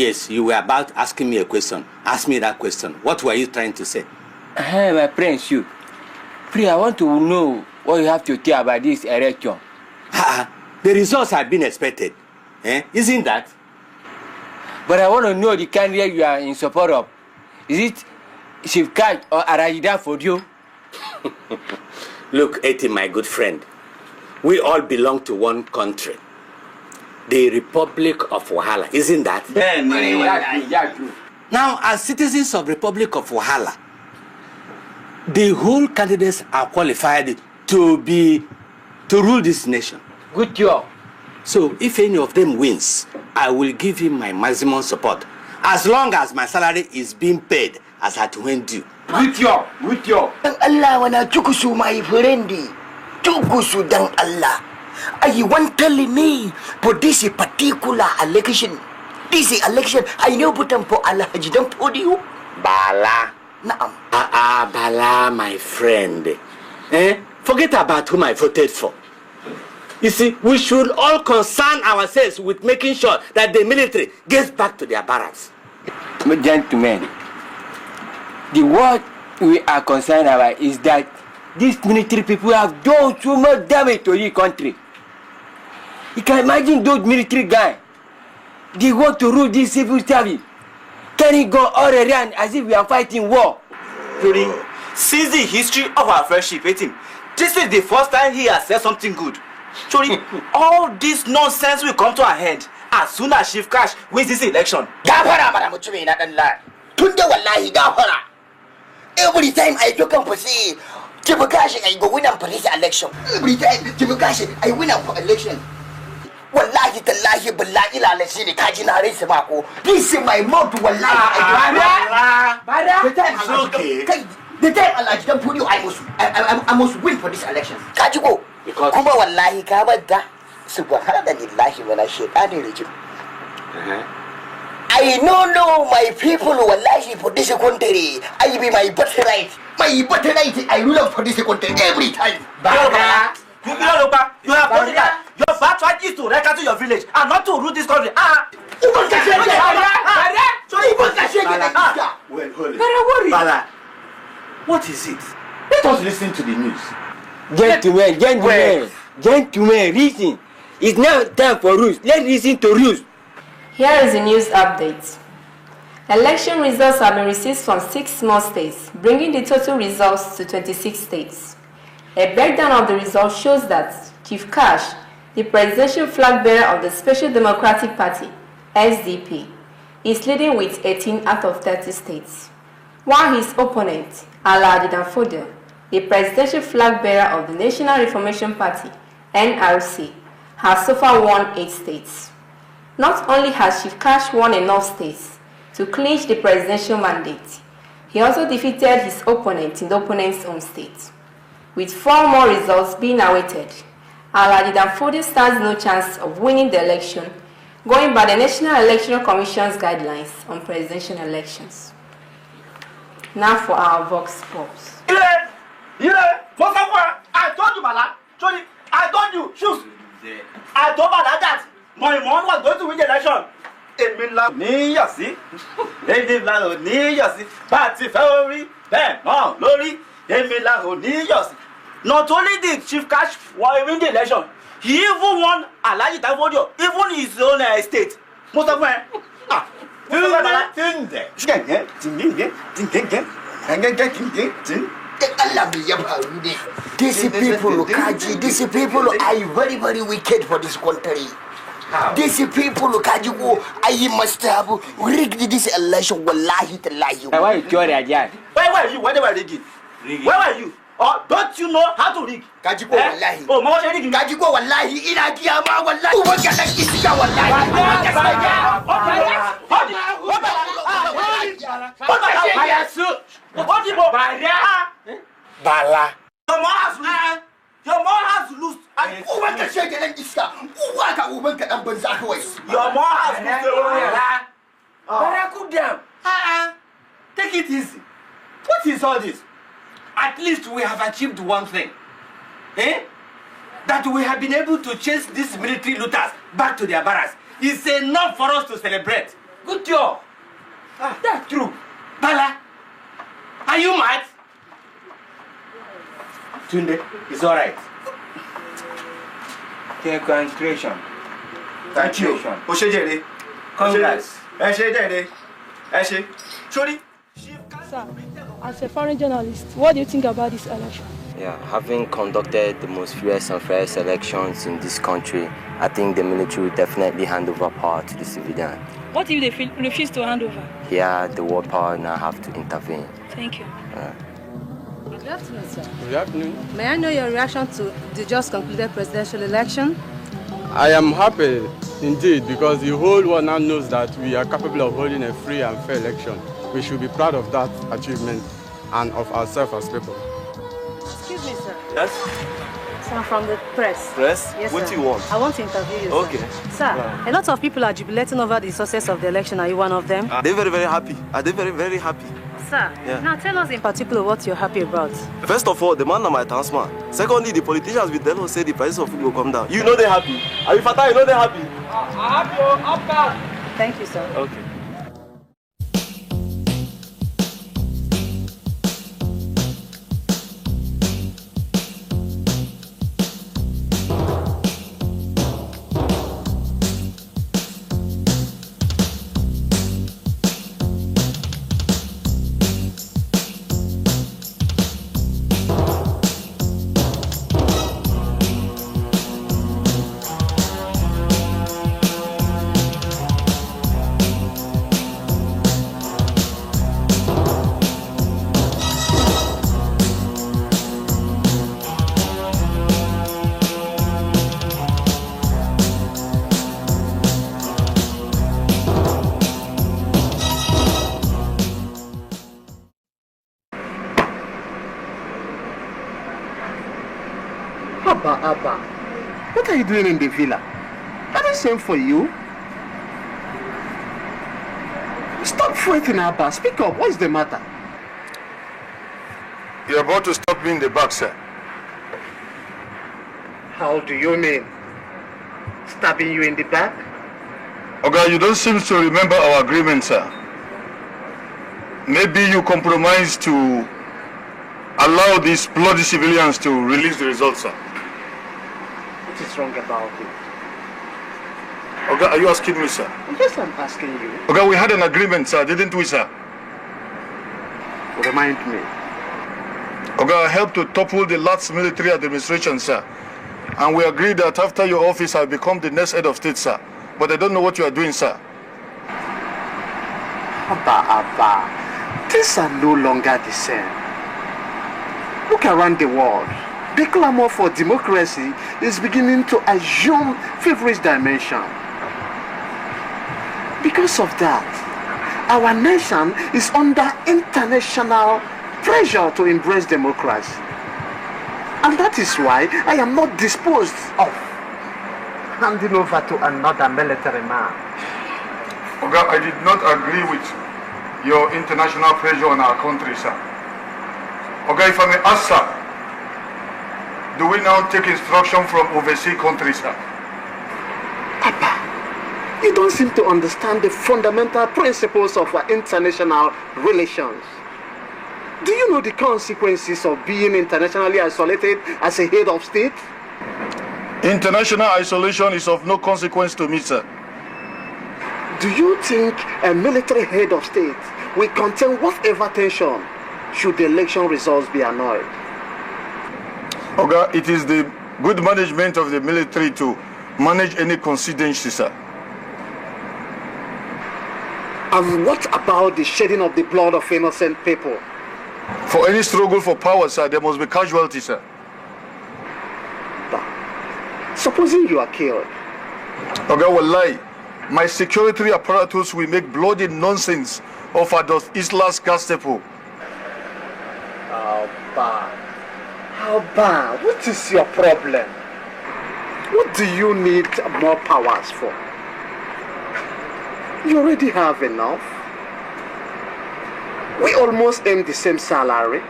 Yes, you were about asking me a question. Ask me that question. What were you trying to say? Hey, my prince, you. Free, I want to know what you have to tell about this election. The results have been expected. Isn't that? But I want to know the candidate you are in support of. Is it Shifkat or Arajida for you? Look, Eti, my good friend. We all belong to one country. The Republic of Wahala. Isn't that? Yeah, true. Now, as citizens of Republic of Wahala, the whole candidates are qualified to rule this nation. Good job. So, if any of them wins, I will give him my maximum support, as long as my salary is being paid as at when due. Good job. Dan Allah wana chukusu my friendy. Chukusu dan Allah. I want telling me for this particular election. This election, I know button for Allah Hajidan for you. Bala. Naam. Bala, my friend. Forget about whom I voted for. You see, we should all concern ourselves with making sure that the military gets back to their barracks. Gentlemen, the what we are concerned about is that these military people have done so much damage to the country. You can imagine those military guys. They want to rule this civil service. Can he go all around as if we are fighting war? Since the history of our friendship with him, this is the first time he has said something good. All this nonsense will come to an end as soon as Chief Cash wins this election. Gafara mana mutumi na dan la. Tunda wallahi gafara. Every time I look up for see Chief Cash I go win for this election. Every time Chief Cash I win for election. Wallahi tallahi billahi la lashini kaji na rai mako. This is my mouth wallahi. Okay. The time Allah don't put you, I must win for this election. Kaji go. Because Kuma wallahi ka badda subhanallahi wa la shaytanir rajim. I know my people wallahi for this country. I be my birthright. My birthright I rule for this country every time. You have voted that your birthright is to return to your village and not to rule this country. Bala, what is it? Let us listen to the news. Gentlemen, listen. It's now time for rules. Let's listen to rules. Here is the news update. Election results have been received from 6 more states, bringing the total results to 26 states. A breakdown of the results shows that Chief Cash, the presidential flag bearer of the Special Democratic Party, SDP, is leading with 18 out of 30 states, while his opponent, Alhaji Danfodio, the presidential flag bearer of the National Reformation Party, NRC, has so far won 8 states. Not only has Chief Cash won enough states to clinch the presidential mandate, he also defeated his opponent in the opponent's own state. With 4 more results being awaited, Alhaji Danfodio stands no chance of winning the election, going by the National Electoral Commission's guidelines on presidential elections. Now for our Vox Pops. I told you, Bala. I told you, shoes. I told Bala that my mom was going to win the election. Not only did Chief Cash win the election, he even won Alhaji Danfodio, even his own state. Most of them. These people, Kaji, these people are very, very wicked for this country. These people, Kaji, I must have rigged this election. Wallahi, tallahi. Why you carry a jar? Where were you? Where were rigging? Where were you? Oh, don't you know how to rig? Kaji go wallahi. Oh, Mama rigging. Kaji go wallahi. Ina kiyama wallahi. Uban ka dan iska wallahi. Bala. Your mom has to lose. Uban ka shege dan iska. Uwa ka uban ka dan banza kawai. Your mom has to lose. Barakudam. Take it easy. What is all this? At least we have achieved one thing. That we have been able to chase these military looters back to their barracks. It's enough for us to celebrate. Good job. That's true. Bala, are you mad? Tunde, it's all right. Concentration. Thank you. Oshejere. Congrats. Oshejere. Eshe. Sorry. Sir, as a foreign journalist, what do you think about this election? Yeah, having conducted the most fierce and fairest elections in this country, I think the military will definitely hand over power to the civilian. What if they refuse to hand over? Here, the war power now have to intervene. Thank you. Good afternoon, sir. Good afternoon. May I know your reaction to the just concluded presidential election? I am happy indeed because the whole world now knows that we are capable of holding a free and fair election. We should be proud of that achievement and of ourselves as people. Excuse me, sir. Yes? Sir, I'm from the press. Press? Yes, What sir. do you want? I want to interview you, Okay. sir. Sir, a lot of people are jubilating over the success of the election. Are you one of them? They're very, very happy. Are they very, very happy? Sir, Yeah. now tell us in particular what you're happy about. First of all, the man are my townsman. Secondly, the politicians will tell us say the price of food will come down. You know they're happy. Are you Fatah? You know they're happy. Thank you, sir. Okay. Abba, what are you doing in the villa? Are they sent for you? Stop fretting, Abba. Speak up. What's the matter? You're about to stop me in the back, sir. How do you mean? Stabbing you in the back? Okay, you don't seem to remember our agreement, sir. Maybe you compromised to allow these bloody civilians to release the results, sir. What is wrong about it? Okay, are you asking me, sir? Yes, I'm asking you. Okay, we had an agreement, sir, didn't we, sir? Remind me. Okay, I helped to topple the last military administration, sir. And we agreed that after your office, I'll become the next head of state, sir. But I don't know what you are doing, sir. Abba, things are no longer the same. Look around the world. The clamor for democracy is beginning to assume feverish dimension. Because of that, our nation is under international pressure to embrace democracy. And that is why I am not disposed of handing over to another military man. Okay, I did not agree with your international pressure on our country, sir. Okay, if I may ask, sir, do we now take instruction from overseas countries, sir? Papa, you don't seem to understand the fundamental principles of our international relations. Do you know the consequences of being internationally isolated as a head of state? International isolation is of no consequence to me, sir. Do you think a military head of state will contain whatever tension should the election results be annulled? Okay, it is the good management of the military to manage any contingency, sir. And what about the shedding of the blood of innocent people? For any struggle for power, sir, there must be casualties, sir. But supposing you are killed, Okay, wallahi, my security apparatus will make bloody nonsense of Adolf Hitler's Gestapo. Alba, what is your problem? What do you need more powers for? You already have enough. We almost earn the same salary.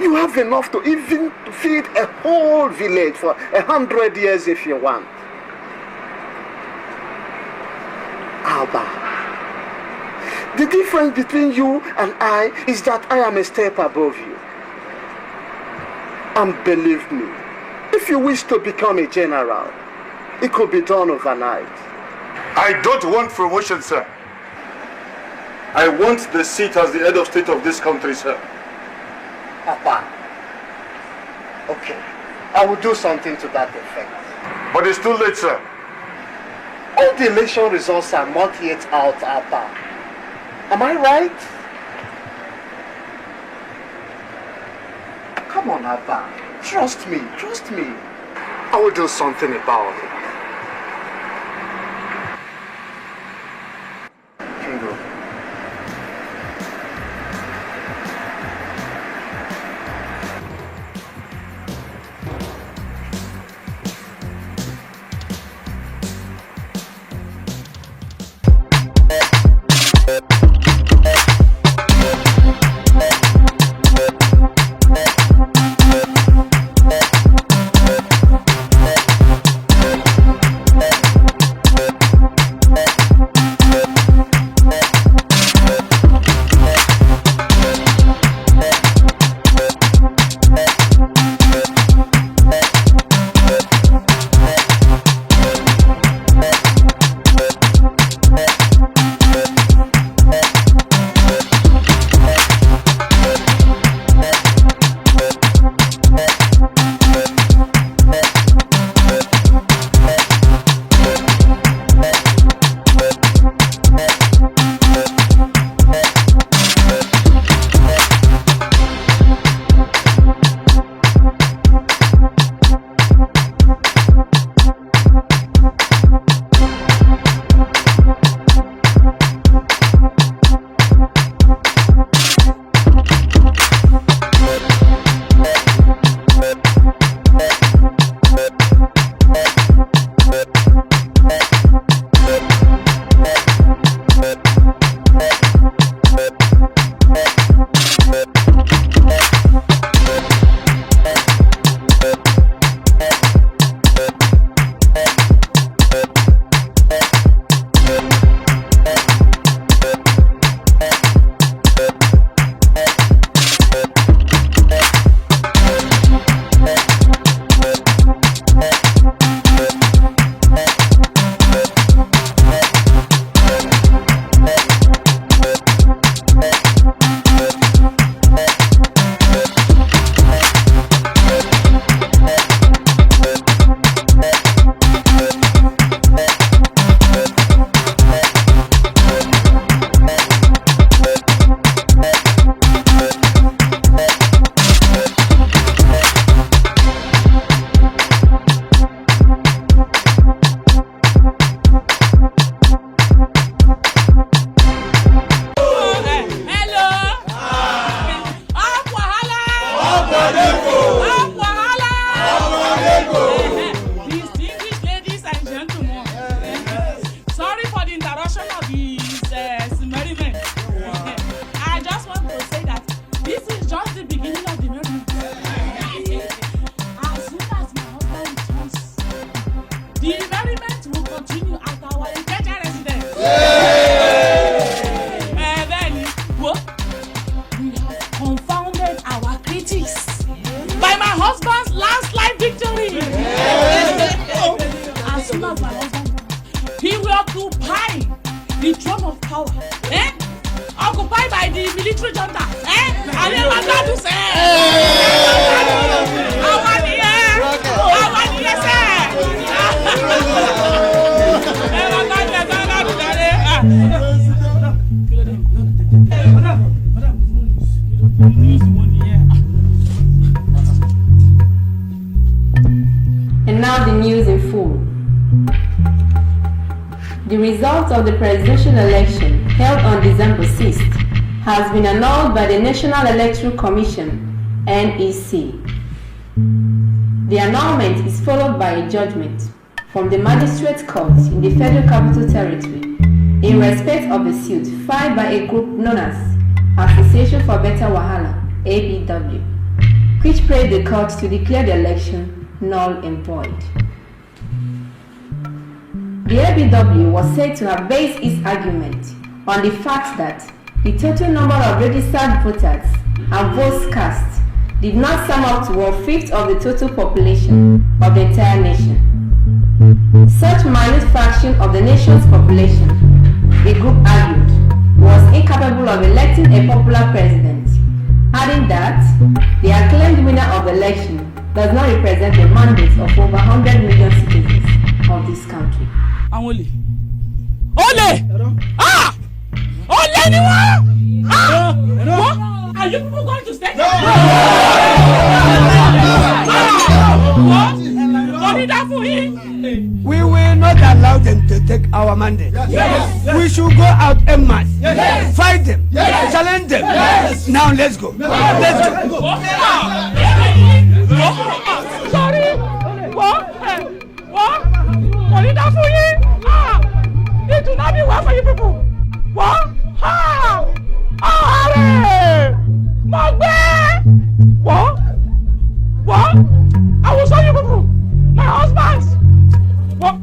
You have enough to even feed a whole village for 100 years if you want. Alba, The difference between you and I is that I am a step above you. And believe me, if you wish to become a general, it could be done overnight. I don't want promotion, sir. I want the seat as the head of state of this country, sir. Papa. Okay, I will do something to that effect. But it's too late, sir. All the election results are not yet out, Papa. Am I right? Come on, Abba. Trust me, trust me. I will do something about it. Kingo. And now the news in full. The result of the presidential election held on December 6th has been annulled by the National Electoral Commission, NEC. The annulment is followed by a judgment from the Magistrate Court in the Federal Capital Territory in respect of a suit filed by a group known as Association for Better Wahala, ABW, which prayed the court to declare the election null and void. The ABW was said to have based its argument on the fact that the total number of registered voters and votes cast did not sum up to 1/5 of the total population of the entire nation. Such minute fraction of the nation's population, the group argued, was incapable of electing a popular president, adding that the acclaimed winner of the election does not represent the mandate of over 100 million citizens of this country. Ole! Ah! Ole anyone? Ah! What? Are you people going to stay? No! We will not allow them to take our mandate. Yes. We should go out en masse. Yes. Fight them. Yes. Challenge them. Yes. Now let's go. Let's go. Sorry. What? It will not be well for you people. What? What? I will show you people. My husband's. What?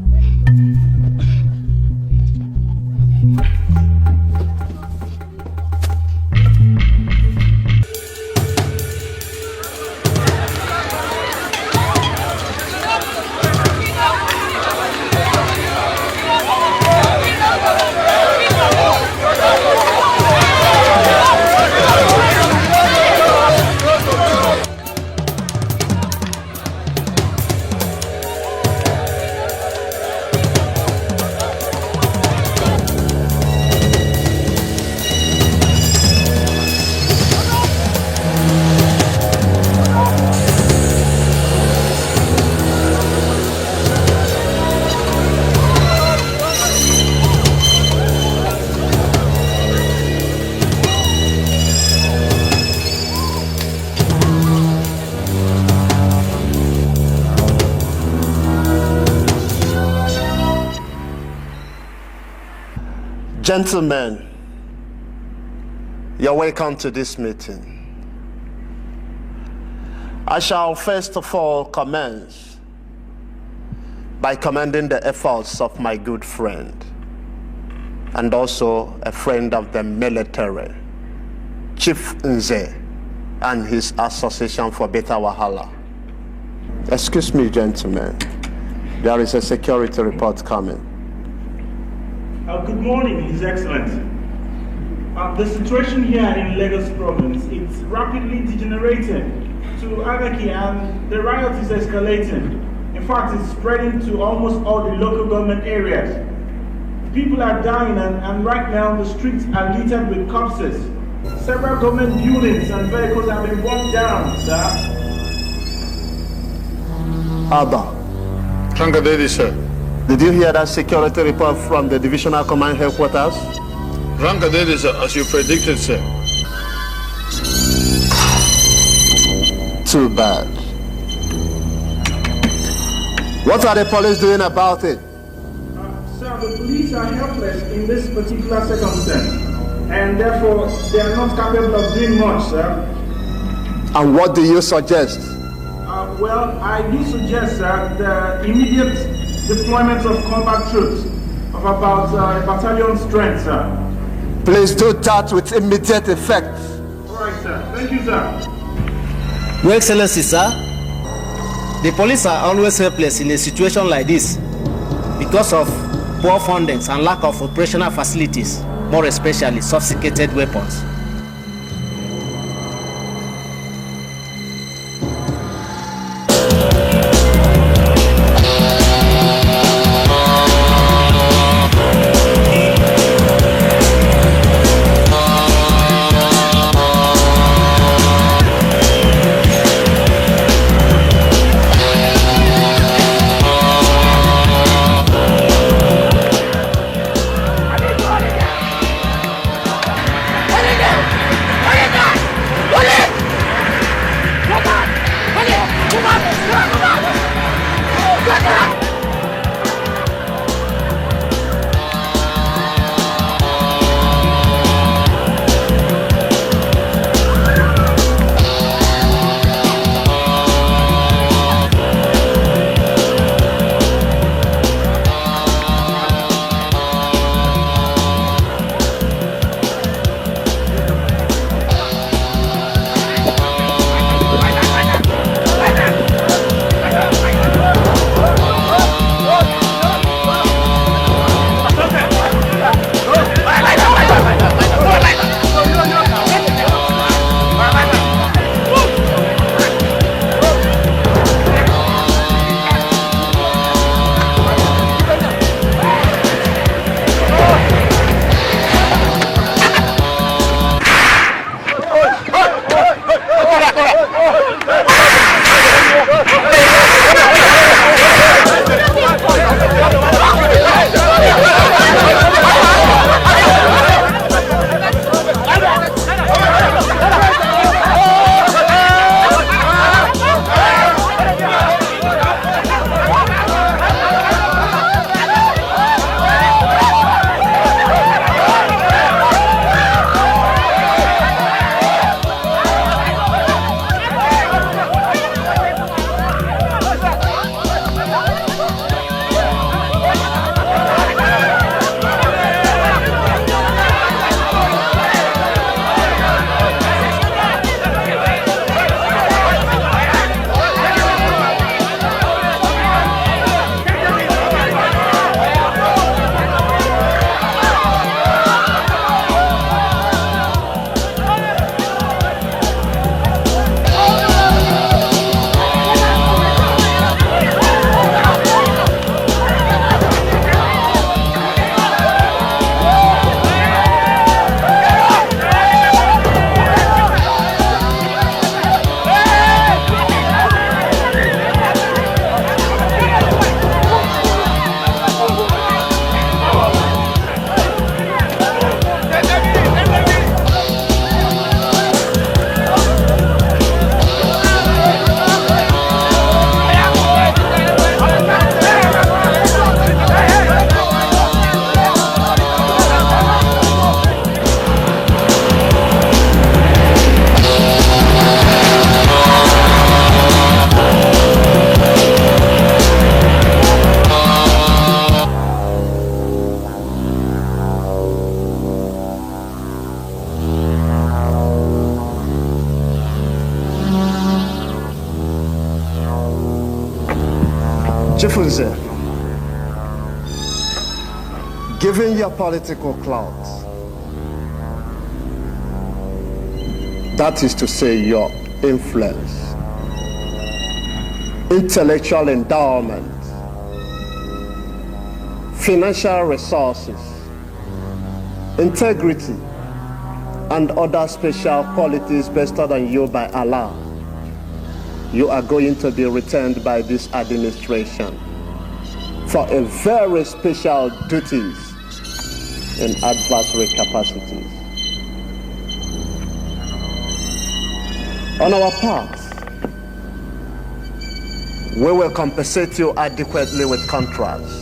Gentlemen, you're welcome to this meeting. I shall first of all commence by commending the efforts of my good friend and also a friend of the military, Chief Nze, and his association for Beta Wahala. Excuse me, gentlemen, there is a security report coming. Good morning, His Excellency. The situation here in Lagos province is rapidly degenerating to anarchy and the riot is escalating. In fact, it's spreading to almost all the local government areas. People are dying and right now the streets are littered with corpses. Several government buildings and vehicles have been burned down, sir. Abba. Rangadedi, sir. Did you hear that security report from the divisional command headquarters? Rangadedi, sir, as you predicted, sir. Too bad. What are the police doing about it? Sir, the police are helpless in this particular circumstance, and therefore they are not capable of doing much, sir. And what do you suggest? Well, I do suggest, sir, the immediate deployment of combat troops of about a battalion strength, sir. Please do that with immediate effect. All right, sir. Thank you, sir. Your Excellency, sir, the police are always helpless in a situation like this because of poor fundings and lack of operational facilities, more especially sophisticated weapons. Chifunze, given your political clout, that is to say your influence, intellectual endowment, financial resources, integrity, and other special qualities bestowed on you by Allah, you are going to be returned by this administration for a very special duties in adversary capacities. On our part, we will compensate you adequately with contracts.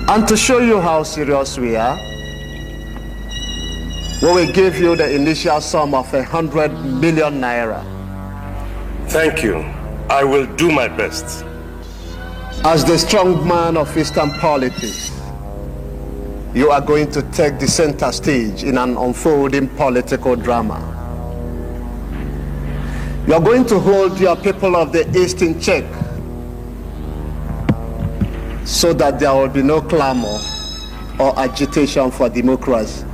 And to show you how serious we are, we will give you the initial sum of 100 million naira. Thank you. I will do my best. As the strong man of Eastern politics, you are going to take the center stage in an unfolding political drama. You are going to hold your people of the East in check so that there will be no clamor or agitation for democracy,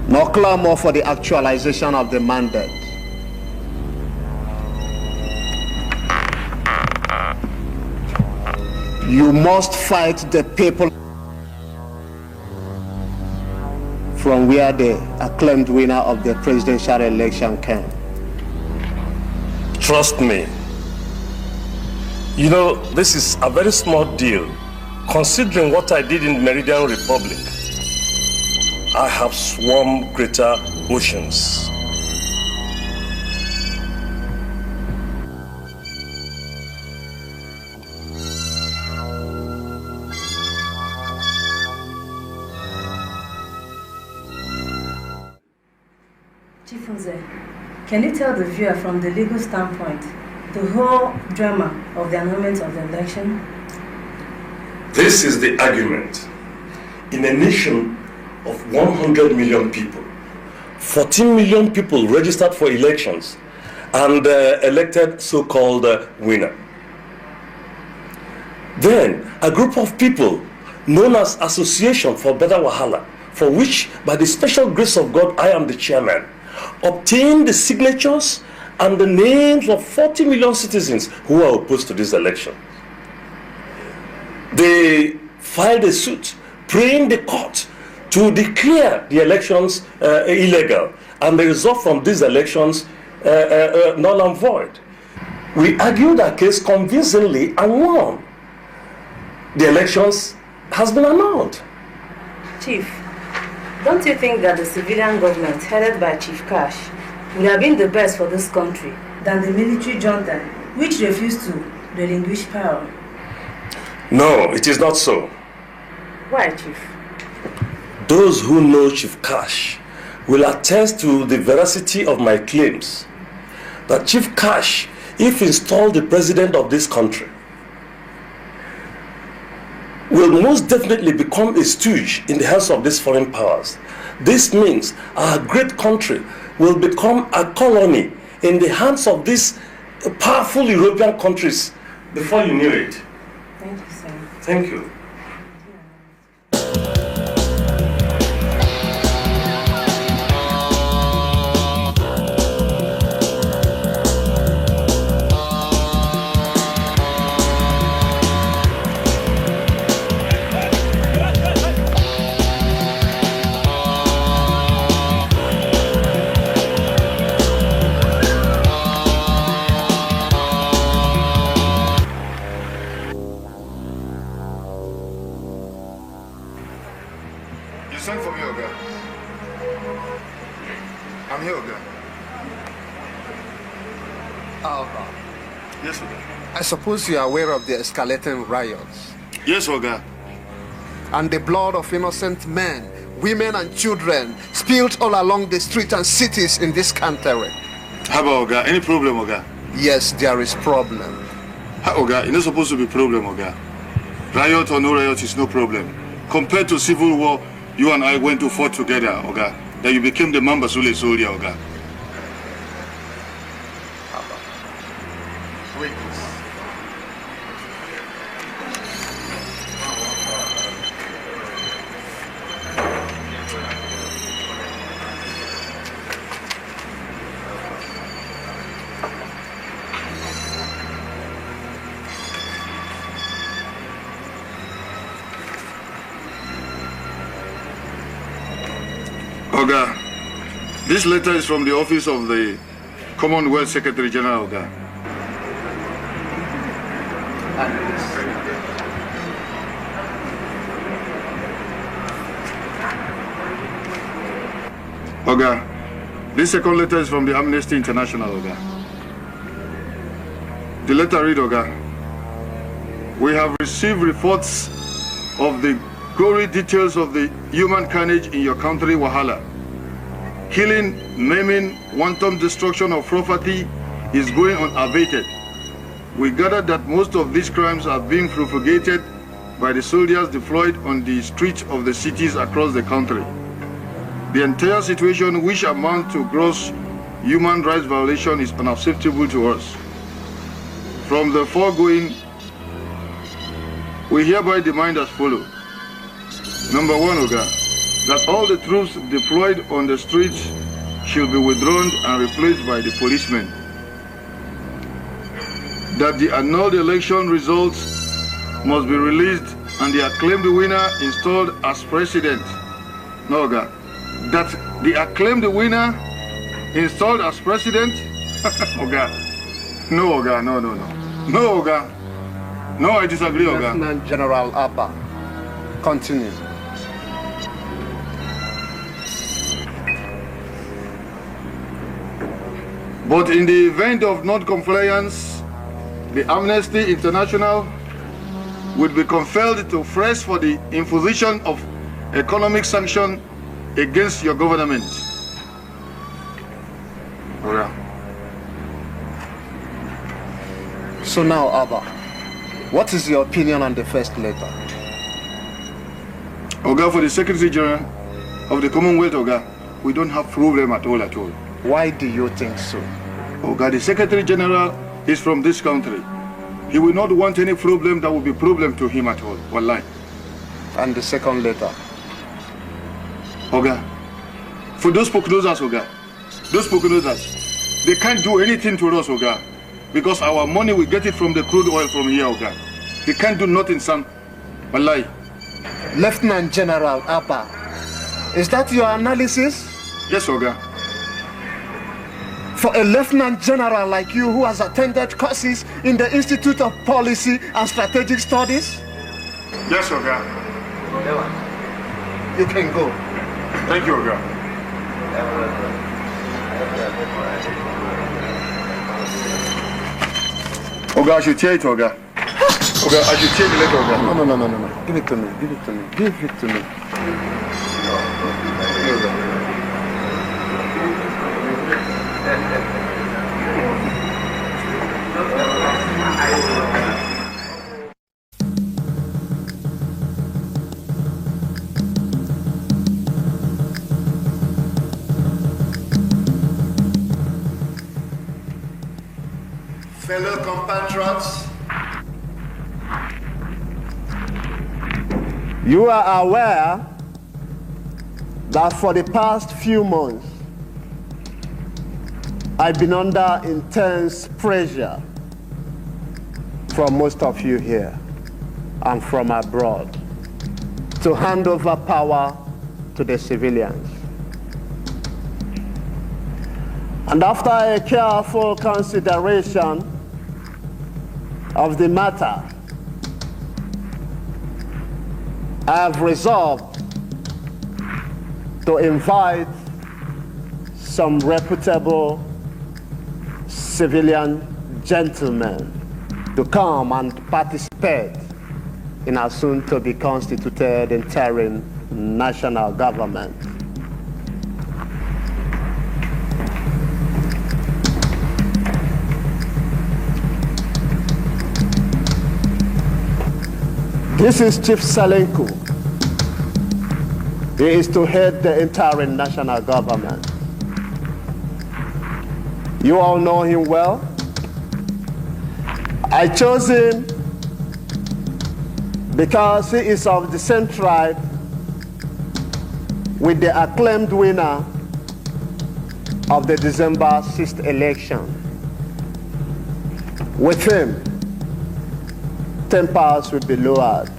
no clamor for the actualization of the mandate. You must fight the people from where the acclaimed winner of the presidential election came. Trust me. You know, this is a very small deal, considering what I did in Meridian Republic. I have swarmed greater oceans. Chifunze, can you tell the viewer from the legal standpoint the whole drama of the annulment of the election? This is the argument. In a nation of 100 million people, 14 million people registered for elections and elected so-called winner. Then a group of people known as Association for Better Wahala, for which by the special grace of God I am the chairman, obtained the signatures and the names of 40 million citizens who are opposed to this election. They filed a suit praying the court to declare the elections illegal and the result from these elections null and void. We argued our case convincingly and won. The elections has been annulled. Chief, don't you think that the civilian government headed by Chief Cash would have been the best for this country than the military junta, which refused to relinquish power? No, it is not so. Why, Chief? Those who know Chief Cash will attest to the veracity of my claims that Chief Cash, if installed the president of this country, will most definitely become a stooge in the hands of these foreign powers. This means our great country will become a colony in the hands of these powerful European countries before you knew it. Thank you, sir. Thank you. I suppose you are aware of the escalating riots. Yes, Oga. And the blood of innocent men, women and children spilled all along the streets and cities in this country. How about Oga? Any problem, Oga? Yes, there is problem. Oga, it's not supposed to be problem, Oga. Riot or no riot is no problem. Compared to civil war, you and I went to fight together, Oga. That you became the Mamba Sule soldier, Oga. Oga, this letter is from the office of the Commonwealth Secretary General, Oga. Oga, this second letter is from the Amnesty International, Oga. The letter read, Oga, we have received reports of the gory details of the human carnage in your country, Wahala. Killing, maiming, wanton destruction of property is going unabated. We gather that most of these crimes are being propagated by the soldiers deployed on the streets of the cities across the country. The entire situation, which amounts to gross human rights violation, is unacceptable to us. From the foregoing, we hereby demand as follows. Number one, Oga, that all the troops deployed on the streets shall be withdrawn and replaced by the policemen. That the annulled election results must be released and the acclaimed winner installed as president. No, Oga. That the acclaimed winner installed as president? Oga. No, Oga, no. No, Oga. No, I disagree, Oga. Lieutenant General Abba, continue. But in the event of non-compliance, the Amnesty International would be compelled to press for the imposition of economic sanction against your government. Oga. So now, Abba, what is your opinion on the first letter? Oga, for the Secretary General of the Commonwealth, Oga, we don't have problem at all. Why do you think so? Oga, the Secretary General is from this country. He will not want any problem that will be problem to him at all. Wallahi. And the second letter? Oga, for those Pokunosas, Oga, they can't do anything to us, Oga, because our money, we get it from the crude oil from here, Oga. They can't do nothing, son. Wallahi. Lieutenant General Abba, is that your analysis? Yes, Oga. For a Lieutenant General like you who has attended courses in the Institute of Policy and Strategic Studies? Yes, Oga. You can go. Thank you, Oga. Oga, I should tear it, Oga. Oga, I should tear the letter, Oga. No. Give it to me. Fellow compatriots, You are aware that for the past few months, I've been under intense pressure from most of you here and from abroad to hand over power to the civilians. And after a careful consideration of the matter, I have resolved to invite some reputable civilian gentlemen to come and participate in our soon-to-be constituted interim national government. This is Chief Salenko. He is to head the interim national government. You all know him well. I chose him because he is of the same tribe with the acclaimed winner of the December 6th election. With him, tempers will be lowered,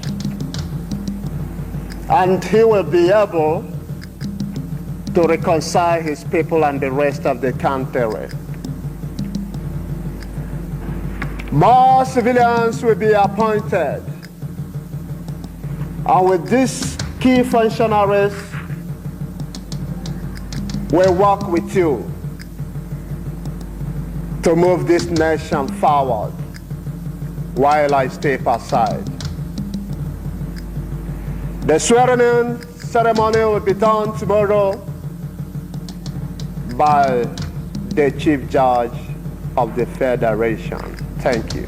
and he will be able to reconcile his people and the rest of the country. More civilians will be appointed, and with these key functionaries, we'll work with you to move this nation forward while I step aside. The swearing-in ceremony will be done tomorrow by the Chief Judge of the Federation. Thank you.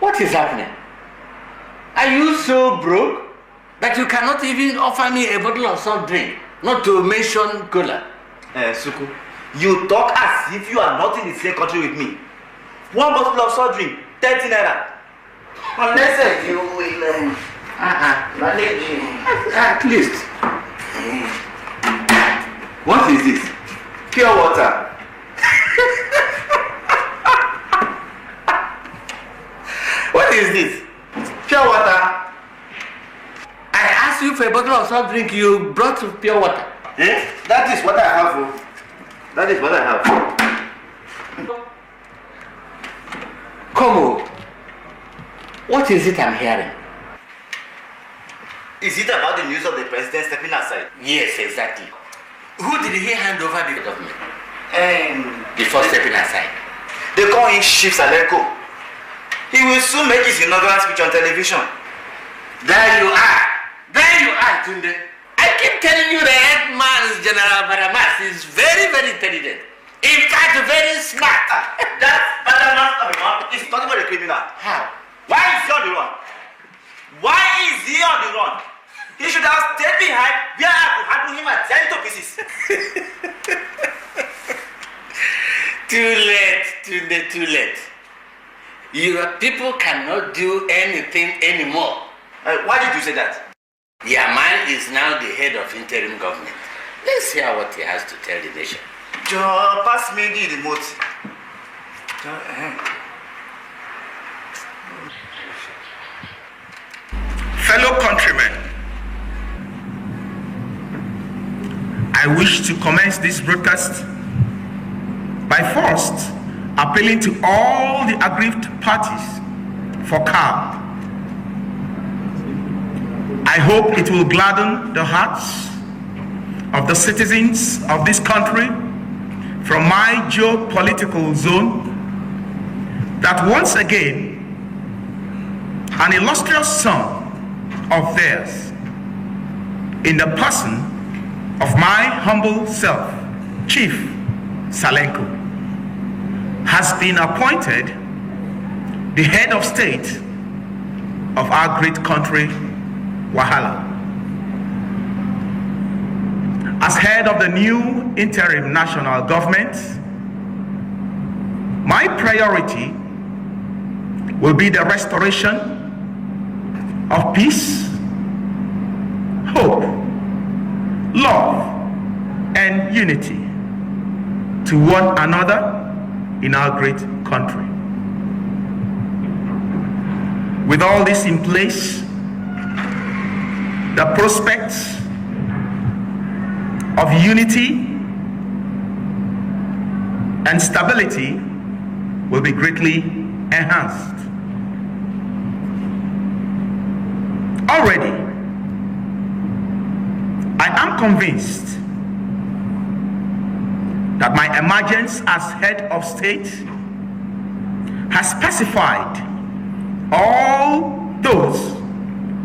What is happening? Are you so broke that you cannot even offer me a bottle of soft drink, not to mention cola? Suku, you talk as if you are not in the same country with me. One bottle of soft drink, 30 naira. Unless you will manage at least. What is this? Pure water. What is this? Pure water. I asked you for a bottle of soft drink, you brought pure water. That is what I have. Oh. That is what I have. Como, what is it I'm hearing? Is it about the news of the president stepping aside? Yes, exactly. Who did he hand over the government? Before stepping aside? They call him Chief Saleko. He will soon make his inaugural speech on television. There you are, Tunde. I keep telling you the head man, General Baramas, is very, very intelligent. In fact, very smart. That Baramas is talking about a criminal. How? Why is he on the run? Why is he on the run? He should have stayed behind where I could handle him and tear him to pieces. Too late, Tunde, too late. Your people cannot do anything anymore. Why did you say that? Your man is now the head of interim government. Let's hear what he has to tell the nation. Joe, pass me the remote. Fellow countrymen, I wish to commence this broadcast by first appealing to all the aggrieved parties for calm. I hope it will gladden the hearts of the citizens of this country from my geopolitical zone that once again an illustrious son of theirs, in the person of my humble self, Chief Salenko, has been appointed the head of state of our great country, Wahala. As head of the new interim national government, my priority will be the restoration of peace, hope, love, and unity to one another in our great country. With all this in place, the prospects of unity and stability will be greatly enhanced. Already, I am convinced that my emergence as head of state has pacified all those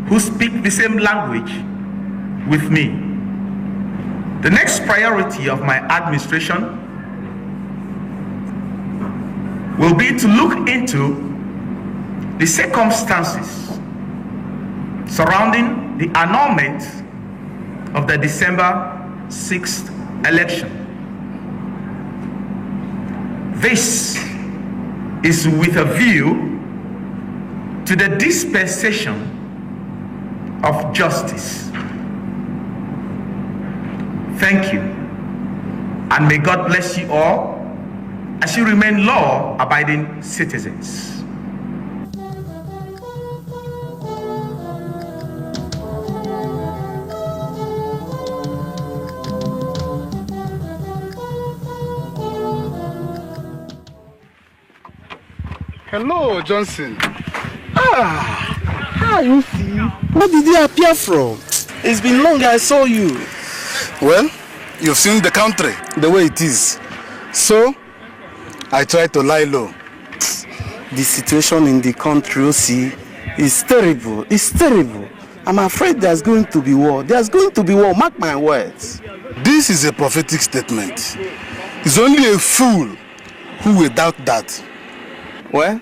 who speak the same language with me. The next priority of my administration will be to look into the circumstances surrounding the annulment of the December 6th election. This is with a view to the dispensation of justice. Thank you. And may God bless you all as you remain law-abiding citizens. Hello, Johnson. How you feel? Where did you appear from? It's been long I saw you. Well, you've seen the country, the way it is. So, I try to lie low. The situation in the country, is terrible. It's terrible. I'm afraid there's going to be war. There's going to be war, mark my words. This is a prophetic statement. It's only a fool who will doubt that. Well,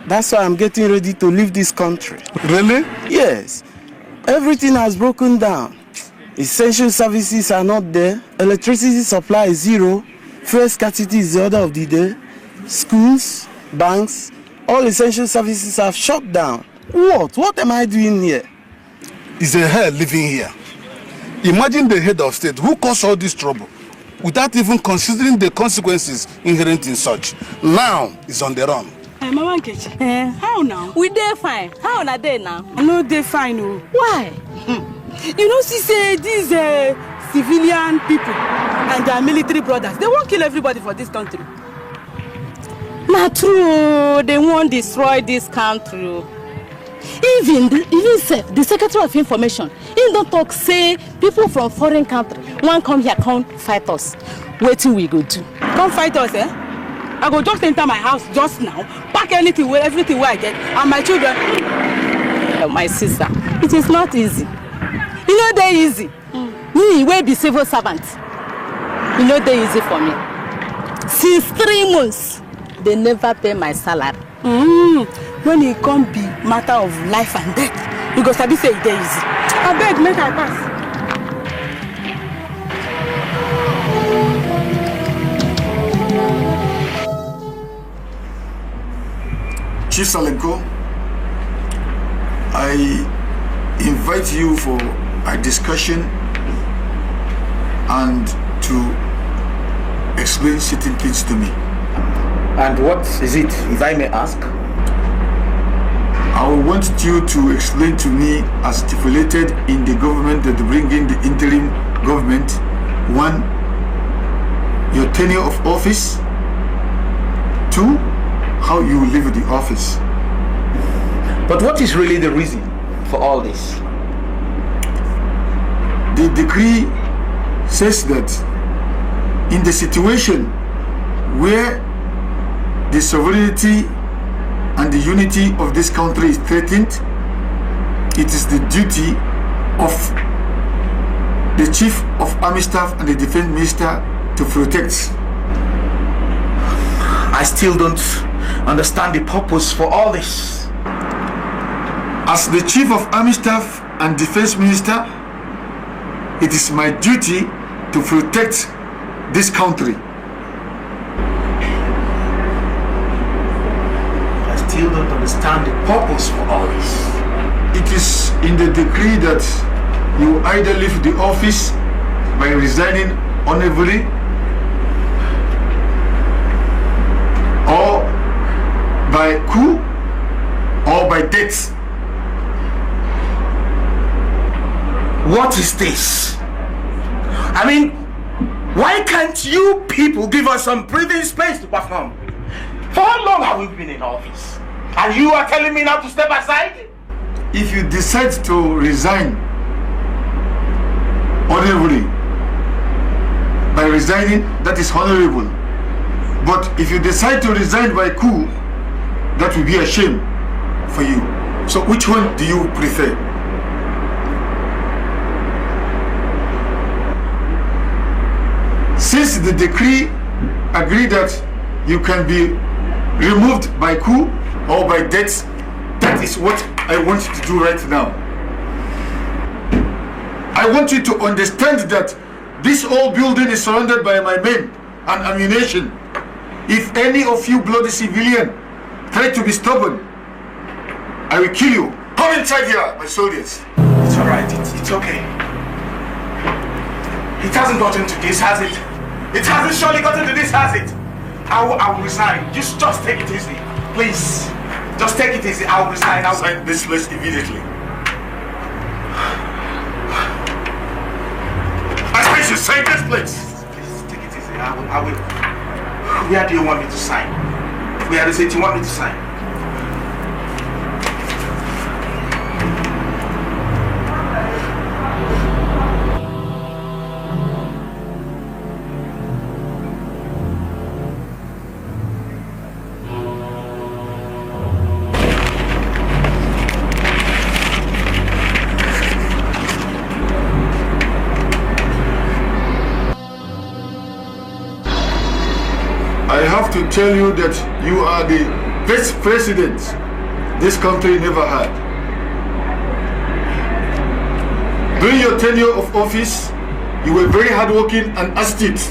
that's why I'm getting ready to leave this country. Really? Yes. Everything has broken down. Essential services are not there. Electricity supply is zero. Fuel scarcity is the order of the day. Schools, banks, all essential services have shut down. What am I doing here? It's a hell living here. Imagine the head of state who caused all this trouble without even considering the consequences inherent in such. Now he's on the run. Mama Nkechi, how now? We dey fine. How na dey now? No, dey fine. Oh. Why? You know, she say these civilian people and their military brothers, they won't kill everybody for this country. Not true. They won't destroy this country. Even the Secretary of Information, he don't talk say people from foreign country won't come here, come fight us. Wait till we go do. Come fight us, eh? I go just enter my house just now, pack everything where I get, and my children. My sister, it is not easy. You know they easy. Me, will be civil servant. You know they easy for me. Since 3 months, they never pay my salary. When it come be matter of life and death, you go sabi say it easy. I beg, make I pass. Chief Salenko, I invite you for a discussion and to explain certain things to me. And what is it, if I may ask? I want you to explain to me, as stipulated in the government that bring in the interim government, 1, your tenure of office, 2, how you leave the office. But what is really the reason for all this? The decree says that in the situation where the sovereignty and the unity of this country is threatened, it is the duty of the Chief of Army Staff and the Defense Minister to protect. I still don't understand the purpose for all this. As the Chief of Army Staff and Defense Minister, it is my duty to protect this country. I still don't understand the purpose for all this. It is in the decree that you either leave the office by resigning honorably or by coup or by death. What is this? I mean, why can't you people give us some breathing space to perform? For how long have we been in office? And you are telling me now to step aside? If you decide to resign honorably by resigning, that is honorable. But if you decide to resign by coup, that will be a shame for you. So which one do you prefer? Since the decree agreed that you can be removed by coup or by death, that is what I want you to do right now. I want you to understand that this old building is surrounded by my men and ammunition. If any of you bloody civilian try to be stubborn, I will kill you. Come inside here, my soldiers. It's alright, it's okay. It hasn't gotten to this, has it? It hasn't surely gotten to this, has it? I will resign. Just take it easy. Please. Just take it easy. I will resign. I will resign this place immediately. I say you sign this place. Please take it easy. I will. Where do you want me to sign? Where is it you want me to sign? I have to tell you that you are the best president this country never had. During your tenure of office, you were very hardworking and astute.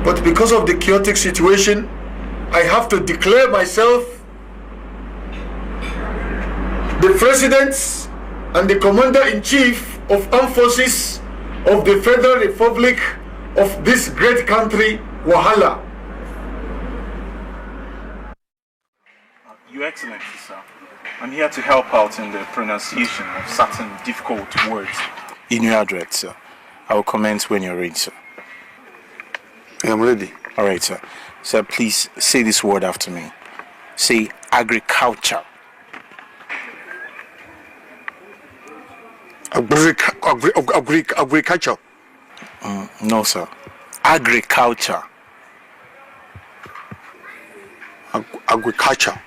But because of the chaotic situation, I have to declare myself the President and the Commander-in-Chief of Armed Forces of the Federal Republic of this great country, Wahala. Your Excellency, sir, I'm here to help out in the pronunciation of certain difficult words. In your address, sir. I will commence when you're ready, sir. I am ready. All right, sir. Sir, please say this word after me. Say agriculture. Agriculture. No, sir. Agriculture. Agriculture.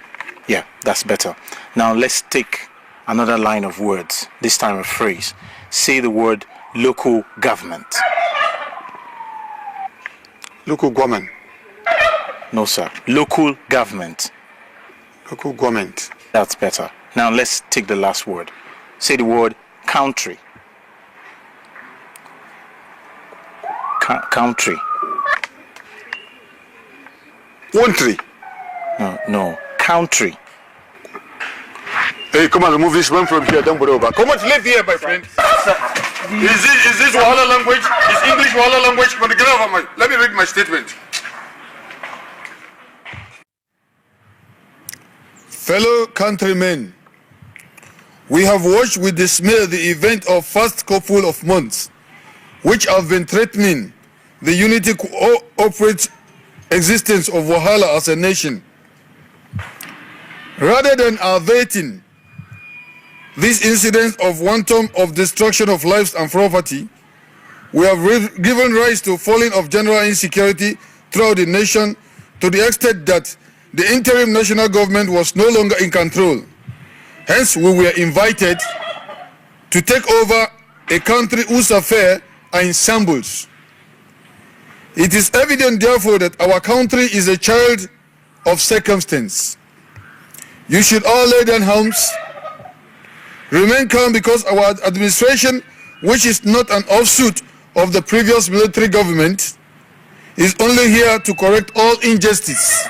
Yeah, that's better. Now let's take another line of words, this time a phrase. Say the word local government. Local government. No, sir. Local government. Local government. That's better. Now let's take the last word. Say the word country. Country. Country. No. Country. Hey, come on, remove this one from here. Don't worry about it. Come on, live here, my friend. Is this Wahala language? Is English Wahala language? Let me read my statement. Fellow countrymen, we have watched with dismay the event of first couple of months, which have been threatening the unity corporate existence of Wahala as a nation. Rather than averting these incidents of wanton of destruction of lives and property, we have given rise to falling of general insecurity throughout the nation to the extent that the interim national government was no longer in control. Hence, we were invited to take over a country whose affairs are in shambles. It is evident, therefore, that our country is a child of circumstance. You should all lay down arms, remain calm, because our administration, which is not an offshoot of the previous military government, is only here to correct all injustice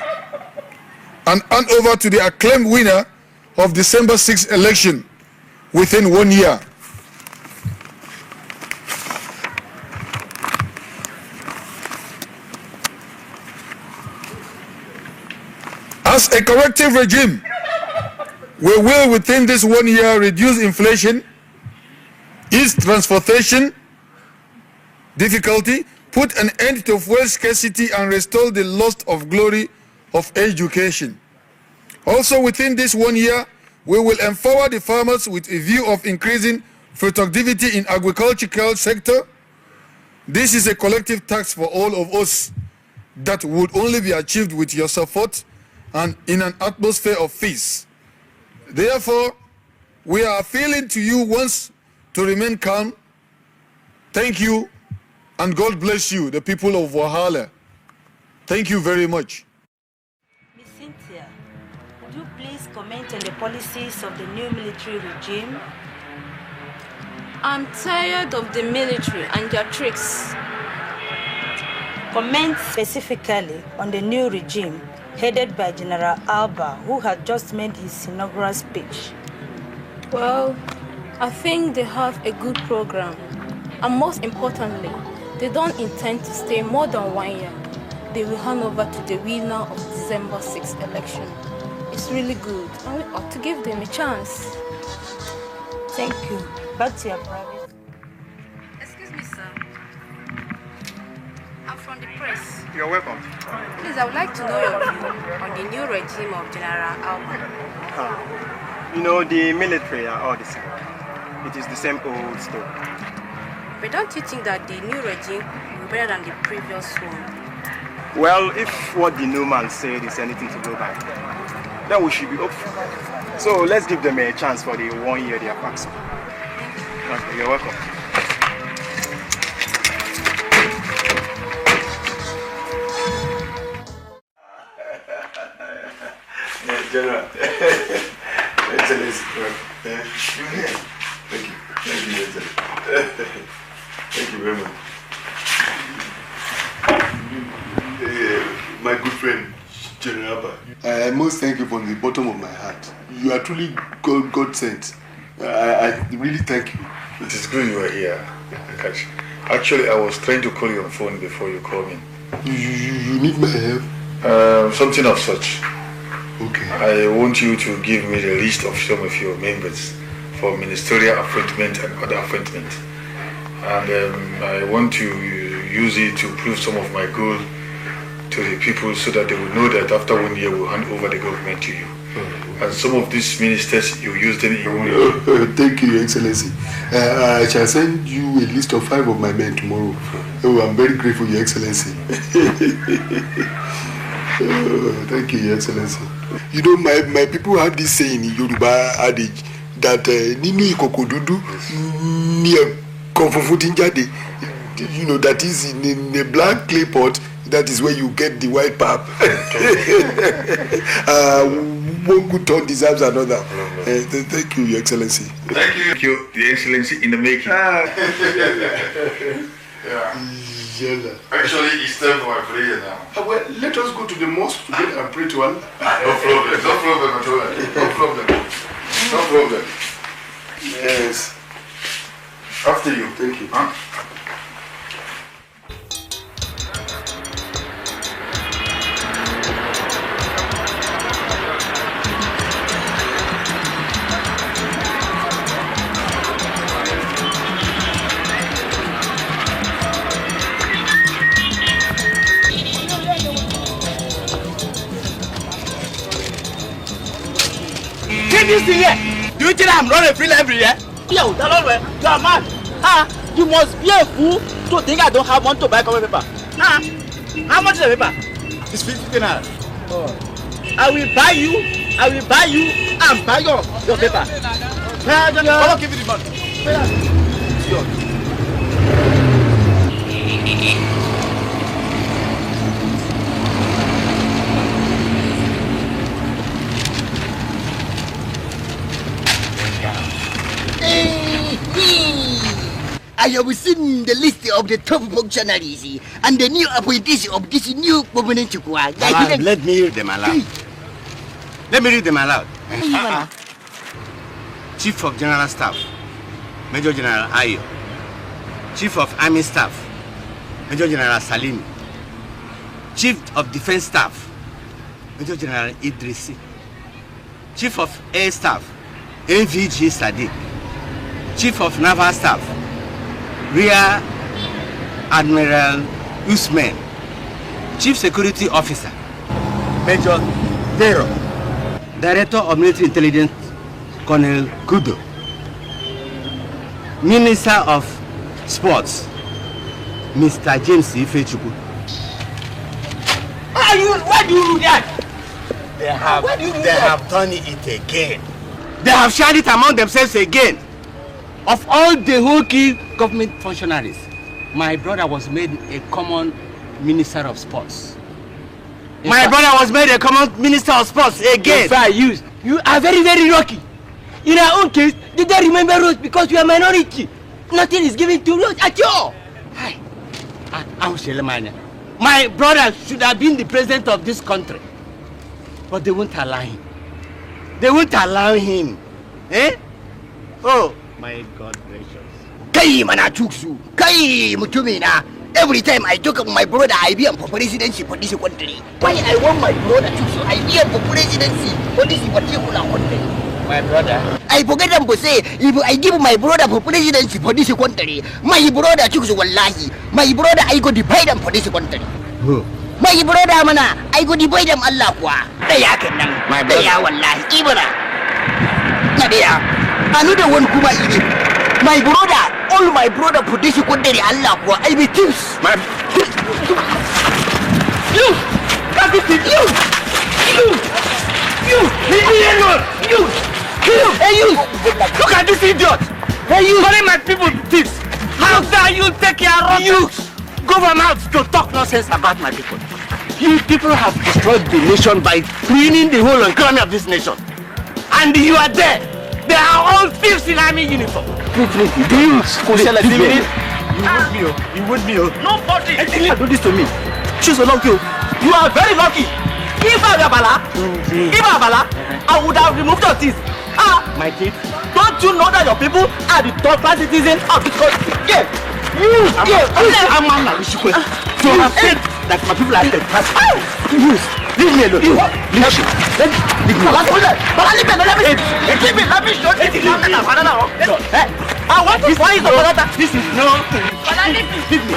and hand over to the acclaimed winner of December 6th election within 1 year. As a corrective regime, we will within this 1 year reduce inflation, ease transportation difficulty, put an end to fuel scarcity, and restore the lost of glory of education. Also within this 1 year, we will empower the farmers with a view of increasing productivity in agricultural sector. This is a collective task for all of us that would only be achieved with your support and in an atmosphere of peace. Therefore, we are appealing to you once to remain calm. Thank you, and God bless you, the people of Wahala. Thank you very much. Ms. Cynthia, would you please comment on the policies of the new military regime? I'm tired of the military and their tricks. Comment specifically on the new regime headed by General Alba, who had just made his inaugural speech. Well, I think they have a good program. And most importantly, they don't intend to stay more than 1 year. They will hand over to the winner of December 6th election. It's really good, and we ought to give them a chance. Thank you. Back to your private. Excuse me, sir. I'm from the press. You're welcome. Please, I would like to know your view on the new regime of General Alba. You know, the military are all the same. It is the same old story. But don't you think that the new regime will be better than the previous one? Well, if what the new man said is anything to go by, then we should be hopeful. So let's give them a chance for the 1 year they are passing. Okay, you're welcome. General, Excellency, you're here. Thank you, Excellency. Thank you very much. My good friend, General Abba, I must thank you from the bottom of my heart. You are truly God sent. I really thank you. It is good you are here, Akash. Actually, I was trying to call you on phone before you called me. You need my help? Something of such. Okay. I want you to give me the list of some of your members for ministerial appointment and other appointment. And I want to use it to prove some of my goals to the people so that they will know that after 1 year we'll hand over the government to you. And some of these ministers, you use them in your own. Thank you, Excellency. I shall send you a list of 5 of my men tomorrow. Oh, I'm very grateful, Your Excellency. Thank you, Your Excellency. You know, my people have this saying in Yoruba adage that Nini Ikokodudu near Konfufutinjade, you know, that is in a black clay pot, that is where you get the white pap. One good turn deserves another. Thank you, Your Excellency. Thank you, the Excellency in the making. Yeah. Actually, it's time for my prayer now. Well, let us go to the mosque together and pray to Allah. No problem at all. No problem. Yes. After you. Thank you. Huh? This thing here. Do you think I'm running free every year? Yo, you are mad. You must be a fool to think I don't have money to buy cover paper. How much is the paper? It's 50 naira. Oh. I will buy you and buy your paper. Come on, give me the money. It's yours. I have seen the list of the top functionaries and the new appointees of this new permanent Chukwa. Let me read them aloud. Let me read them aloud. Chief of General Staff, Major General Ayo. Chief of Army Staff, Major General Salimi. Chief of Defense Staff, Major General Idrisi. Chief of Air Staff, NVG Sadiq. Chief of Naval Staff, Rear Admiral Usman. Chief Security Officer, Major Dero. Director of Military Intelligence, Colonel Kudo. Minister of Sports, Mr. James Ifechukwu. Why do you do that? They have done it again. They have shared it among themselves again. Of all the whole key government functionaries, my brother was made a common minister of sports. My brother was made a common minister of sports again. You are very, very lucky. In our own case, they don't remember us because we are minority. Nothing is given to us at all. My brother should have been the president of this country. But they won't allow him. They won't allow him. Eh? Oh, my God gracious. Kai mana tuksu. Kai mutumina. Every time I talk about my brother, I be for presidency for this country. Why I want my brother tuksu? I be for presidency for this particular country. My brother. I forget them to say, if I give my brother for presidency for this country, my brother tuksu wallahi. My brother, I go divide them for this country. My brother mana, I go divide them Allah kwa. Daya kenan. My brother. Daya wallahi. Ibana. Nadia. Another one kuma ibi. My brother, all my brother for this country Allah kwa. I be tips. My. You. Leave me alone. You. Hey you. Look at this idiot. Hey you. Calling my people tips. How dare you take care of you? Government to talk nonsense about my people. You people have destroyed the nation by ruining the whole economy of this nation. And you are there. They are all thieves in army uniform. Please, do you would me. Nobody do this to me. Choose a lucky. You are very lucky. If I would have removed your teeth. My teeth. Don't you know that your people are the top class citizens of this country? Yeah. I'm not so I'm saying that my people are dead. Leave me alone. Leave me. Let me show you. I want to find the brother. This is no. Leave me.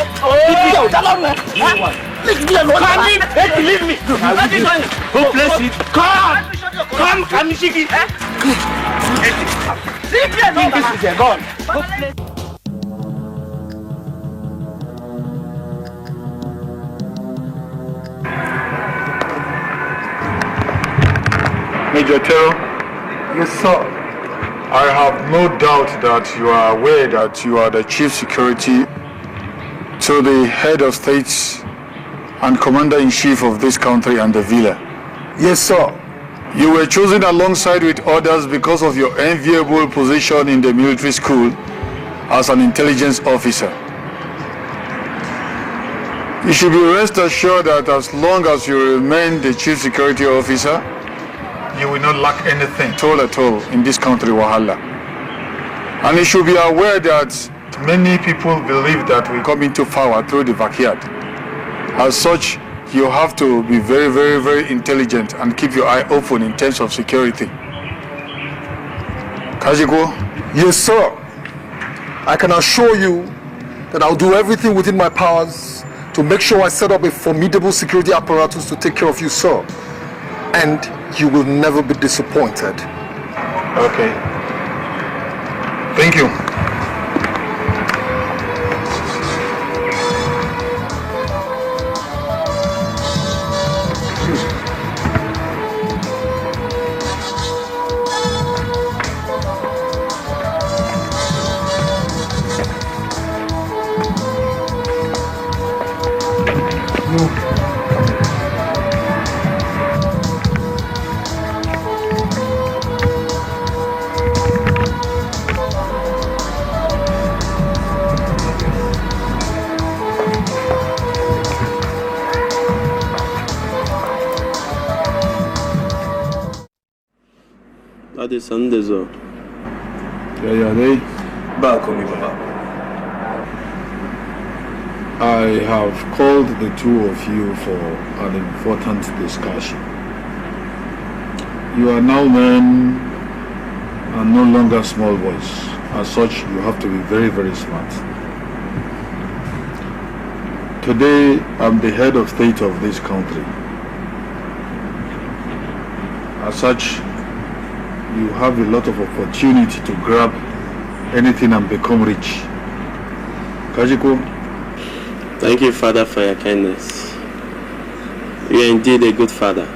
Leave me alone. Leave me. Go place it. Come, Shiki. Leave me alone. This is gone. Go place. Major Terror? Yes, sir. I have no doubt that you are aware that you are the chief security to the head of states and commander-in-chief of this country and the villa. Yes, sir. You were chosen alongside with others because of your enviable position in the military school as an intelligence officer. You should be rest assured that as long as you remain the chief security officer, you will not lack anything at all in this country, Wahala. And you should be aware that many people believe that we come into power through the backyard. As such, you have to be very, very, very intelligent and keep your eye open in terms of security. Kajiko? Yes, sir. I can assure you that I'll do everything within my powers to make sure I set up a formidable security apparatus to take care of you, sir. And you will never be disappointed. Okay. Thank you. Hadi sen de zor. Yeah, they. Back on me, Baba. I have called the two of you for an important discussion. You are now men and no longer small boys. As such, you have to be very, very smart. Today, I'm the head of state of this country. As such, you have a lot of opportunity to grab anything and become rich. Kajiko? Thank you, Father, for your kindness. You are indeed a good father.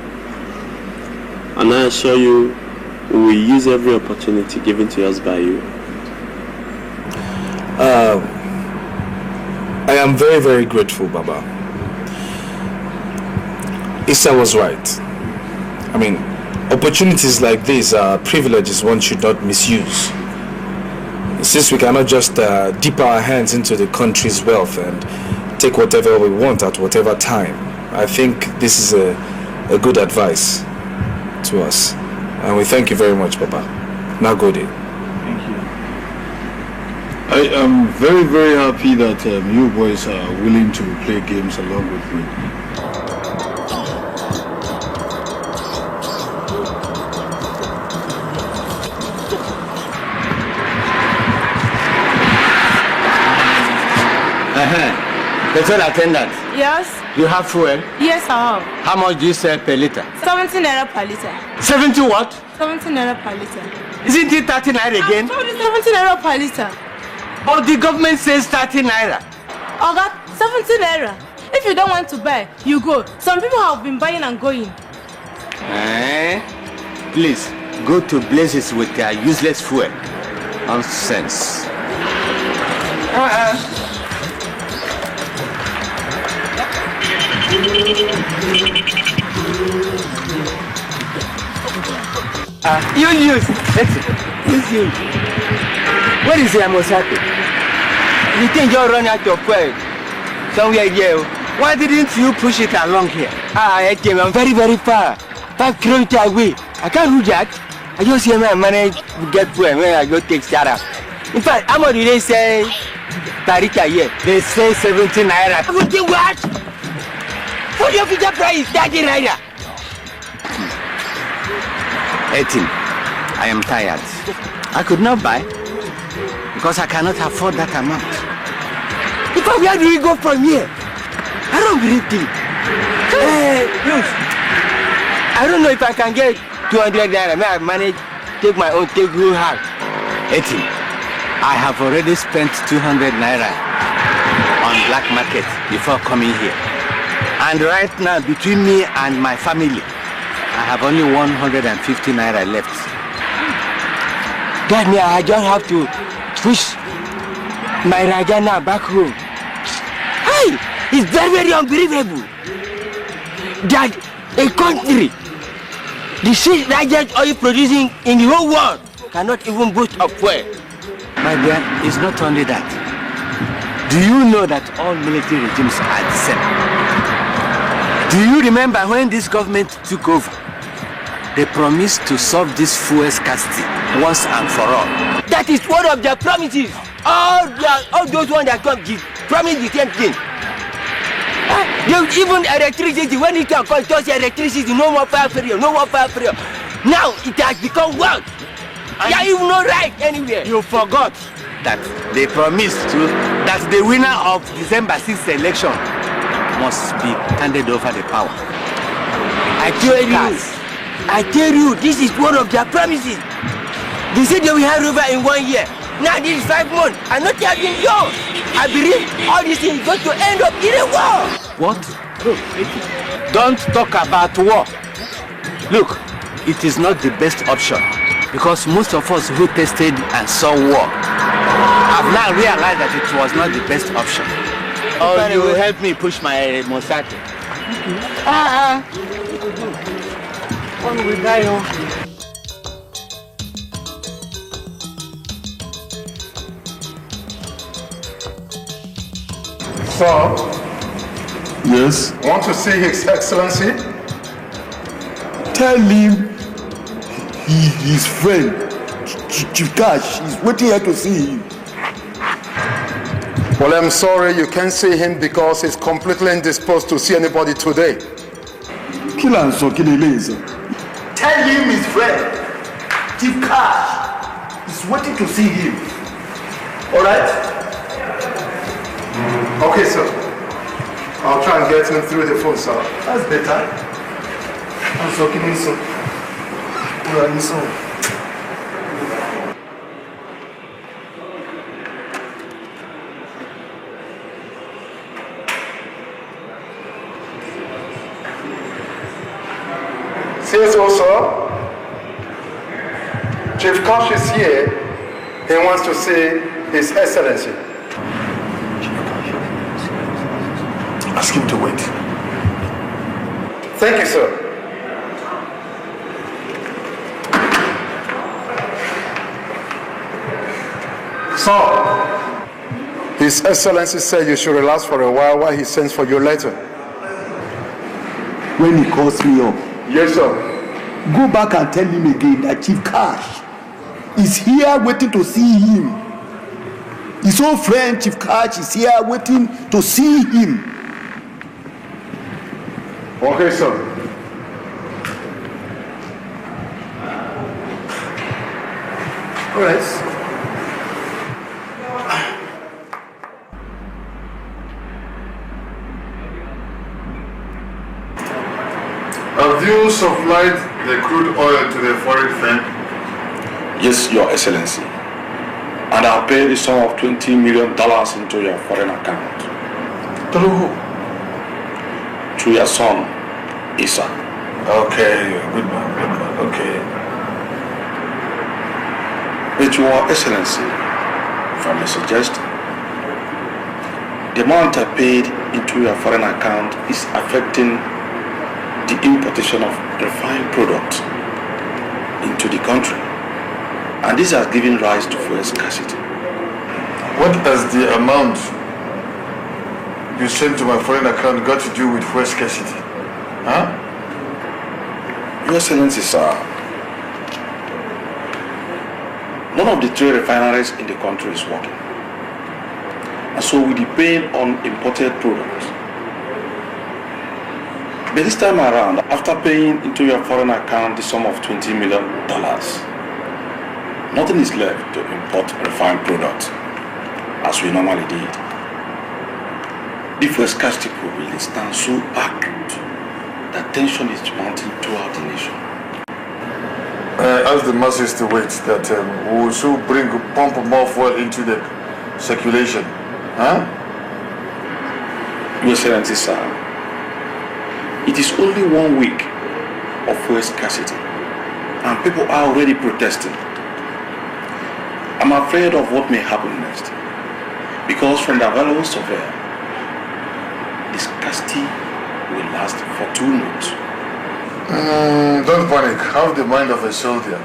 And I assure you, we will use every opportunity given to us by you. I am very, very grateful, Baba. Issa was right. I mean, opportunities like these are privileges one should not misuse. Since we cannot just dip our hands into the country's wealth and take whatever we want at whatever time, I think this is a good advice to us. And we thank you very much, Baba. Now go day. Thank you. I am very, very happy that you boys are willing to play games along with me. Petrol attendant. Yes? You have fuel? Yes, I have. How much do you sell per liter? 17 naira per liter. 70 what? 17 naira per liter. Isn't it 30 naira again? I told you 17 naira per liter. But the government says 30 naira. Oga, 17 naira. If you don't want to buy, you go. Some people have been buying and going. Please, go to places with their useless fuel. Nonsense. Use. Where is Yamosato? You think you're running out of fuel somewhere here? Why didn't you push it along here? I'm very, very far. 5 kilometers away. I can't do that. I just hear my money get fuel when I go take Sarah. In fact, how much do they say Tarika here? They say 17 naira. 17 what? For your future price, 30 naira. 18. I am tired. I could not buy because I cannot afford that amount. Because where do we go from here? I don't believe it. Look, I don't know if I can get 200 naira. May I manage, take my own, take real hard. 18. I have already spent 200 naira on black market before coming here. And right now, between me and my family, I have only 150 naira left. That means I just have to push my Rajana back home. Hey, it's very, very unbelievable that a country, the 6th largest oil producing in the whole world, cannot even boost up fuel. My dear, it's not only that. Do you know that all military regimes are the same? Do you remember when this government took over? They promised to solve this fuel scarcity once and for all. That is one of their promises. All those ones that come promise the same thing. Even electricity, when it can cost us electricity, no more fire period, no more fire period. Now it has become worse. There is no right anywhere. You forgot that they promised to that the winner of December 6th election must be handed over the power. I tell you, this is one of their promises. They said they will hand over in 1 year. Now this is 5 months. I'm not having yours. I believe all this is going to end up in a war. What? Look, don't talk about war. Look, it is not the best option because most of us who tasted and saw war have now realized that it was not the best option. Oh, you will help me push my Mosato. One will die. Sir? Yes? Want to see His Excellency? Tell him his friend, Chief Cash, is waiting here to see him. Well, I'm sorry you can't see him because he's completely indisposed to see anybody today. Kill and so kill him. Tell him his friend, Chief Cash, is waiting to see him. Alright? Okay, sir. I'll try and get him through the phone, sir. That's better. I'm so killing so. Says also, Chief Cash is here. He wants to see His Excellency. Ask him to wait. Thank you, sir. Sir, His Excellency said you should relax for a while he sends for your letter. When he calls me up. Yes, sir. Go back and tell him again that Chief Cash is here waiting to see him. His old friend Chief Cash is here waiting to see him. Okay, sir. All right. Have you supplied the crude oil to the foreign firm? Yes, Your Excellency. And I'll pay the sum of $20 million into your foreign account. Through who? Through your son, Isa. Okay, good man, okay. But Your Excellency, if I may suggest, the amount I paid into your foreign account is affecting the importation of refined products into the country. And this has given rise to fuel scarcity. What has the amount you sent to my foreign account got to do with fuel scarcity? Huh? Your Excellency, sir, none of the 3 refineries in the country is working. And so we depend on imported products. But this time around, after paying into your foreign account the sum of $20 million, nothing is left to import refined products as we normally did. The fuel scarcity problem stands so acute that tension is mounting throughout the nation. Ask the masses to wait that we will soon pump more fuel into the circulation. Huh? Your Excellency, sir, it is only 1 week of fuel scarcity and people are already protesting. I'm afraid of what may happen next because from the available survey, the scarcity will last for 2 months. Don't panic. Have the mind of a soldier.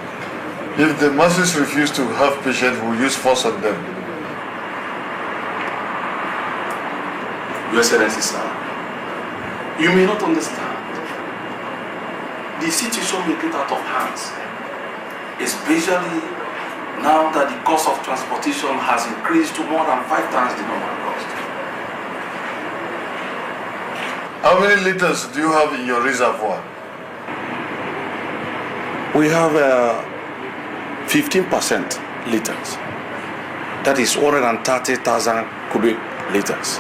If the masses refuse to have patience, we'll use force on them. Your Excellency, sir, you may not understand. The situation will get out of hands, especially now that the cost of transportation has increased to more than 5 times the normal cost. How many liters do you have in your reservoir? We have 15% liters. That is 130,000 cubic liters.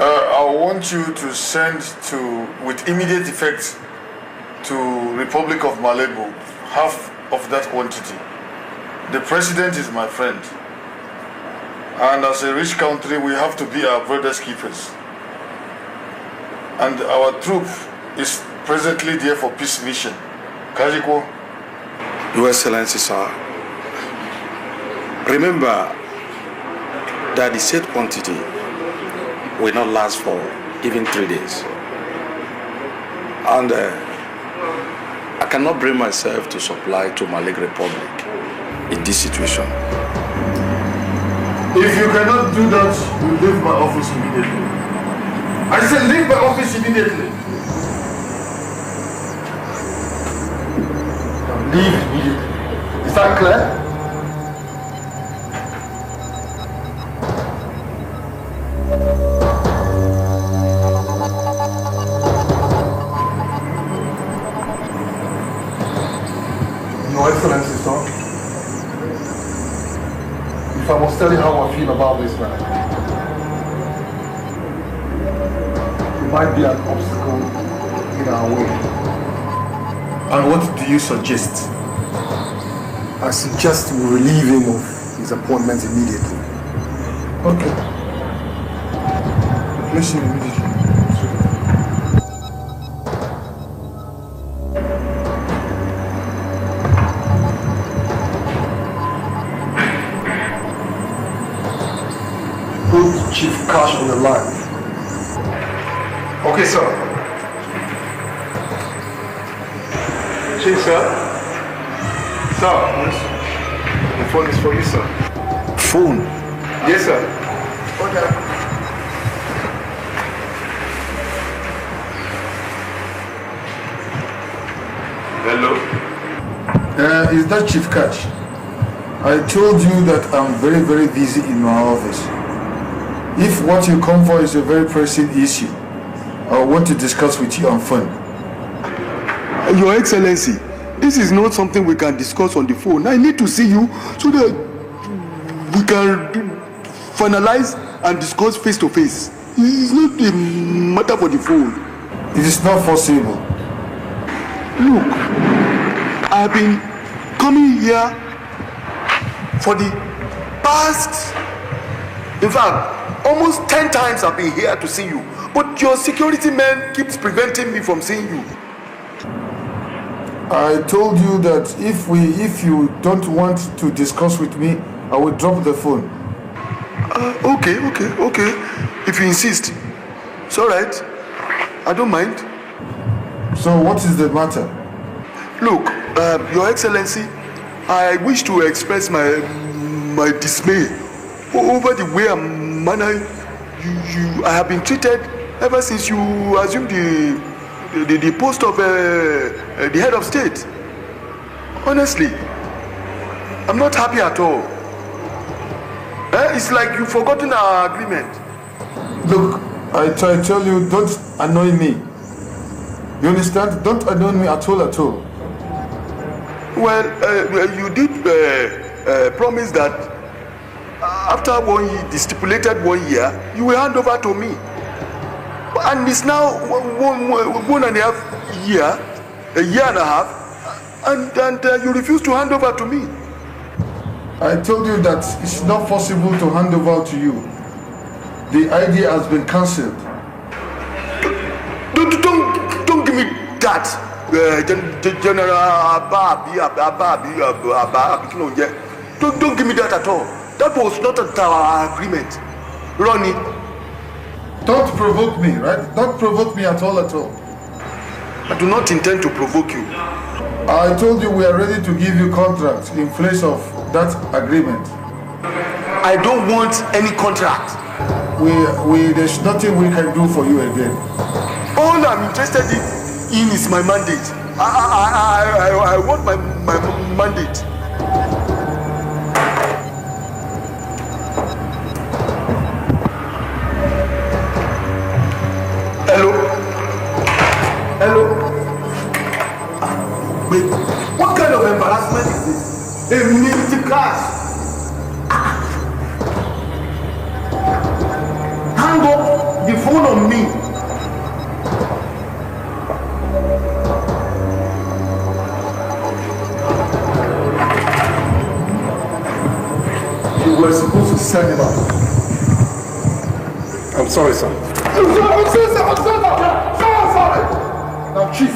I want you to send with immediate effect to Republic of Malebo half of that quantity. The president is my friend. And as a rich country, we have to be our brother's keepers. And our troop is presently there for peace mission. Kajiko? Your Excellency, sir, remember that the said quantity will not last for even 3 days. And I cannot bring myself to supply to Mali Republic in this situation. If you cannot do that, you leave my office immediately. I said leave my office immediately. Leave immediately. Is that clear? Your Excellency, sir, if I must tell you how I feel about this man, it might be an obstacle in our way. And what do you suggest? I suggest we relieve him of his appointment immediately. Okay. Replace him immediately. Put Chief Cash on the line. Okay, sir. Chief, sir. Sir. Yes. The phone is for you, sir. Phone? Yes, sir. Okay. Hello? Is that Chief Cash? I told you that I'm very, very busy in my office. If what you come for is a very pressing issue, I want to discuss with you on phone. Your Excellency, this is not something we can discuss on the phone. I need to see you so that we can finalize and discuss face to face. It's not a matter for the phone. It is not possible. Look, I've been coming here for the past, in fact, almost 10 times I've been here to see you. But your security man keeps preventing me from seeing you. I told you that if you don't want to discuss with me, I will drop the phone. Okay. If you insist. It's alright. I don't mind. So what is the matter? Look, Your Excellency, I wish to express my dismay over the way and manner I have been treated ever since you assumed the post of the head of state. Honestly, I'm not happy at all. It's like you've forgotten our agreement. Look, I tell you, don't annoy me. You understand? Don't annoy me at all. Well, you did promise that after the stipulated 1 year, you will hand over to me. And it's now 1.5 years, a year and a half, and you refuse to hand over to me. I told you that it's not possible to hand over to you. The idea has been cancelled. Don't give me that, General Don't give me that at all. That was not our agreement. Ronnie. Don't provoke me, right? Don't provoke me at all. I do not intend to provoke you. I told you we are ready to give you contracts in place of that agreement. I don't want any contract. There's nothing we can do for you again. All I'm interested in is my mandate. I want my mandate. Hello? Wait, what kind of embarrassment is this? A military class. Hang up the phone on me. You were supposed to send him out. I'm sorry, sir. I'm sorry. Now, Chief,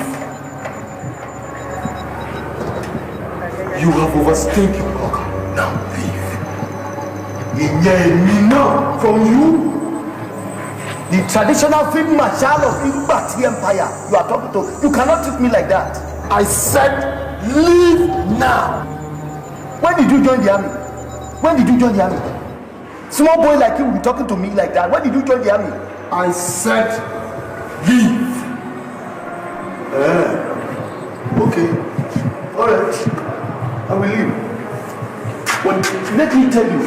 you have overstayed your welcome. Now leave. No, from you, the traditional field marshal of Igbati Empire, you are talking to. You cannot treat me like that. I said, leave now. When did you join the army? Small boy like you will be talking to me like that. When did you join the army? I said, leave. Okay. Alright. I will leave. But let me tell you,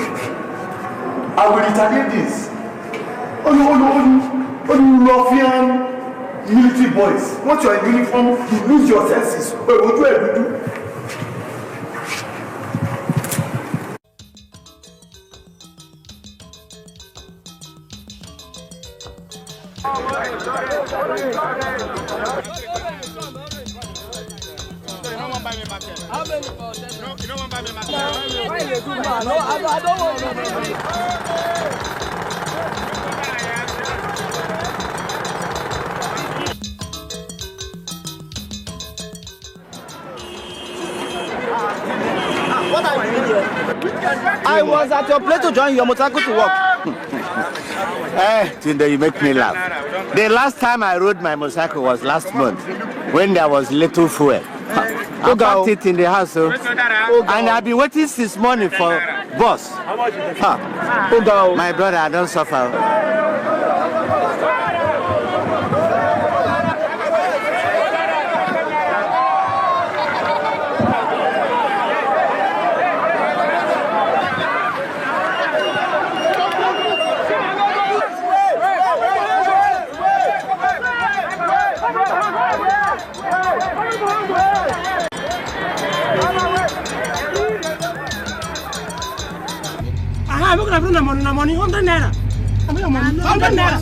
I will retaliate this. Oh you ruffian military boys. Once you are in uniform, you lose your senses. What do I do? I was at your place to join your motorcycle to work. Tunde, you make me laugh. The last time I rode my motorcycle was last month when there was little fuel. I parked it in the house, and I've been waiting since morning for bus. My brother, I don't suffer. money, 100 naira. 100 naira.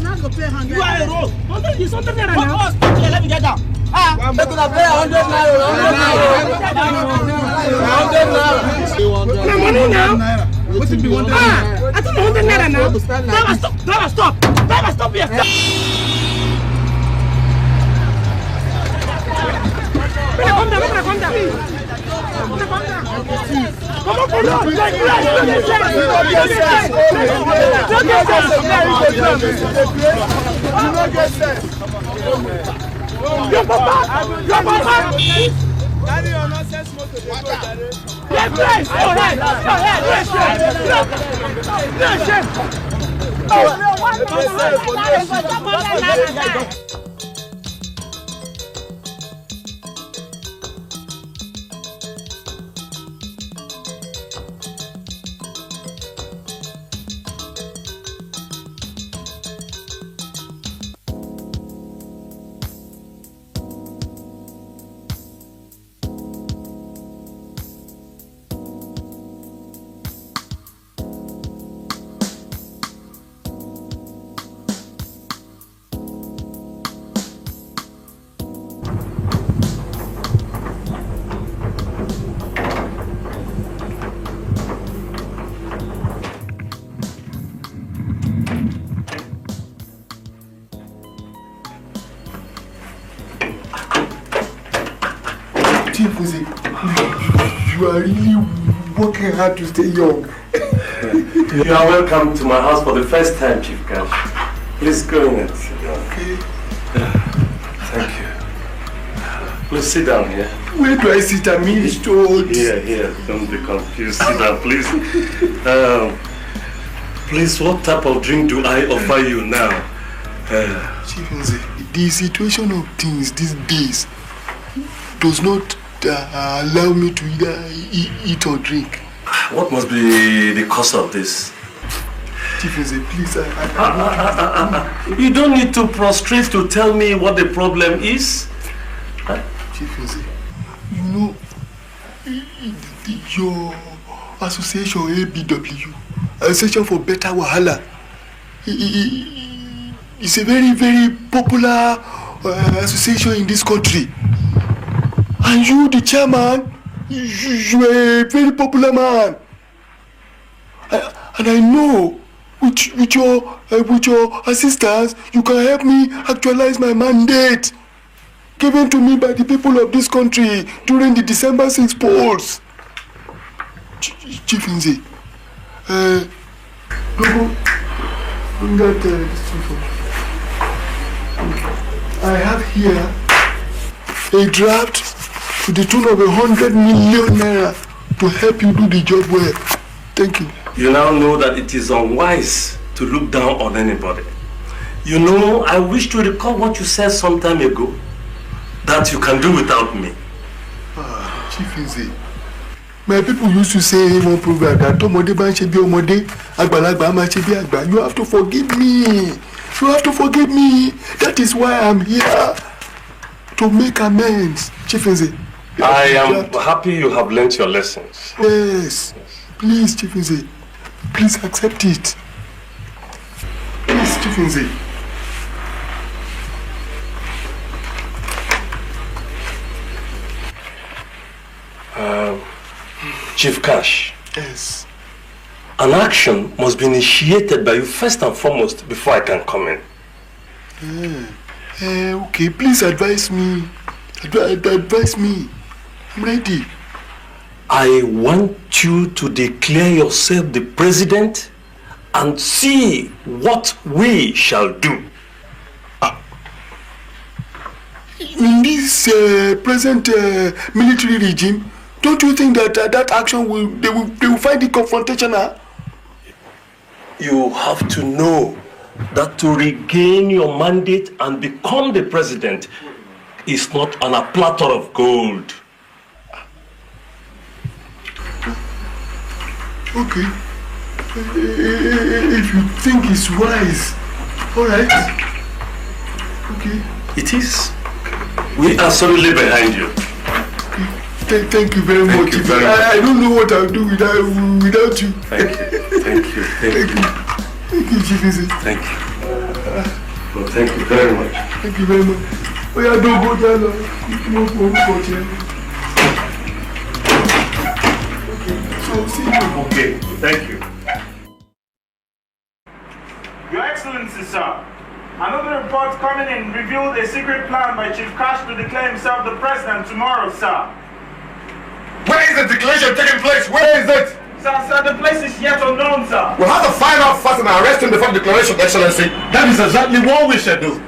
You are a rose. 100 is 100 naira now. Let me get down. I'm going to pay 100 naira. 100 naira. Money now. What's it be 100 naira? I don't know 100 naira now. Driver, stop. Driver, stop here. Come down. Come on, Your papa! Carry your nonsense motor. Get place! Go ahead! You are really working hard to stay young. You are welcome to my house for the first time, Chief Cash. Please go in and sit down. Okay. Thank you. Please sit down here. Where do I sit? I'm old. Here. Don't be confused. Sit down, please. Please, what type of drink do I offer you now? Chief Nze, the situation of things these days does not allow me to either eat or drink. What must be the cause of this? Chief Nze, please, you don't need to prostrate to tell me what the problem is. Chief Nze, you know, your association ABW, Association for Better Wahala, it's a very, very popular association in this country. And you, the chairman, you are a very popular man. And I know with your assistance, you can help me actualize my mandate given to me by the people of this country during the December 6 polls. Chief Nze, bring that this for me. I have here a draft to the tune of 100 million naira to help you do the job well. Thank you. You now know that it is unwise to look down on anybody. You know, I wish to recall what you said some time ago, that you can do without me. Chief Nze, my people used to say one proverb that you have to forgive me. You have to forgive me. That is why I'm here, to make amends. Chief Nze, I am happy you have learnt your lessons. Yes. Please, Chief Nze, please accept it. Please, Chief Nze. Chief Cash. Yes. An action must be initiated by you first and foremost before I can comment. Okay, please advise me. Advise me. I'm ready. I want you to declare yourself the president and see what we shall do. In this present military regime, don't you think that that action they will find it confrontational? You have to know that to regain your mandate and become the president is not on a platter of gold. Okay. If you think it's wise, all right. Okay. It is. We are solidly behind you. Thank you very much. Thank you very much. I don't know what I'll do without you. Thank you. Thank you. Thank you. Thank you, Chief Eze. Thank you. Well, thank you very much. Thank you very much. Oh yeah, don't go down. Okay, so see you. Okay, thank you. Your Excellency, sir. Another report coming in revealed a secret plan by Chief Cash to declare himself the president tomorrow, sir. Where is the declaration taking place? Where is it? Sir, the place is yet unknown, sir. We'll have to find out first and arrest him before the declaration, Excellency. That is exactly what we should do.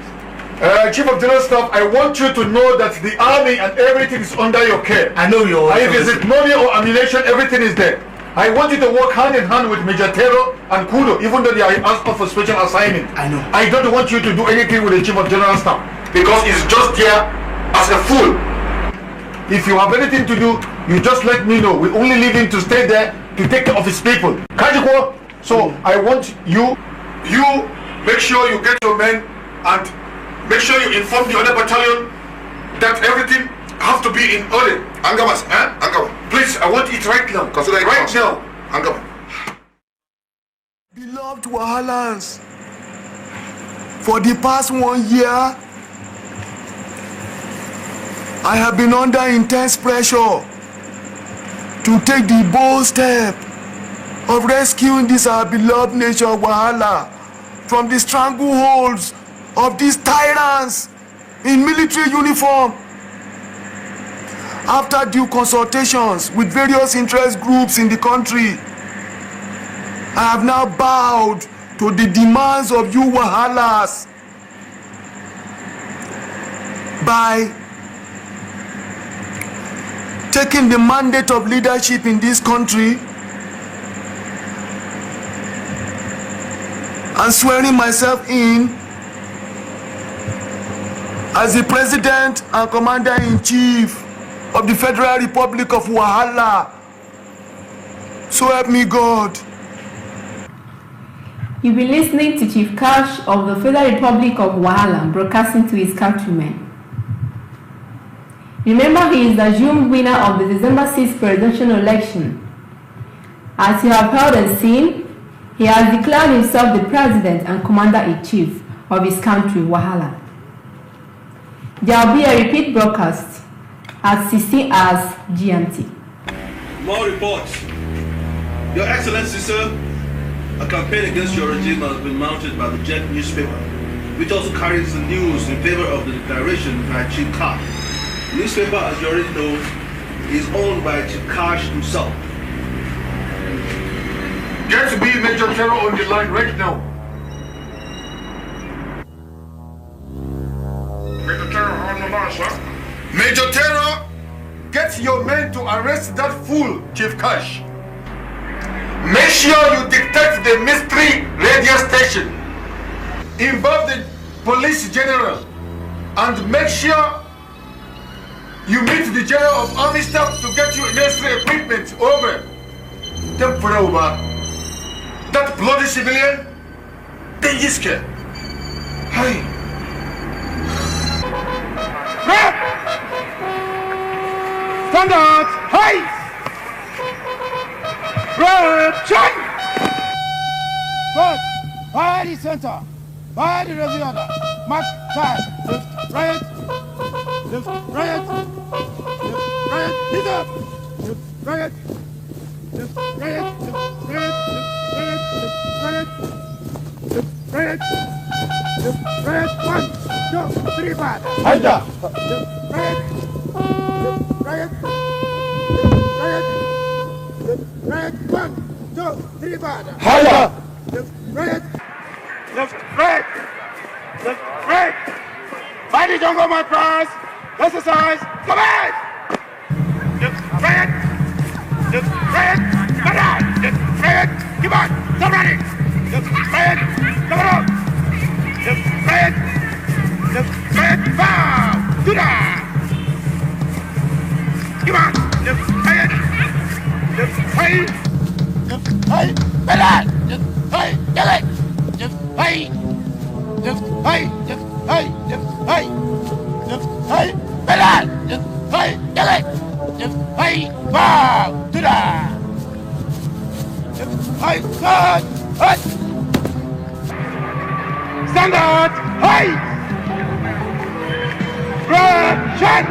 Chief of General Staff, I want you to know that the army and everything is under your care. I know you. If it's money or ammunition, everything is there. I want you to work hand in hand with Major Tero and Kudo, even though they are asked for special assignment. I know. I don't want you to do anything with the Chief of General Staff because he's just there as a fool. If you have anything to do, you just let me know. We only leave him to stay there to take care of his people. Kajiko, so I want you make sure you get your men and make sure you inform the other battalion that everything have to be in order. Angamas, Angama. Please, I want it right now. Consider it right now. Angama. Beloved Wahalans, for the past 1 year, I have been under intense pressure to take the bold step of rescuing this our beloved nation Wahala from the strangleholds of these tyrants in military uniform. After due consultations with various interest groups in the country, I have now bowed to the demands of you Wahalas by taking the mandate of leadership in this country and swearing myself in as the President and Commander-in-Chief of the Federal Republic of Wahala. So help me God. You'll be listening to Chief Cash of the Federal Republic of Wahala broadcasting to his countrymen. Remember, he is the assumed winner of the December 6th presidential election. As you have heard and seen, he has declared himself the President and Commander-in-Chief of his country, Wahala. There will be a repeat broadcast at 16 hours GMT. More reports. Your Excellency, sir, a campaign against your regime has been mounted by the Jet newspaper, which also carries the news in favor of the declaration by Chief Cash. The newspaper, as you already know, is owned by Chief Cash himself. Get to be Major Tero on the line right now. Major Tero on the line, sir. Major Tero, get your men to arrest that fool, Chief Cash. Make sure you detect the mystery radio station. Involve the police general and make sure you meet the general of army staff to get you necessary equipment. Over. That bloody civilian, they just care. Hey. Stand out! Hey! Repression! Good. Fire the center. Fire the reviewner. Mark time. Lift right. Lift right. Lift right. Hit up. Lift right. Lift right. Lift right. Lift right. Lift right. 1, 2, 3, 4. Hider. Lift right. Lift right. Right, 1, 2, 3, 4. Hider. Left, right. Left, right. Left, right. Find the jungle, my friends. Exercise. Come on. Left, right. Left, right. Come on. Left, right. Keep on. Stop running. Left, right. Come on. Left, right. Left, right. Bow. Do that. Come on. Left, right. Left, right. Left, right. Better. Left, right. Get it. Left, right. Left, right. Left, right. Left, right. Left, right. Better. Left, right. Get it. Left, 3, 4, do that. Hey, cut. Hey. Stand out. Hey. Repression.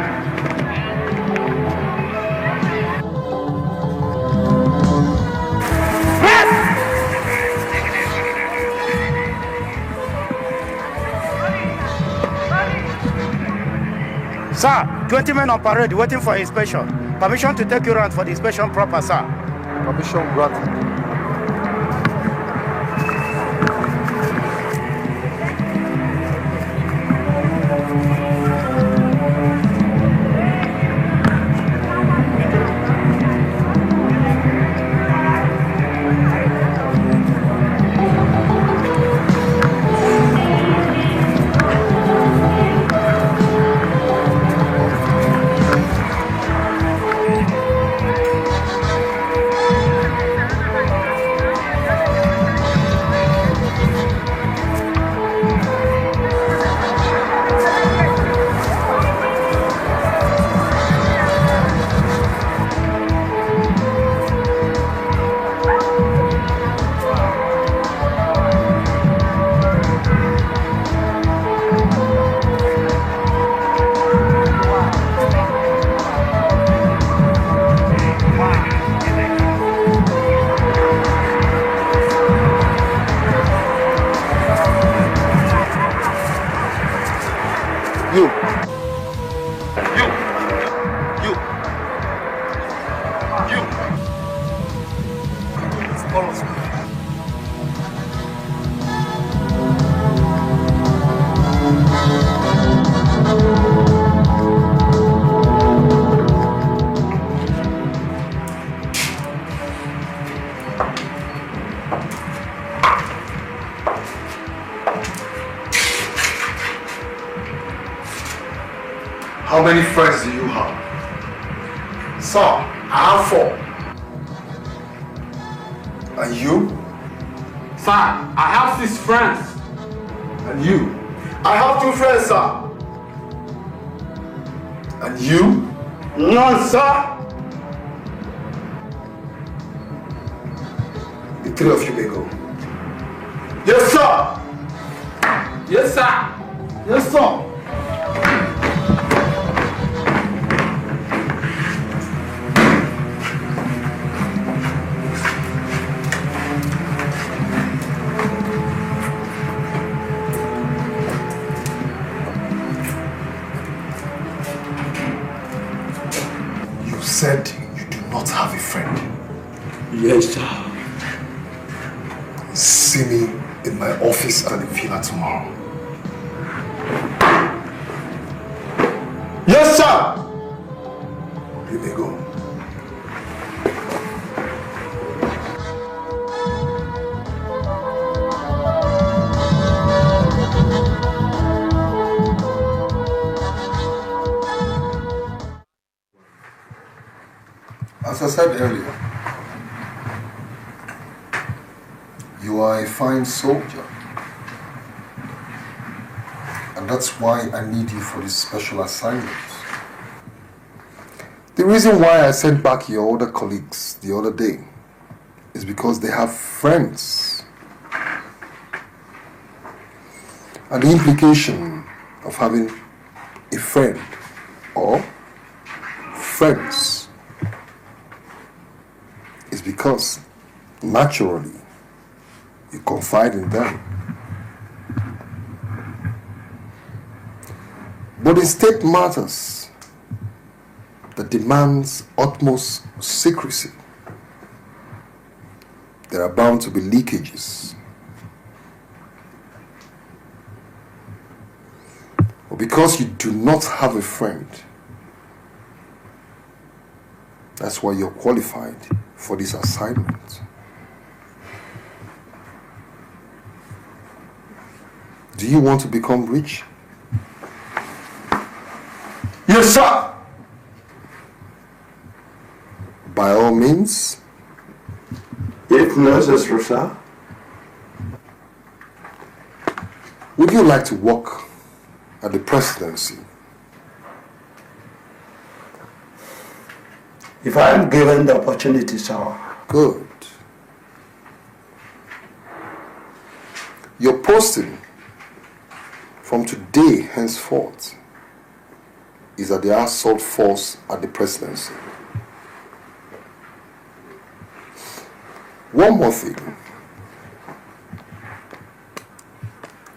Sir, 20 men on parade waiting for inspection. Permission to take you around for the inspection proper, sir. Permission granted. How many friends do you have? Sir, I have 4. And you? Sir, I have 6 friends. And you? I have 2 friends, sir. And you? None, sir. The 3 of you may go. Yes, sir. Yes, sir. Yes, sir. You said you do not have a friend. Yes, sir. See me in my office at the villa tomorrow. Yes, sir! You may go. As I said earlier, you are a fine soldier. And that's why I need you for this special assignment. The reason why I sent back your other colleagues the other day is because they have friends. And the implication of having a friend or friends is because naturally you confide in them. But in state matters that demands utmost secrecy, there are bound to be leakages. But because you do not have a friend, that's why you're qualified for this assignment. Do you want to become rich? Yes, sir. By all means. If necessary, sir. Would you like to work at the presidency? If I am given the opportunity, sir. Good. Your posting from today henceforth is at the assault force at the presidency. One more thing.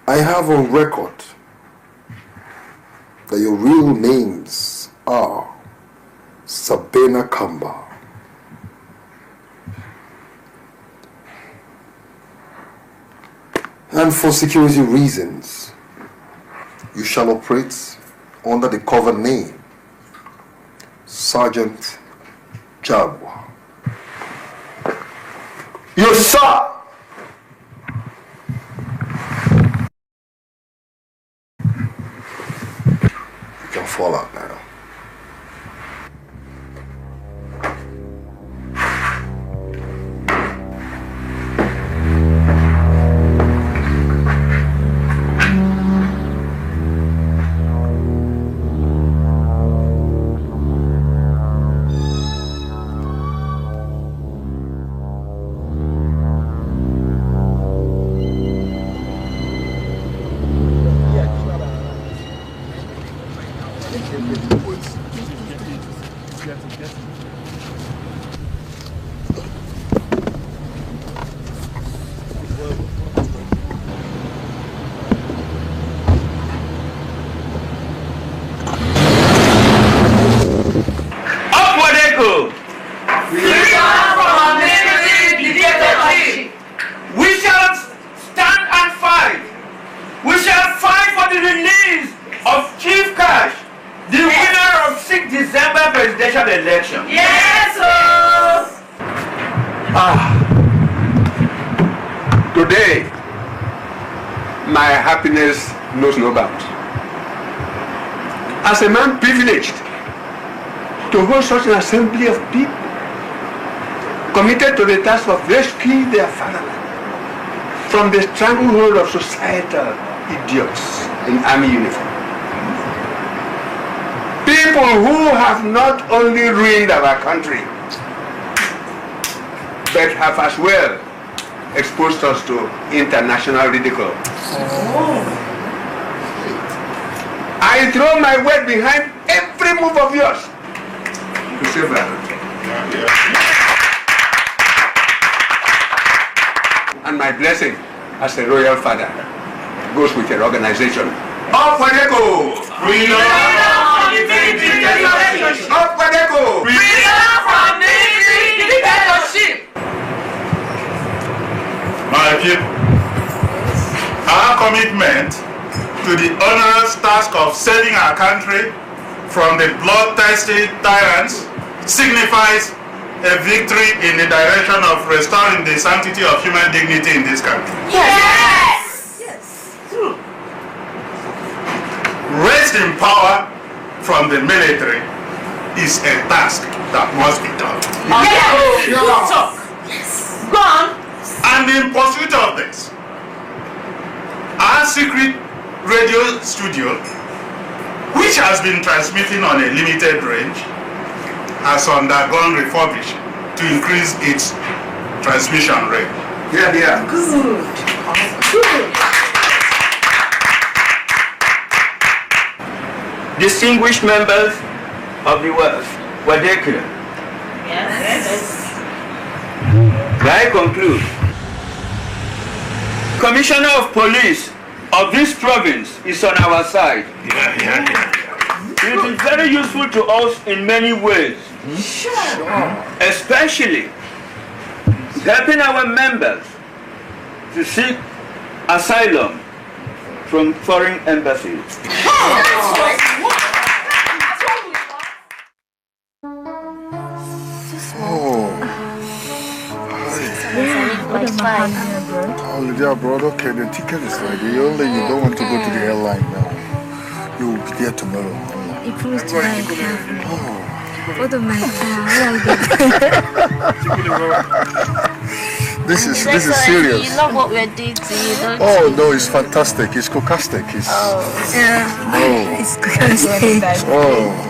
I have on record that your real names are Sabina Kamba. And for security reasons, you shall operate under the cover name Sergeant Jaguar. Yes, sir! You can fall out now. Knows no bounds. As a man privileged to hold such an assembly of people committed to the task of rescuing their fatherland from the stranglehold of societal idiots in army uniform. People who have not only ruined our country, but have as well exposed us to international ridicule. I throw my weight behind every move of yours to save that. And my blessing as a royal father goes with your organization. Ohameze! Freedom from dictatorship! Ohameze! Freedom from dictatorship! My people, our commitment to the onerous task of saving our country from the bloodthirsty tyrants signifies a victory in the direction of restoring the sanctity of human dignity in this country. Yes! Yes! True. Raised in power from the military is a task that must be done. Yes! Yes! Go on! And in pursuit of this, our secret radio studio, which has been transmitting on a limited range, has undergone refurbishing to increase its transmission rate. Yeah, yeah. Good. Good. Distinguished members of the world, Obiekheme. Yes. I conclude. Commissioner of Police of this province is on our side. It will be very useful to us in many ways. Sure. Especially helping our members to seek asylum from foreign embassies. Oh, yeah, brother. Okay, the ticket is ready. Only you don't want to go to the airline now. You will be there tomorrow. He promised to buy a car. What of my car? This is serious. You love what we're doing to you, don't Oh no, it's fantastic. It's cocastic. It's yeah. It's cocastic. Oh.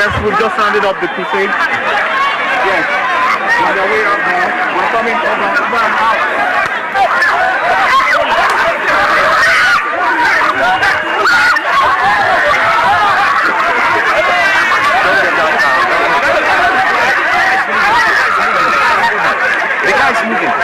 Yes, we've just rounded up the crusade. Yes. On the way up now. We're coming over. The guy's moving.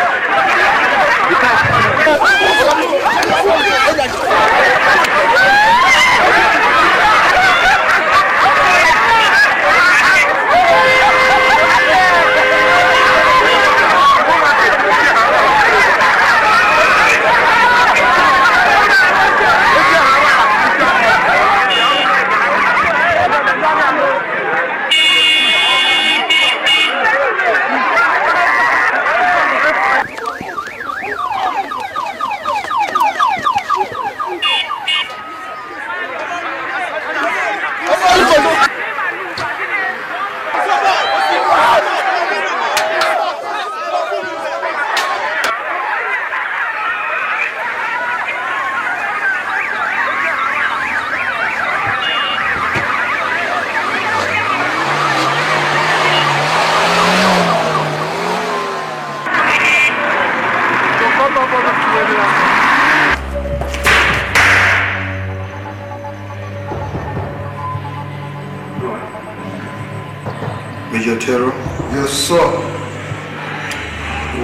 Major Terror? Yes, sir.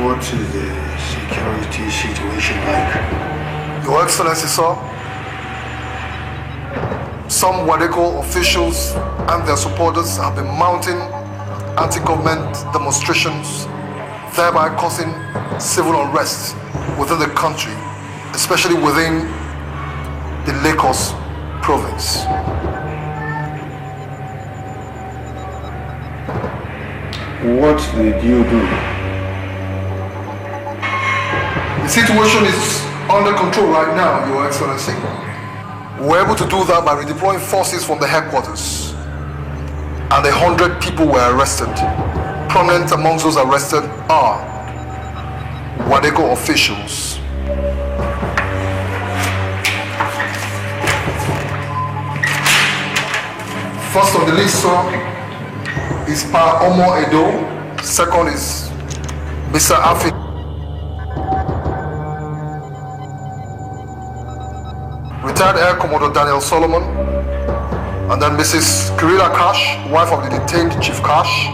What is the security situation like? Your Excellency, sir. Some Wadeko officials and their supporters have been mounting anti-government demonstrations, thereby causing civil unrest within the country, especially within the Lagos province. What did you do? The situation is under control right now, Your Excellency. We were able to do that by redeploying forces from the headquarters. And 100 people were arrested. Prominent amongst those arrested are Wadeko officials. First on the list, sir, is Pa Omo Edo. Second is Mr. Afi. Retired Air Commodore Daniel Solomon. And then Mrs. Kirila Kash, wife of the detained Chief Kash.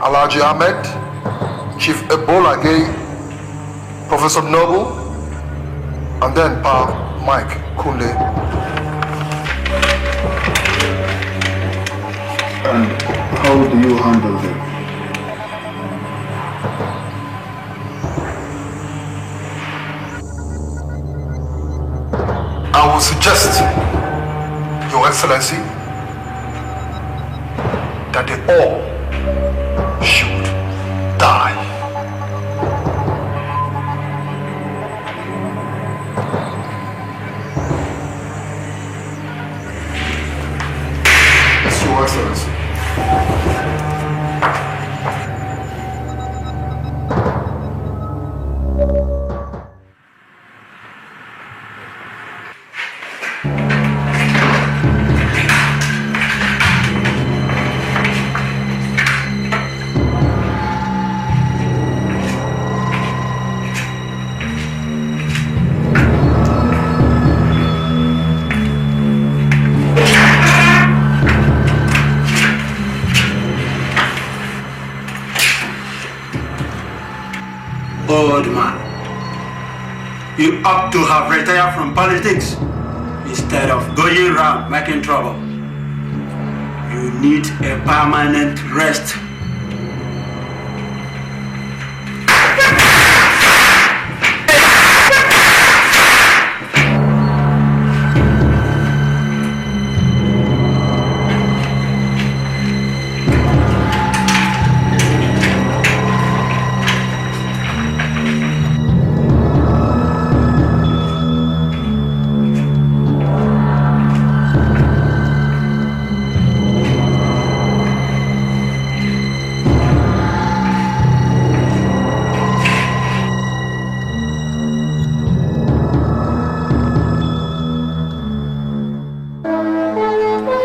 Alhaji Ahmed, Chief Ebola Gay, Professor Noble, and then Pa Mike Kunle. And how do you handle them? I would suggest, Your Excellency, that they all should die. Yes, Your Excellency. Old man, you ought to have retired from politics instead of going around making trouble. You need a permanent rest.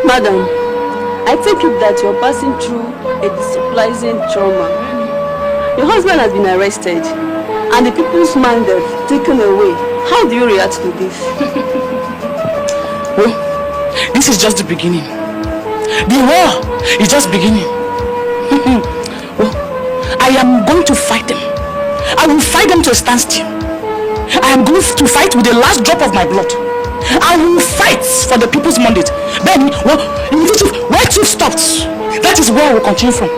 Madam, I I take it that you're passing through a destabilizing trauma. Your husband has been arrested and the people's mandate taken away. How do you react to this? Well, this is just the beginning. The war is just beginning. Well, I am going to fight them. I will fight them to a standstill. I am going to fight with the last drop of my blood. I will fight for the people's mandate. Then, well, where Chief stopped, that is where I will continue from.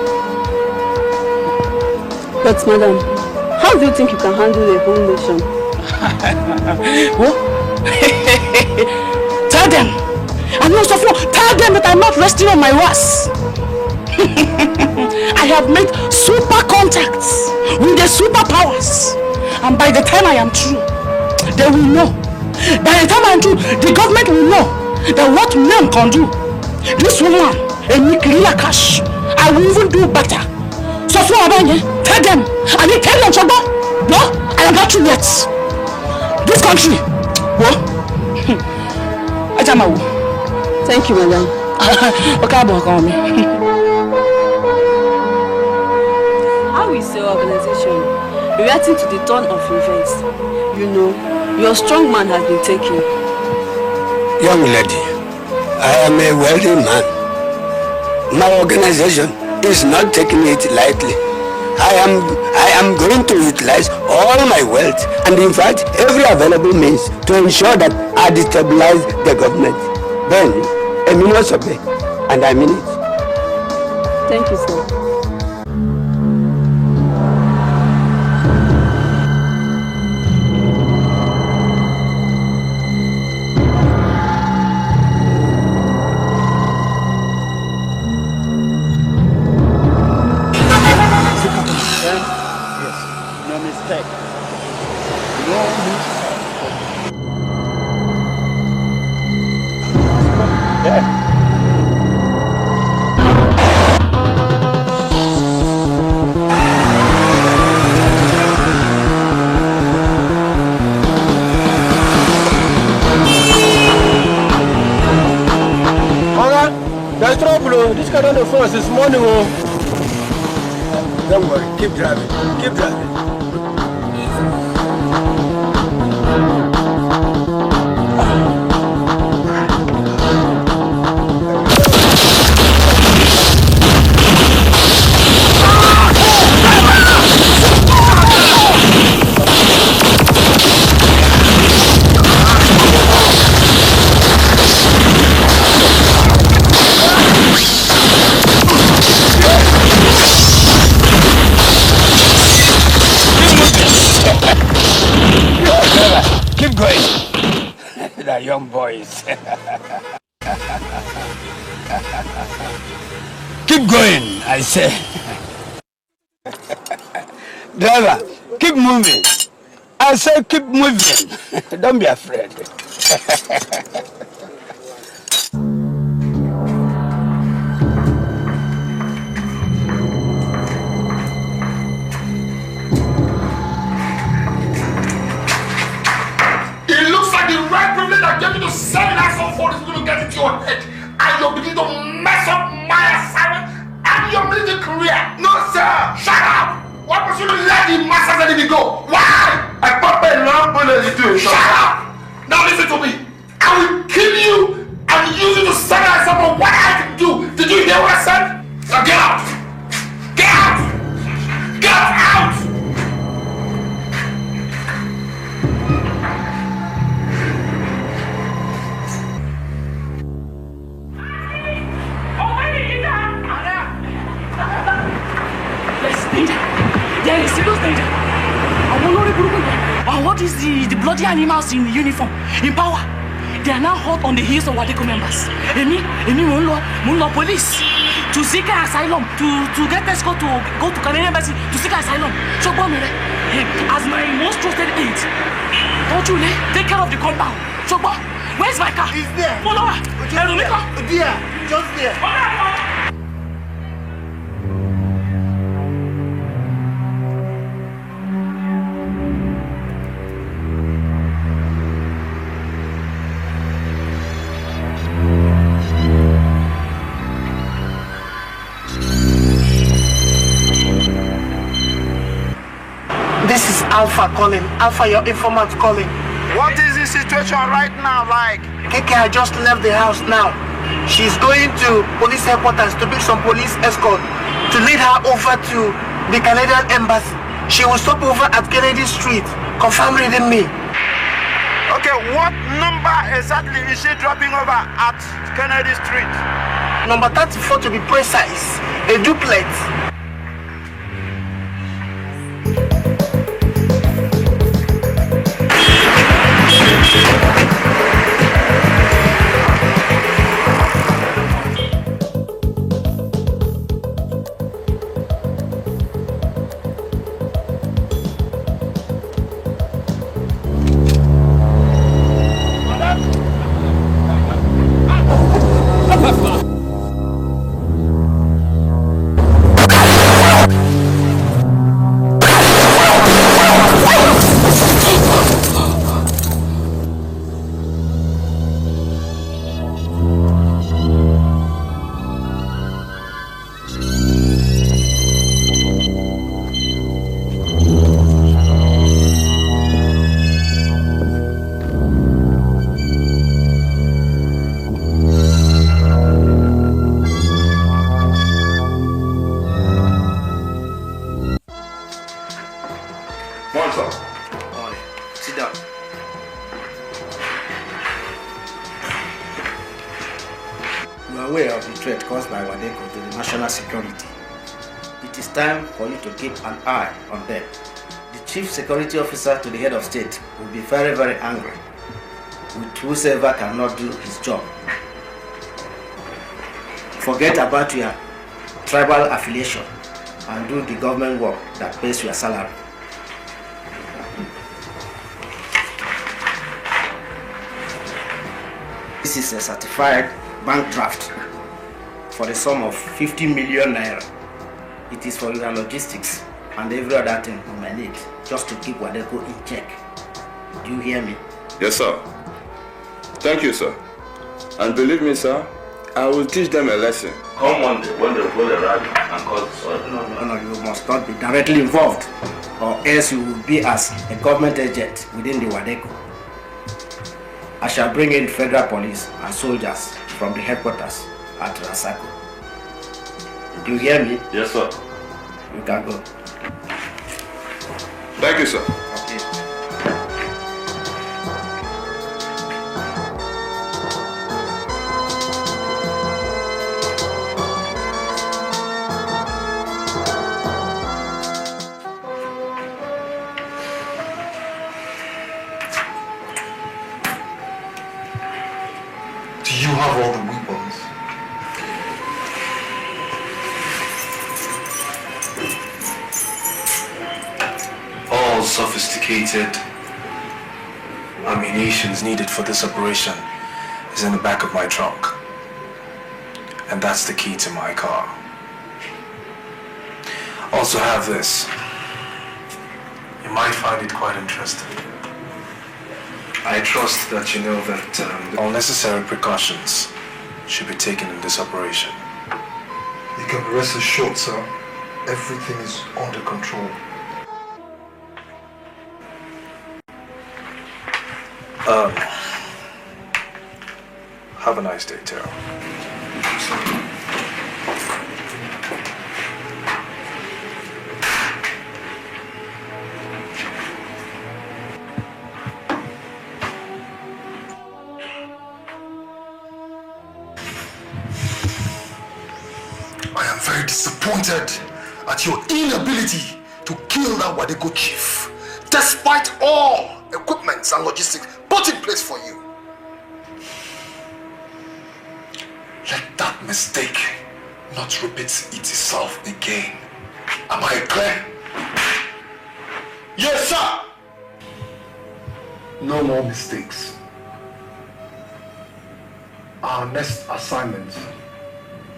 But madam, how do you think you can handle the whole nation? Well, tell them. And most of all, tell them that I'm not resting on my ass. I have made super contacts with the superpowers. And by the time I am through, they will know. By the time I am through, the government will know that what men can do. This woman, a Nicola Cash, I will even do better. So tell them, I need tell them, Chobo. No, I am not through yet. This country, what? Thank you, madam. How is your organization reacting to the turn of events? You know, your strong man has been taken. Young lady, I am a wealthy man. My organization is not taking it lightly. I am going to utilize all my wealth and in fact every available means to ensure that I destabilize the government. Then, a minute obey, and I mean it. Thank you, sir. This car on the force this morning. Don't worry, keep driving. Keep driving. Young boys. Keep going, I say. Driver, keep moving. I say keep moving. Don't be afraid. Get into your head and you'll begin to mess up my assignment and your military career. No, sir. Shut up. Why must you let the masters enemy go? Why? I pop a long bullet into it. Shut up. Now listen to me. I will kill you and use you to set an example of what I can do. Did you hear what I said? Now get out. Get out. Get out. There is serious danger. What is the bloody animals in uniform, in power? They are now hot on the heels of Wadeko members. Emi Munlo police to seek asylum, to get escort to go to Canadian embassy to seek asylum. So as my most trusted aide, don't you take care of the compound? So where's my car? It's there. Follow her. There, just there. Alpha calling. Alpha, your informant calling. What is the situation right now like? KK, I just left the house now. She's going to police headquarters to pick some police escort to lead her over to the Canadian embassy. She will stop over at Kennedy Street. Confirm reading me. Okay, what number exactly is she dropping over at Kennedy Street? Number 34 to be precise. A duplex. Time for you to keep an eye on them. The chief security officer to the head of state will be very, very angry with whosoever cannot do his job. Forget about your tribal affiliation and do the government work that pays your salary. This is a certified bank draft for the sum of 50 million naira. It is for your logistics and every other thing you may need, just to keep Wadeko in check. Do you hear me? Yes, sir. Thank you, sir. And believe me, sir, I will teach them a lesson. Come Monday when they hold a rally and cause disorder. No, you must not be directly involved, or else you will be as a government agent within the Wadeko. I shall bring in federal police and soldiers from the headquarters at Rasako. Do you hear me? Yes, sir. You can go. Thank you, sir. Okay. Do you have all the weapons? All sophisticated ammunitions needed for this operation is in the back of my trunk. And that's the key to my car. Also have this. You might find it quite interesting. I trust that you know that all necessary precautions should be taken in this operation. You can rest assured, sir. Everything is under control. Have a nice day, Terrell. I am very disappointed at your inability to kill that Wadeko chief, despite all equipment and logistics put in place for you. Let that mistake not repeat itself again. Am I clear? Yes, sir! No more mistakes. Our next assignment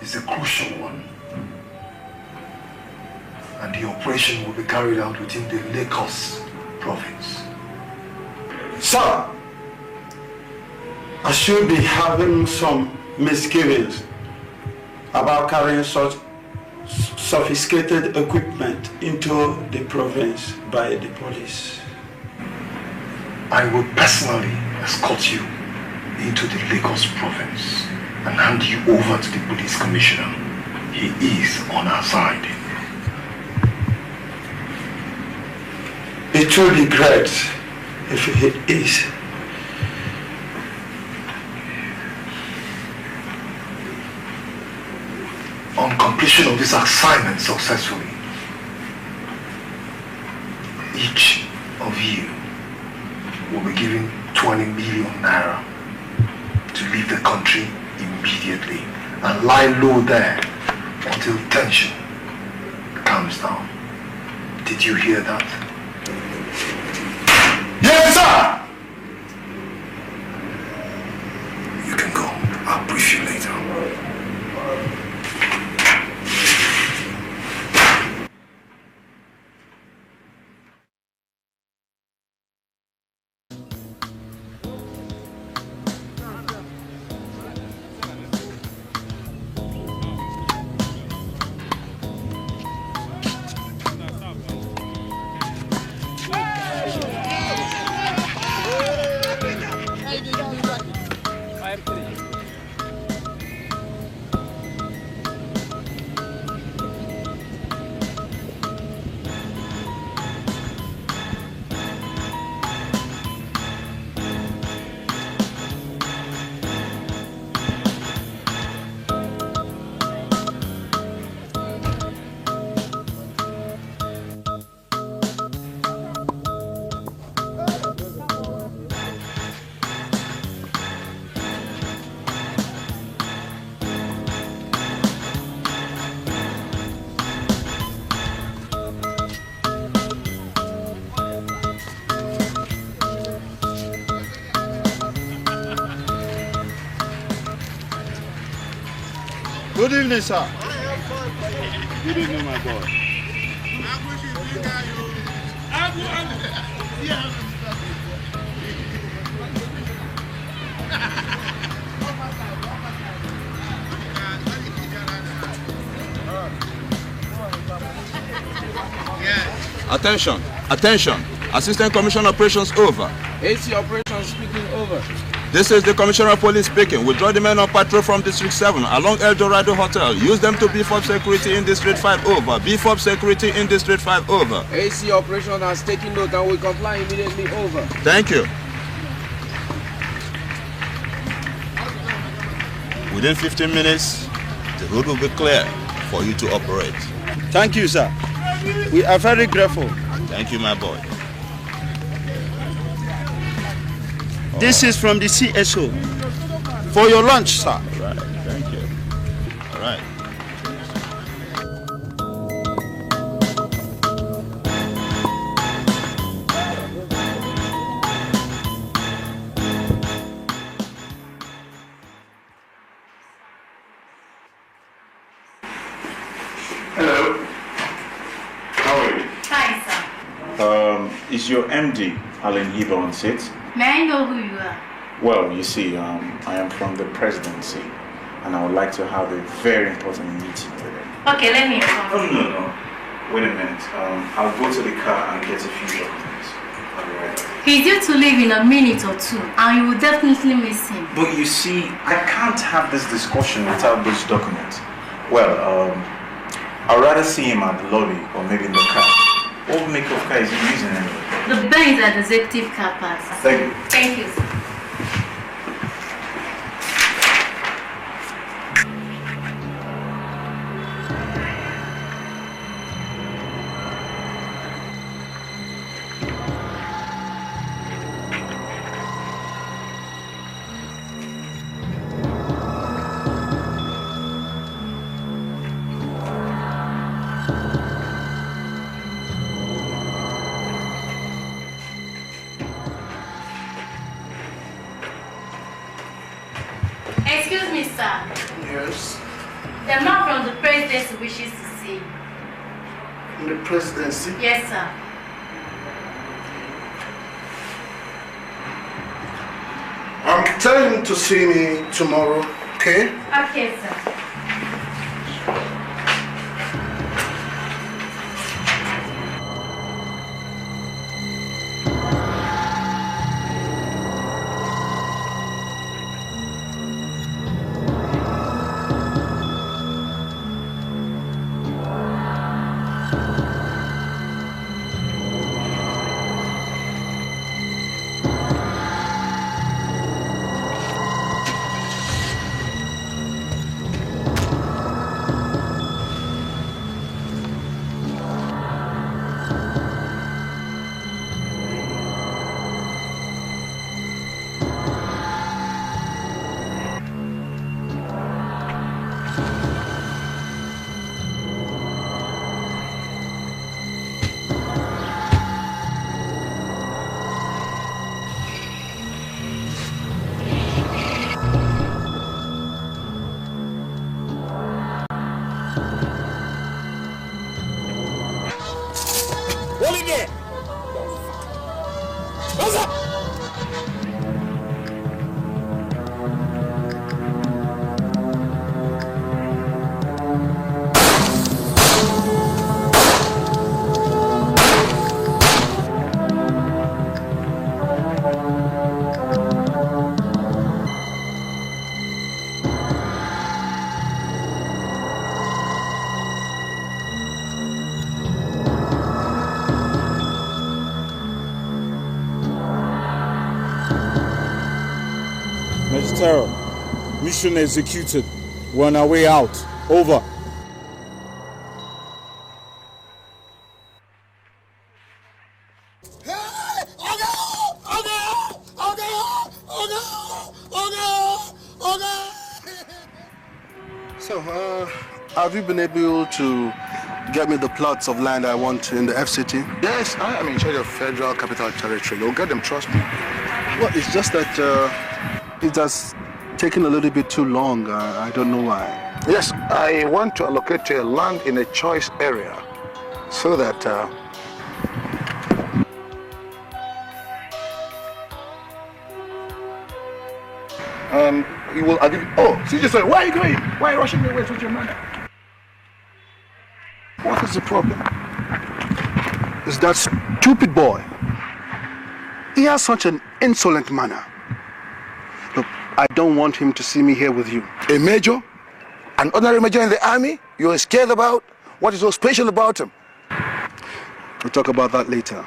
is a crucial one. And the operation will be carried out within the Lagos province. Sir, I should be having some misgivings about carrying such sophisticated equipment into the province by the police. I will personally escort you into the Lagos province and hand you over to the police commissioner. He is on our side. It will be great if he is. On completion of this assignment successfully, each of you will be given 20 million naira to leave the country immediately and lie low there until tension calms down. Did you hear that? Yes, sir! You can go. I'll brief you later. Good evening, sir. Good evening, my boy. Attention, attention. Assistant Commissioner Operations over. AC Operations speaking over. This is the Commissioner of Police speaking. Withdraw the men on patrol from District 7 along El Dorado Hotel. Use them to beef up security in District 5 over. Beef up security in District 5 over. AC Operation has taken note and will comply immediately over. Thank you. Within 15 minutes, the road will be clear for you to operate. Thank you, sir. We are very grateful. Thank you, my boy. This is from the CSO. For your lunch, sir. All right, thank you. All right. Hello. How are you? Hi, sir. Is your MD, Alan Hiba, on set? May I know who you are? Well, you see, I am from the presidency, and I would like to have a very important meeting with him. Okay, let me inform you. No. Wait a minute. I'll go to the car and get a few documents. I'll be right back. He's due to leave in a minute or two, and you will definitely miss him. But you see, I can't have this discussion without those documents. Well, I'd rather see him at the lobby or maybe in the car. What makeup car is he using anyway? The Benz at the executive car pass. Thank you. Thank you, sir. Excuse me, sir. Yes. The man from the presidency wishes to see you. In the presidency? Yes, sir. Tell him to see me tomorrow, okay? Okay, sir. terror. Mission executed. We're on our way out. Over. So, have you been able to get me the plots of land I want in the FCT? Yes, I am in charge of Federal Capital Territory. You'll get them, trust me. Well, it's just that it has taken a little bit too long. I don't know why. Yes, I want to allocate a land in a choice area so that you will agree. Oh, CJ, where are you going? Why are you rushing me away with your man? What is the problem? It's that stupid boy. He has such an insolent manner. Look, I don't want him to see me here with you. A major? An ordinary major in the army? You're scared about? What is so special about him? We'll talk about that later.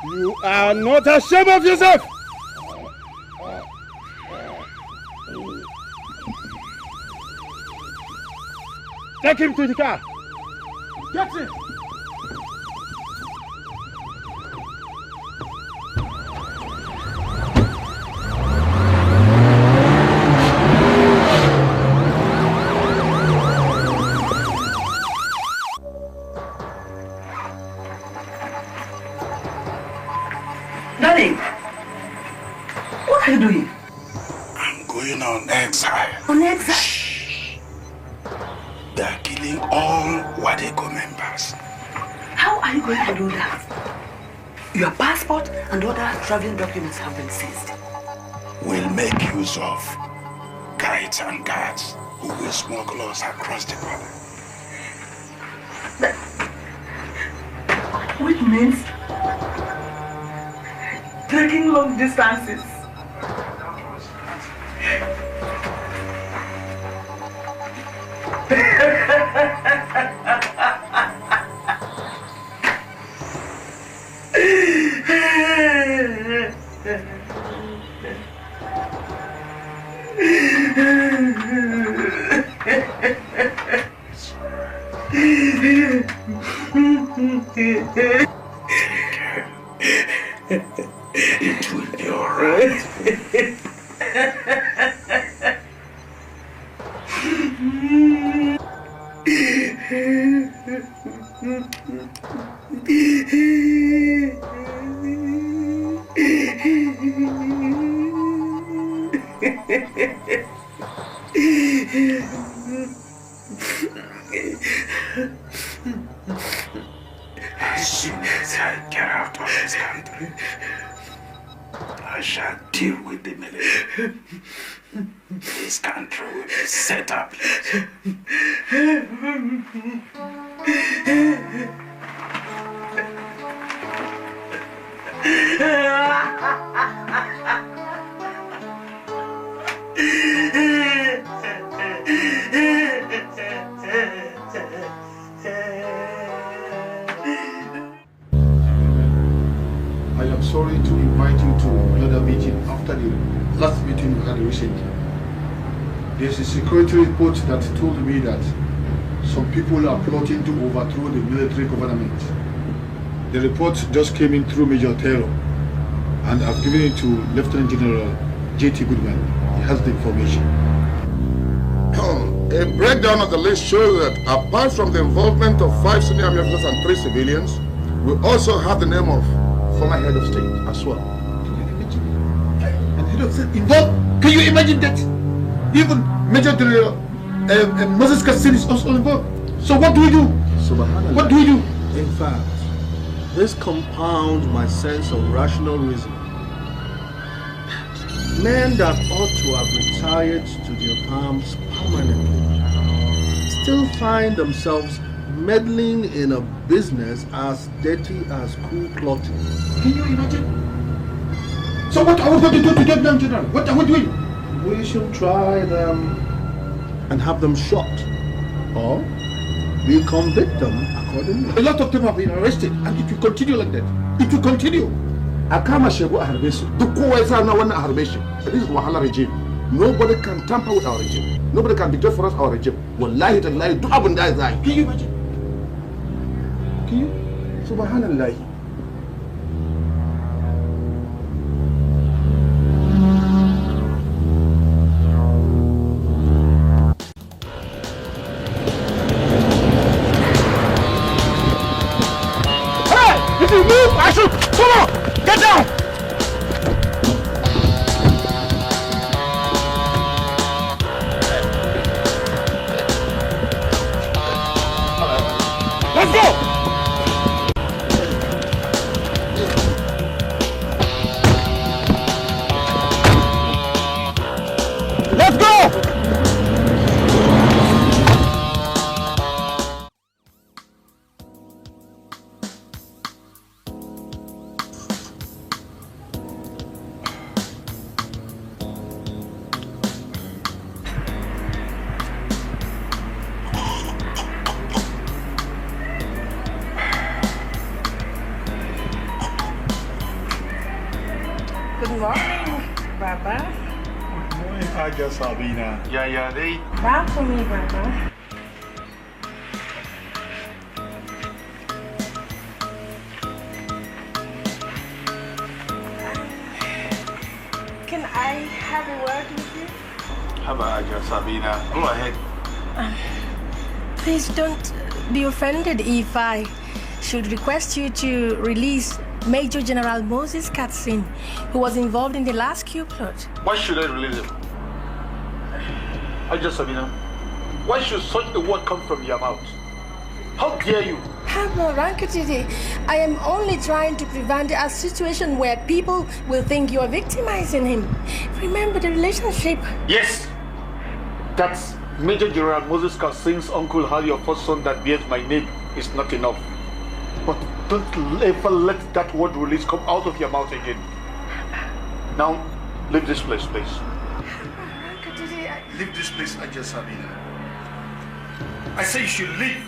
You are not ashamed of yourself! Take him to the car! Get in! Darling, what are you doing? I'm going on exile. On exile? They are killing all Wadeko members. How are you going to do that? Your passport and other traveling documents have been seized. We'll make use of guides and guards who will smuggle us across the border. Which means trekking long distances. It will be alright. As soon as I get out of this country, I shall deal with the military. This country will be set up. I am sorry to invite you to another meeting after the last meeting we had recently. There's a security report that told me that some people are plotting to overthrow the military government. The report just came in through Major Terror, and I've given it to Lieutenant General J.T. Goodman. He has the information. A breakdown of the list shows that apart from the involvement of 5 senior army officers and 3 civilians, we also have the name of former head of state as well. And head of state involved? Can you imagine that? Even Major General Moses Kassin is also involved. So what do we do? What do we do? In fact, this compounds my sense of rational reason. Men that ought to have retired to their farms permanently still find themselves meddling in a business as dirty as coup plotting. Can you imagine? So what are we going to do to them now, General? What are we doing? We should try them and have them shot, or we convict them accordingly. A lot of them have been arrested, and it will continue like that. It will continue. Akama Shebu Aharbesi. This is Wahala regime. Nobody can tamper with our regime. Nobody can betray for us our regime. Wallahi tallahi, do abun da zai. Can you imagine? Can you? Subhanallah. Hey! If you move, I should. Come on! Get down! Let's go! Let's go! Good morning, Baba. Good morning, Haja Sabina. Yeah, they. Bow for me, Baba. Can I have a word with you? How about Haja Sabina? Go ahead. Please don't be offended if I should request you to release Major General Moses Katsin, who was involved in the last coup plot. Why should I release him? Haja Sabina, why should such a word come from your mouth? How dare you? Rankatiti, I am only trying to prevent a situation where people will think you are victimizing him. Remember the relationship. Yes, that's Major General Moses Kassin's uncle had your first son that bears my name is not enough. But don't ever let that word release come out of your mouth again. Now, leave this place, please. Leave this place, Haja Sabina. I say you should leave.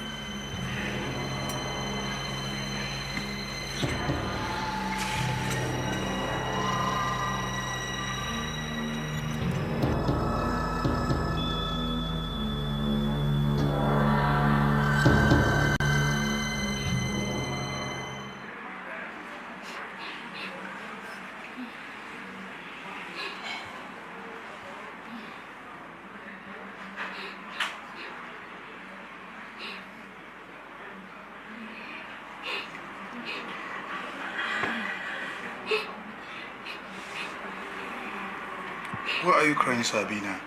Why are you crying, Sabina?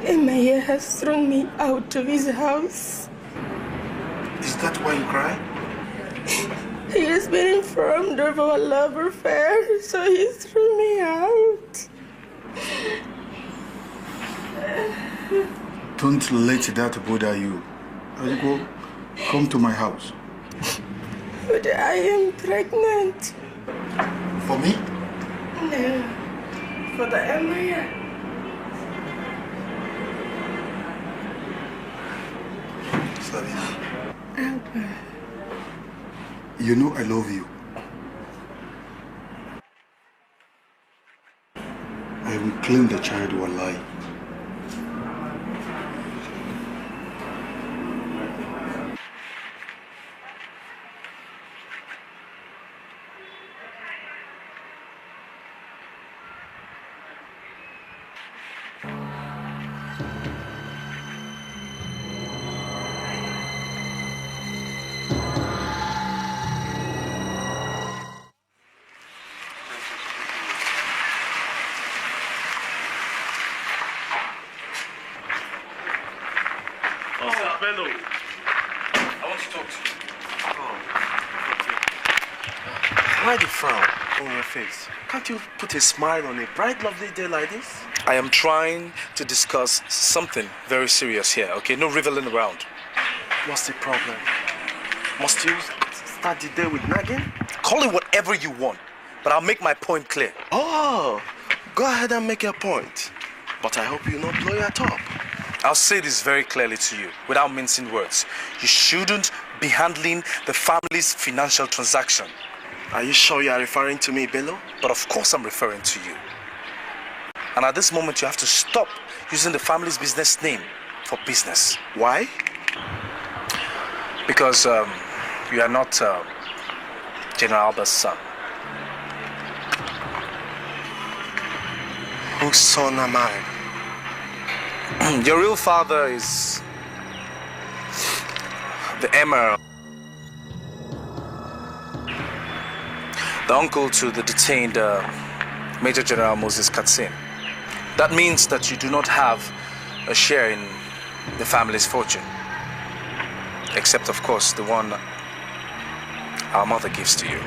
Emaya has thrown me out of his house. Is that why you cry? He has been informed of our love affair, so he threw me out. Don't let that bother you. Go, come to my house. But I am pregnant. For me? No, for the Emaya. Sabina. You know I love you. I will claim the child will lie. Why the frown on your face? Can't you put a smile on a bright, lovely day like this? I am trying to discuss something very serious here, okay? No reveling around. What's the problem? Must you start the day with nagging? Call it whatever you want, but I'll make my point clear. Oh, go ahead and make your point. But I hope you not blow your top. I'll say this very clearly to you, without mincing words. You shouldn't be handling the family's financial transaction. Are you sure you are referring to me, Bello? But of course I'm referring to you. And at this moment you have to stop using the family's business name for business. Why? Because you are not General Alba's son. Whose son am I? Your real father is the Emir, the uncle to the detained Major General Moses Katsin. That means that you do not have a share in the family's fortune, except of course the one our mother gives to you.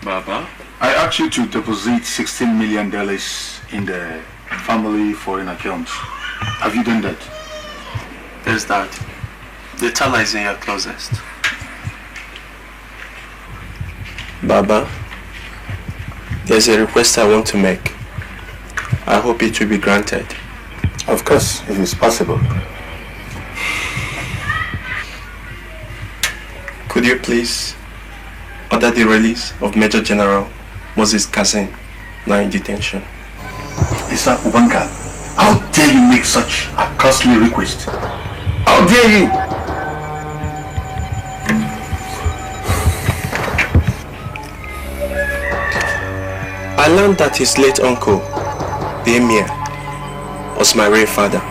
Baba, I asked you to deposit $16 million in the family foreign account. Have you done that? There's that. The teller is in your closest. Baba, there's a request I want to make. I hope it will be granted. Of course, if it's possible. Could you please order the release of Major General Moses Katsin, now in detention? Isa Ubanka, how dare you make such a costly request? How dare you? I learned that his late uncle, the Emir, was my real father.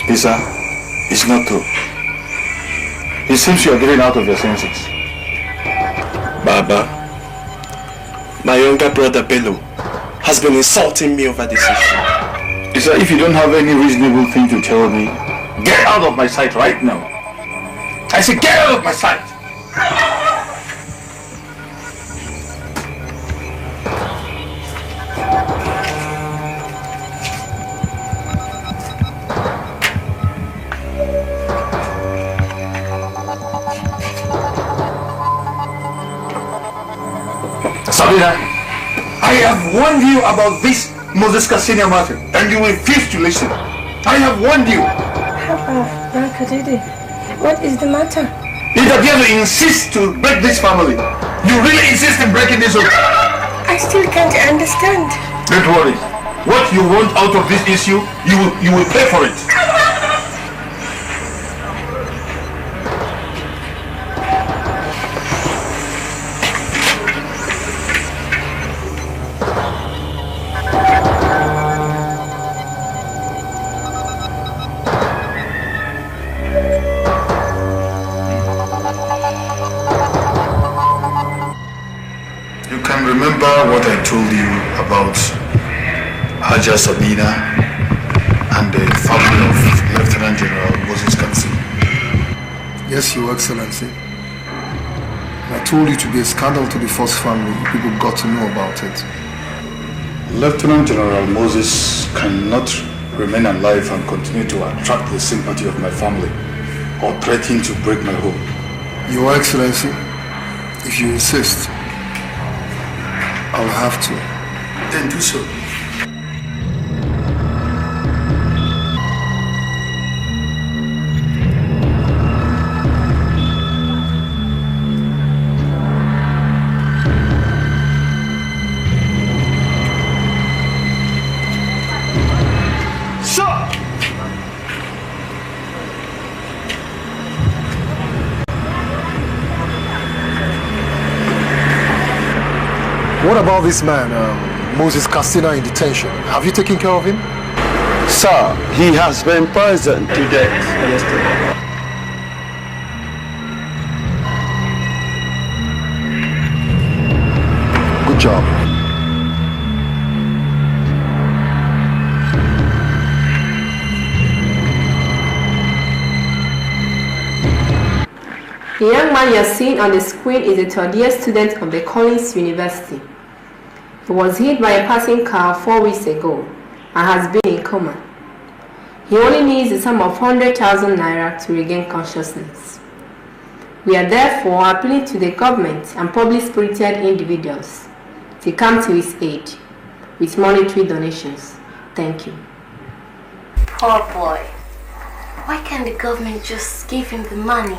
Isa, it's not true. It seems you are getting out of your senses. Baba, my younger brother Bello has been insulting me over this issue. Isa, if you don't have any reasonable thing to tell me, get out of my sight right now. I said get out of my sight! Sabina, I have warned you about this Moses Katsin matter, and you refuse to listen. I have warned you. What is the matter? It appears you insist to break this family. You really insist in breaking this up. I still can't understand. Don't worry. What you want out of this issue, you will pay for it. I told you about Haja Sabina and the family of Lieutenant General Moses Kansi? Yes, Your Excellency. I told you to be a scandal to the first family. People got to know about it. Lieutenant General Moses cannot remain alive and continue to attract the sympathy of my family or threaten to break my home. Your Excellency, if you insist, I'll have to. Then do so. What about this man, Moses Castina, in detention? Have you taken care of him? Sir, he has been poisoned to death yesterday. Good job. The young man you are seeing on the screen is a third-year student of the Collins University. He was hit by a passing car 4 weeks ago and has been in coma. He only needs a sum of 100,000 naira to regain consciousness. We are therefore appealing to the government and public-spirited individuals to come to his aid with monetary donations. Thank you. Poor boy. Why can't the government just give him the money?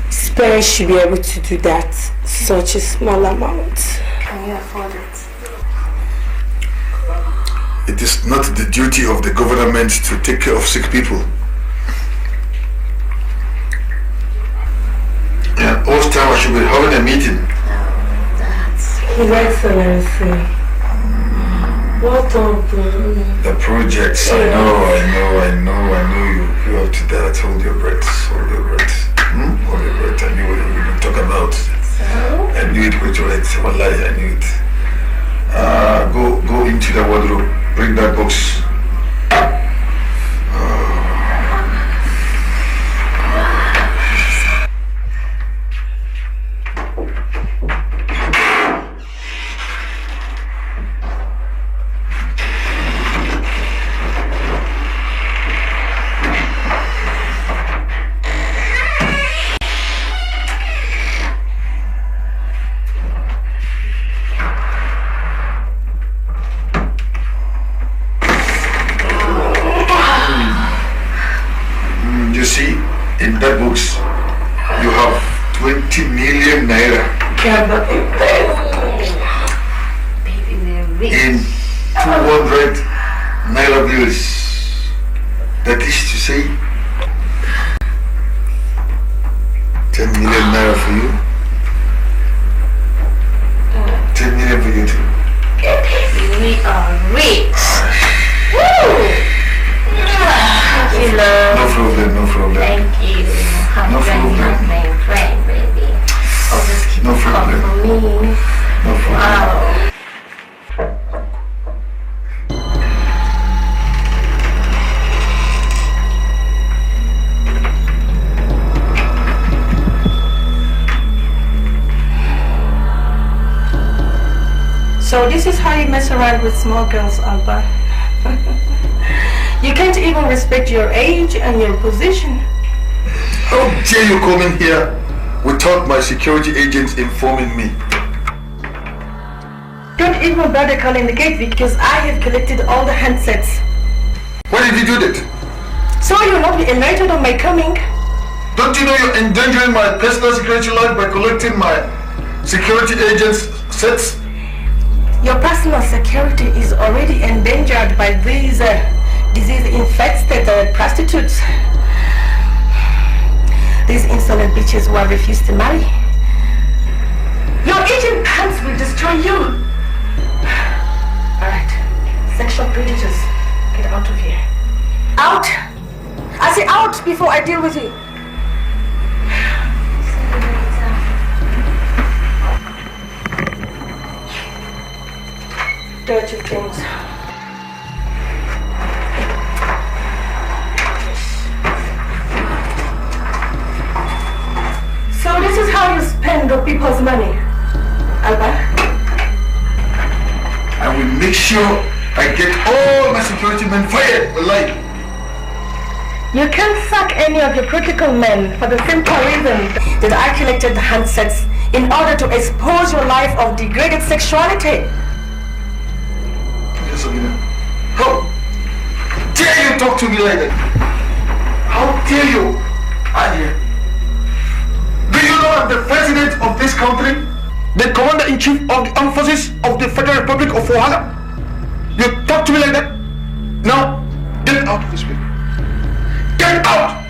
His parents should be able to do that, such a small amount. Can you afford it? It is not the duty of the government to take care of sick people. And all time I should be having a meeting. His Excellency, what of the projects? I know you have to that. Hold your breath. Hold your breath. Hold your breath. I knew what you were going to talk about. I knew it was right. Wallahi, I knew it. Go into the wardrobe. Bring that box. In 200 naira bills. That is to say 10 million naira for you. 10 million for you too. We are rich. Woo! No problem, no problem. Thank you. No problem. My friend, baby. Always keep no problem. For me. No problem. Wow. So this is how you mess around with small girls, Alba. You can't even respect your age and your position. How dare you come in here without my security agents informing me? Don't even bother calling the gate because I have collected all the handsets. Why did you do that? So you'll not be alerted on my coming. Don't you know you're endangering my personal security life by collecting my security agents' sets? Your personal security is already endangered by these disease-infected prostitutes. These insolent bitches who have refused to marry. Your agent pants will destroy you. Alright, sexual predators, get out of here. Out! I say out before I deal with you. dirty things. So this is how you spend the people's money, Alba? I will make sure I get all my security men fired alive. You can't sack any of your critical men for the simple reason that I collected the handsets in order to expose your life of degraded sexuality. Yes, Amina. How dare you talk to me like that? How dare you, Adia? Do you know I'm the president of this country? The commander-in-chief of the armed forces of the Federal Republic of Ohana? You talk to me like that? Now, get out of this place. Get out!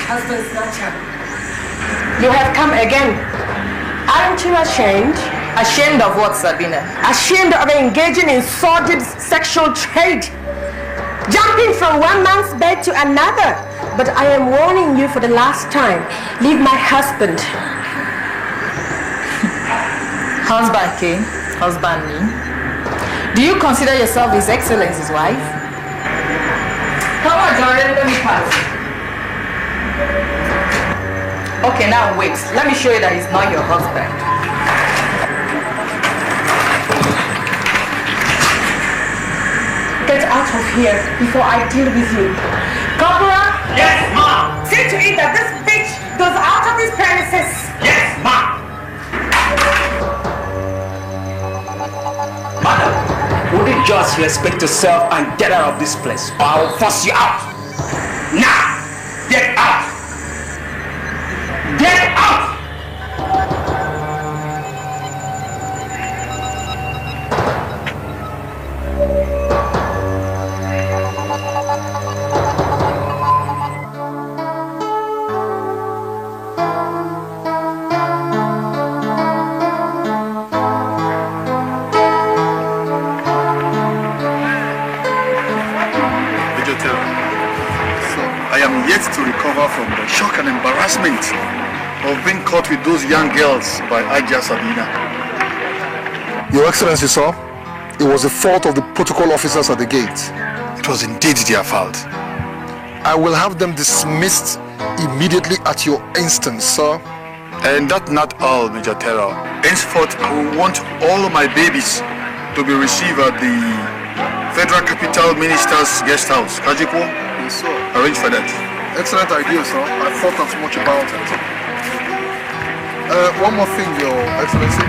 Husband snatcher. You have come again. Aren't you ashamed? Ashamed of what, Sabina? Ashamed of engaging in sordid sexual trade. Jumping from one man's bed to another. But I am warning you for the last time. Leave my husband. Husband K? Husband me? Do you consider yourself His Excellency's wife? Come on, Jordan, let me pass. Okay, now wait. Let me show you that he's not your husband. Get out of here before I deal with you. Corporal? Yes, ma'am. See to it that this bitch goes out of this premises. Yes, ma'am. Madam, would you just respect yourself and get out of this place, or I will force you out? Now, get out. Get out! I am yet to recover from the shock and embarrassment of being caught with those young girls by Aja Sabina. Your Excellency, sir, it was the fault of the protocol officers at the gate. It was indeed their fault. I will have them dismissed immediately at your instance, sir. And that's not all, Major Terror. Henceforth, I will want all of my babies to be received at the Federal Capital Minister's Guest House. Kajiko? Yes, sir. Arrange for that. Excellent idea, sir. I thought as much about it. One more thing, Your Excellency.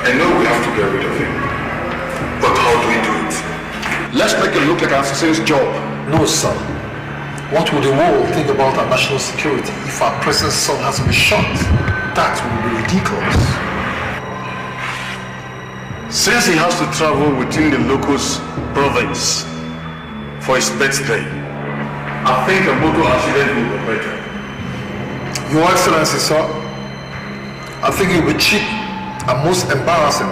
I know we have to get rid of him. But how do we do it? Let's make it look like an assassin's job. No, sir. What will the world think about our national security if our president's son has to be shot? That will be ridiculous. Since he has to travel within the locus province for his birthday, I think a motor accident will be better. Your Excellency, sir, I think it will be cheap and most embarrassing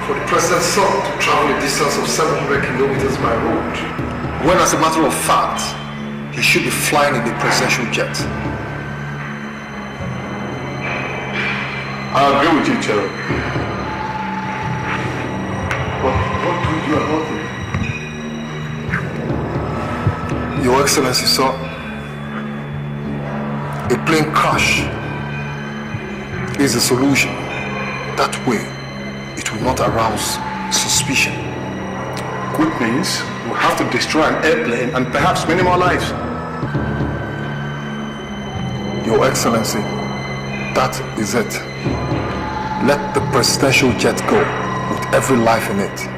for the president's son to travel a distance of 700 kilometers by road, when as a matter of fact, he should be flying in the presidential jet. I agree with you, Chair. But what do you do about it? Your Excellency, sir, a plane crash is a solution. That way, it will not arouse suspicion. Which means we'll have to destroy an airplane and perhaps many more lives. Your Excellency, that is it. Let the presidential jet go with every life in it.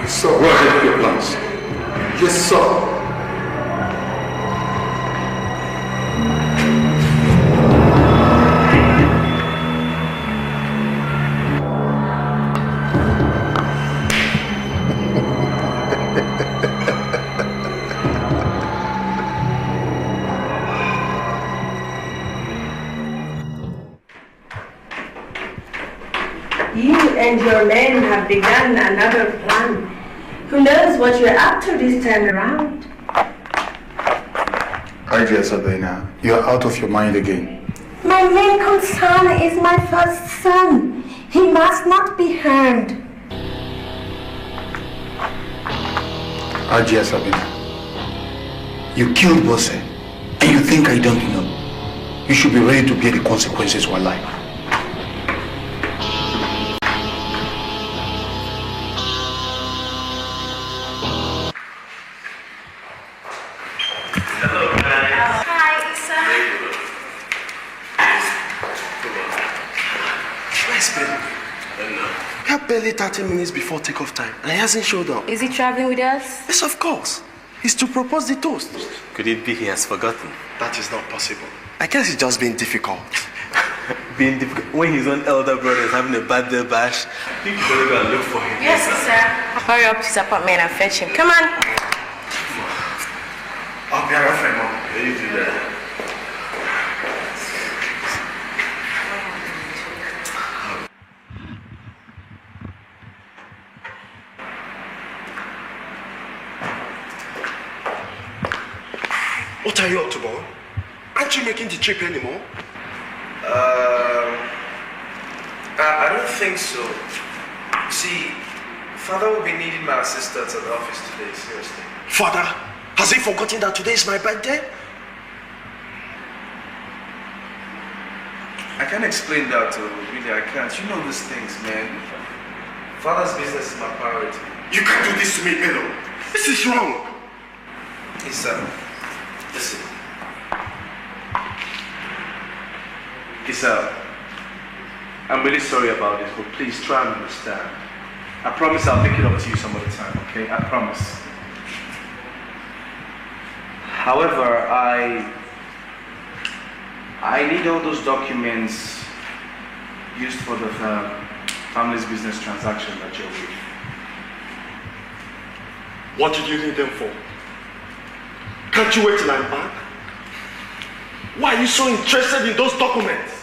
Yes, sir. Go ahead with your plans. Yes, sir. You and your men have begun another plan. Who knows what you're up to this time around? Dear Sabina, you're out of your mind again. My main concern is my first son. He must not be harmed. Dear Sabina, you killed Bose, and you think I don't know. You should be ready to bear the consequences while alive. We are barely 30 minutes before takeoff time, and he hasn't showed up. Is he traveling with us? Yes, of course. He's to propose the toast. Could it be he has forgotten? That is not possible. I guess he's just being difficult. Being difficult? When his own elder brother is having a birthday bash, I think you better go and look for him. Yes, sir. Hurry up to his apartment and fetch him. Come on. I'll be right back, Mom. Yeah, you do that. What are you up to, boy? Aren't you making the trip anymore? I don't think so. See, Father will be needing my assistance at the office today, seriously. Father, has he forgotten that today is my birthday? I can't explain that, really, I can't. You know these things, man. Father's business is my priority. You can't do this to me, Bello. This is wrong. Listen. Isa, I'm really sorry about this, but please try and understand. I promise I'll make it up to you some other time, okay? I promise. However, I need all those documents used for the family's business transaction that you're with. What did you need them for? Can't you wait till I'm back? Why are you so interested in those documents?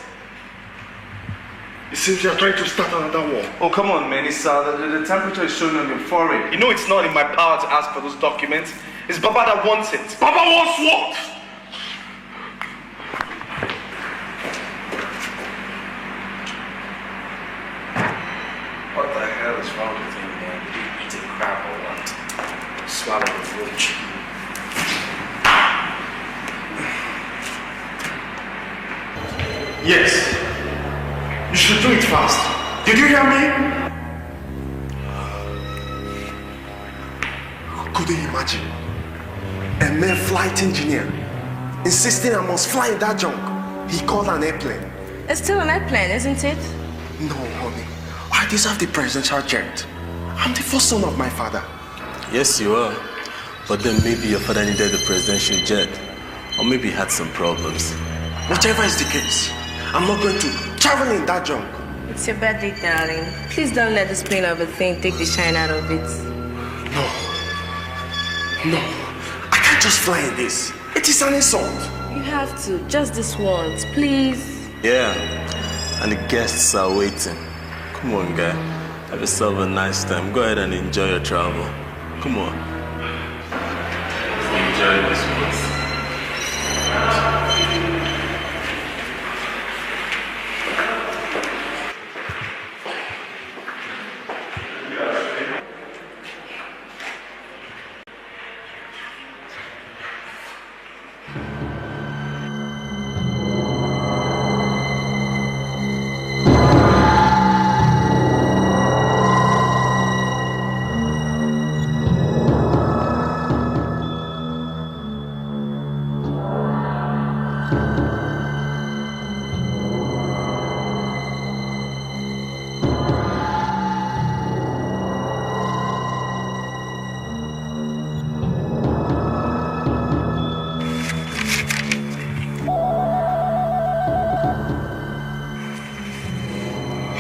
It seems you're trying to start another war. Oh, come on, man. It's, the temperature is showing on your forehead. You know it's not in my power to ask for those documents. It's Baba that wants it. Baba wants what? What the hell is wrong with him, man? Did he eat a crab or what? Swallow the roach. Yes. You should do it fast. Did you hear me? Could you imagine? A mere flight engineer, insisting I must fly in that junk he called an airplane. It's still an airplane, isn't it? No, honey. I deserve the presidential jet. I'm the first son of my father. Yes, you are. But then maybe your father needed the presidential jet. Or maybe he had some problems. Whichever is the case, I'm not going to travel in that junk. It's your birthday, darling. Please don't let this plane of a thing take the shine out of it. No, I can't just fly in this. It is an insult. You have to, just this once, please. Yeah, and the guests are waiting. Come on, guy. Have yourself a nice time. Go ahead and enjoy your travel. Come on. Enjoy this one.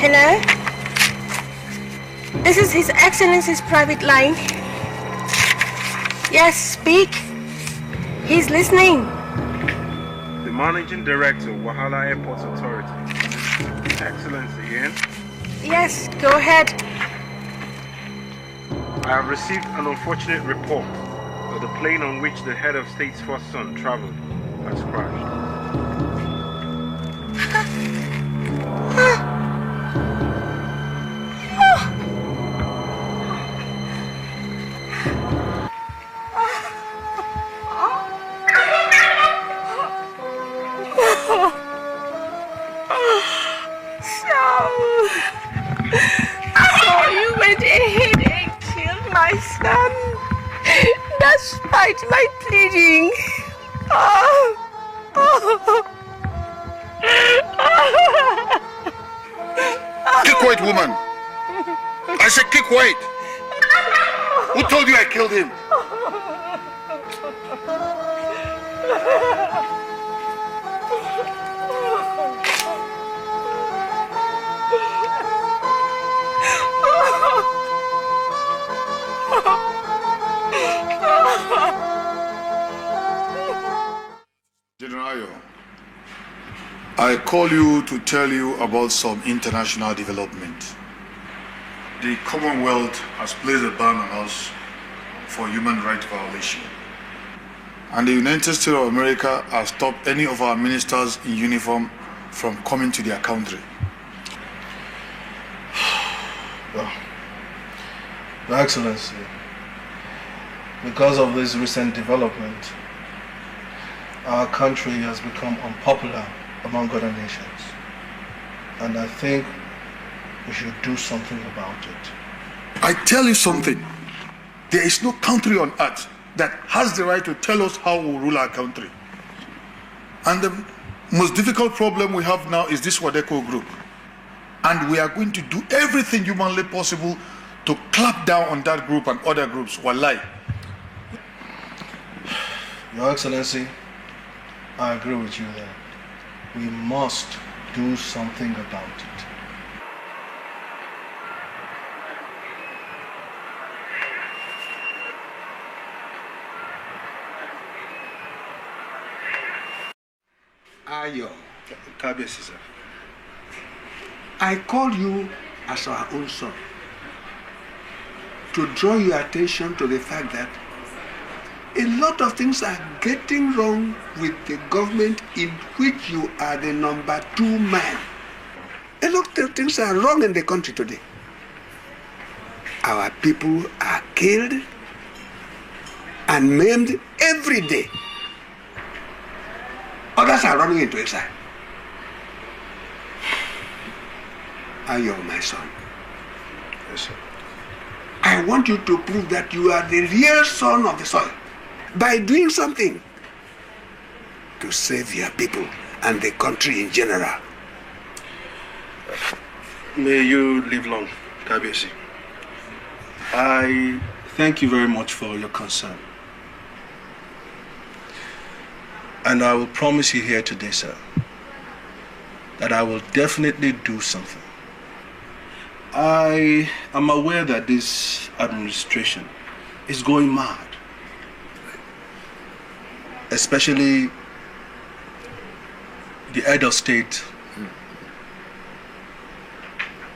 Hello? This is His Excellency's private line. Yes, speak. He's listening. The Managing Director, Wahala Airport Authority. Excellency here. Yes, go ahead. I have received an unfortunate report that the plane on which the head of state's first son traveled has crashed. So you went ahead and killed my son, despite my pleading. Keep quiet, woman. I said keep quiet. Who told you I killed him? General, I call you to tell you about some international development. The Commonwealth has placed a ban on us for human rights violation. And the United States of America has stopped any of our ministers in uniform from coming to their country. Well, Your Excellency, because of this recent development, our country has become unpopular among other nations. And I think we should do something about it. I tell you something. There is no country on earth that has the right to tell us how we rule our country. And the most difficult problem we have now is this Wadeko group. And we are going to do everything humanly possible to clap down on that group and other groups. Wallahi. Your Excellency, I agree with you there. We must do something about it. Ayo, Kabiyesi, sir. I call you as our own son to draw your attention to the fact that a lot of things are getting wrong with the government in which you are the number 2 man. A lot of things are wrong in the country today. Our people are killed and maimed every day. Others are running into exile. Ayo, my son. Yes, sir. I want you to prove that you are the real son of the soil. by doing something to save your people and the country in general. May you live long, Kabiyesi. I thank you very much for your concern. And I will promise you here today, sir, that I will definitely do something. I am aware that this administration is going mad. Especially the head of state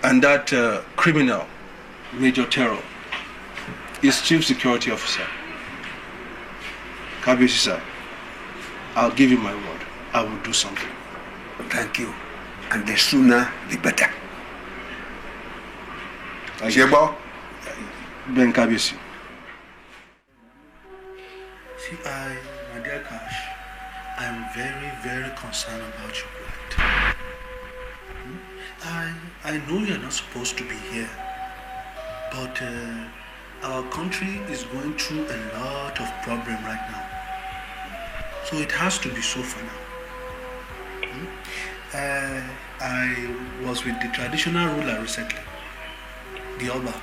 and that criminal, Major Terror, is Chief Security Officer. Kabiyesi, sir, I'll give you my word. I will do something. Thank you. And the sooner, the better. Ajebo, Ben Kabiyesi. See, my dear Cash, I am very, very concerned about your plight. I know you're not supposed to be here, but our country is going through a lot of problem right now. So it has to be so for now. I was with the traditional ruler recently, the Oba,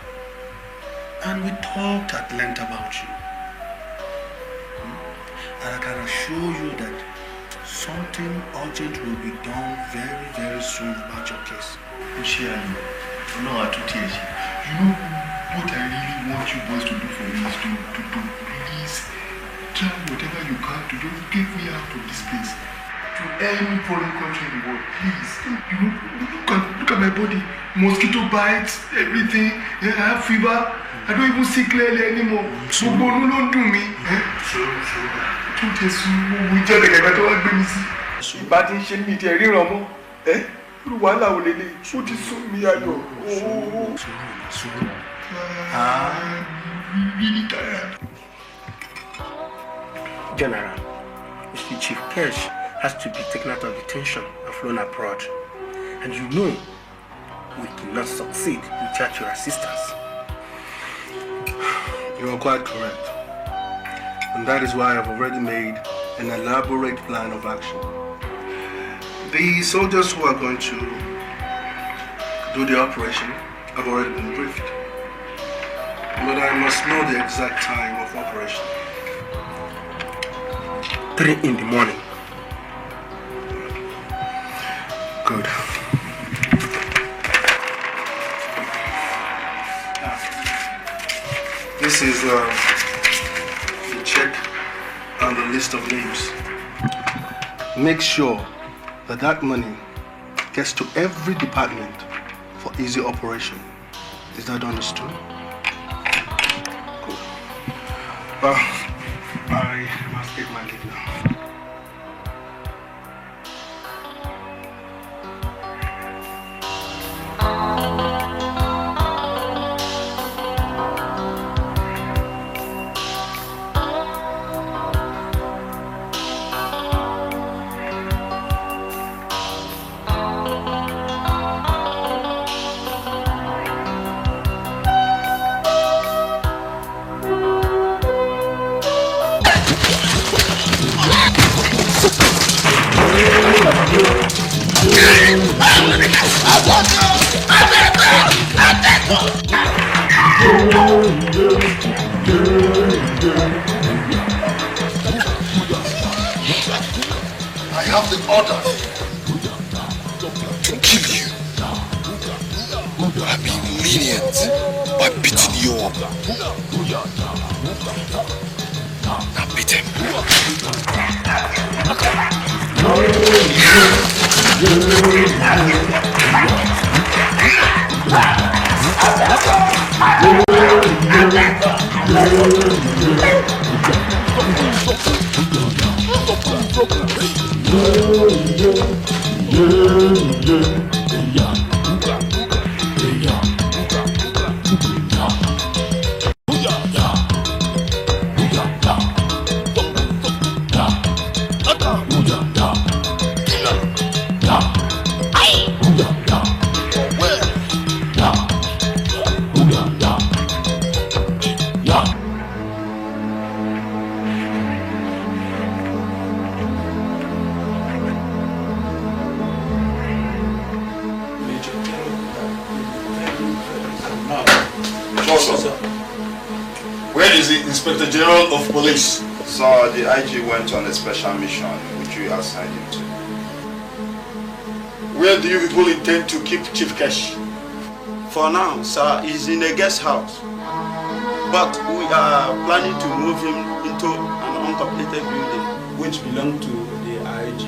and we talked at length about you. And I can assure you that something urgent will be done very, very soon about your case. You know what I really want you boys to do for me is to please try whatever you can to just get me out of this place. To any foreign country in the world, please. Look at my body. Mosquito bites, everything. I have fever. I don't even see clearly anymore. So don't do me. We just like I don't agree with you. But in shame me, I really wàhálà ò lélẹ̀ ó ti sún mi ayọ̀ really tired. General, Mr. Chief Kesh has to be taken out of detention and flown abroad. And you know we cannot succeed without your assistance. You are quite correct. And that is why I've already made an elaborate plan of action. The soldiers who are going to do the operation have already been briefed. But I must know the exact time of operation. 3 in the morning. Good. This is the check and the list of names. Make sure that money gets to every department for easy operation. Is that understood? Cool. I must take my leave now. I have the order to kill you. I've been lenient by beating you up. Now beat him. Where is the Inspector General of Police? Sir, the IG went on a special mission which we assigned him to. Where do you people intend to keep Chief Cash? For now, sir, he's in a guest house. But we are planning to move him into an uncompleted building which belongs to the IG.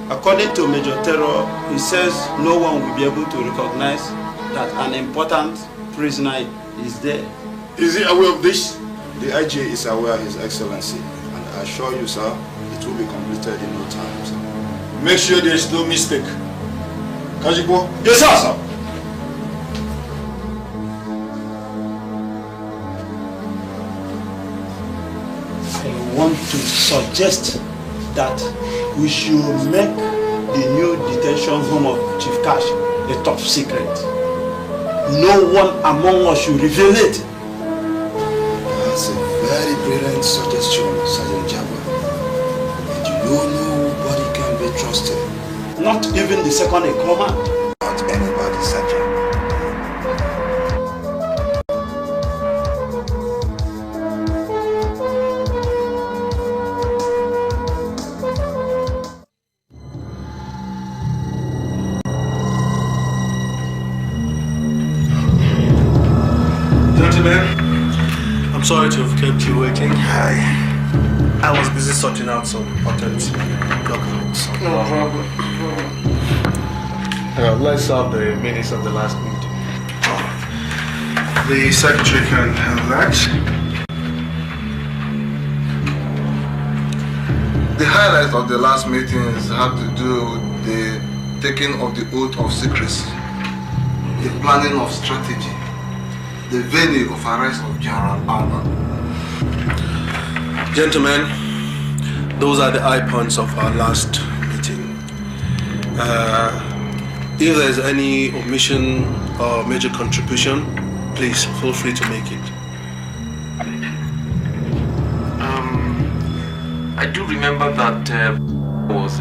According to Major Terror, he says no one will be able to recognize that an important prisoner is there. Is he aware of this? The IG is aware, His Excellency, and I assure you, sir, it will be completed in no time, sir. Make sure there is no mistake. Kajipo? Yes, sir. I want to suggest that we should make the new detention home of Chief Cash a top secret. No one among us should reveal it. That's a very brilliant suggestion, Sergeant Jabba. And you know nobody can be trusted. Not even the second in command. Not anybody, Sergeant. I'm sorry to have kept you waiting. I was busy sorting out some important documents. No problem. Let's have the minutes of the last meeting. The secretary can have that. The highlights of the last meetings had to do with the taking of the oath of secrecy, the planning of strategy, the venue of arrest of General Alba. Gentlemen, those are the high points of our last meeting. If there's any omission or major contribution, please feel free to make it. I do remember that was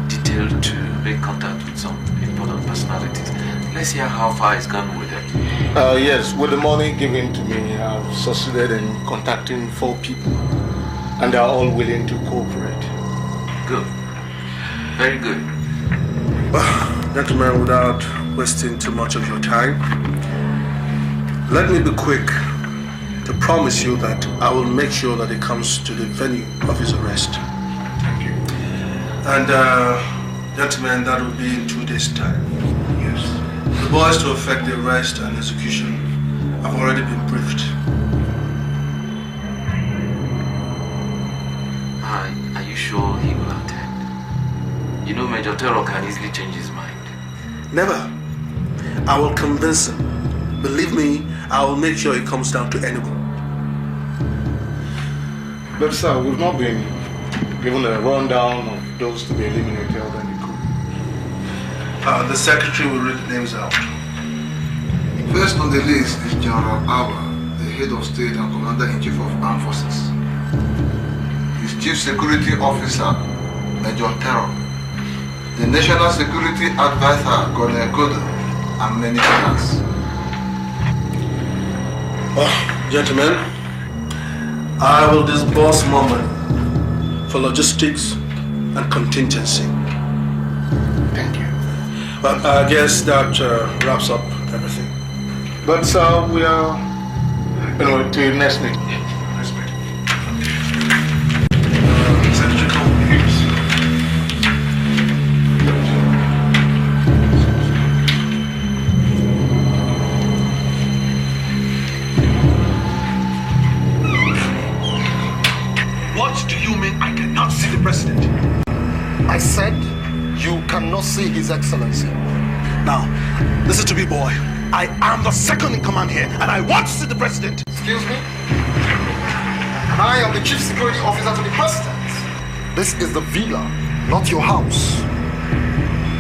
detailed to make contact with some important personalities. Let's hear how far it's gone with it. Yes, with the money given to me, I've succeeded in contacting 4 people, and they are all willing to cooperate. Good. Very good. Gentlemen, without wasting too much of your time, let me be quick to promise you that I will make sure that it comes to the venue of his arrest. Thank you. And gentlemen, that will be in 2 days' time. Yes. The boys to effect the arrest and execution have already been briefed. Are you sure he will attend? You know Major Terror can easily change his mind. Never. I will convince him. Believe me, I will make sure it comes down to anyone. But sir, we've not been given a rundown of those to be eliminated in the coup. The secretary will read the names out. First on the list is General Alba, the head of state and commander-in-chief of armed forces. His chief security officer, Major Terror, the national security advisor, Colonel Kodo, and many others. Gentlemen, I will disburse more money for logistics and contingency. Thank you. But I guess that wraps up everything. But sir, we are, to the next meeting. Next meeting. Secretary, come please. What do you mean I cannot see the president? I said you cannot see His Excellency. Now, listen to me, boy. I am the second in command here, and I want to see the president. Excuse me? And I am the chief security officer to the president. This is the villa, not your house.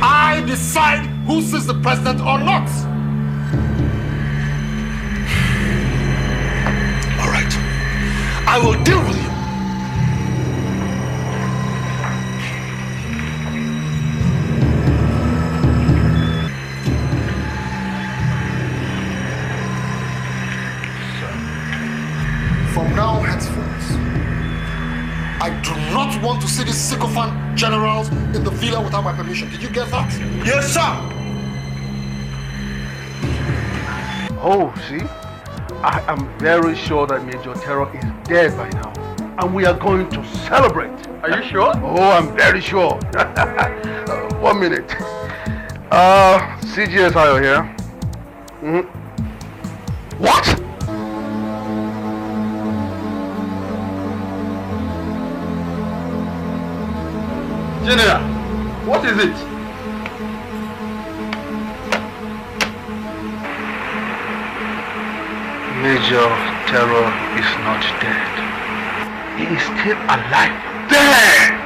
I decide who sees the president or not. All right. I will deal with you. don't want to see these sycophant generals in the villa without my permission. Did you get that? Yes, sir. Oh, see? I am very sure that Major Terror is dead by now. And we are going to celebrate. Are you sure? Oh, I'm very sure. 1 minute. CGS Ayo here. What? General, what is it? Major Terror is not dead. He is still alive. Dead!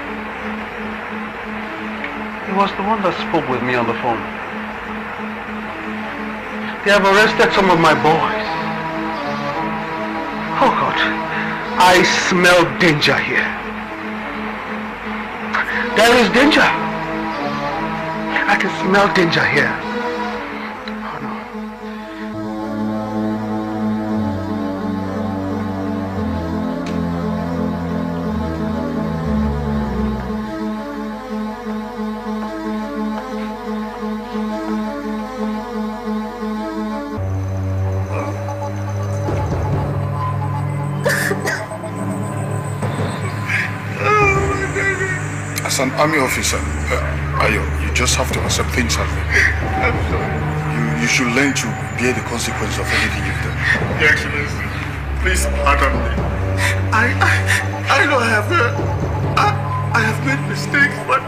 He was the one that spoke with me on the phone. They have arrested some of my boys. Oh God, I smell danger here. There is danger. I can smell danger here. Oh no. As an army officer, Ayo, you just have to accept things happen. I'm sorry. You should learn to bear the consequence of anything you've done. Your Excellency, please pardon me. I know I have made mistakes, but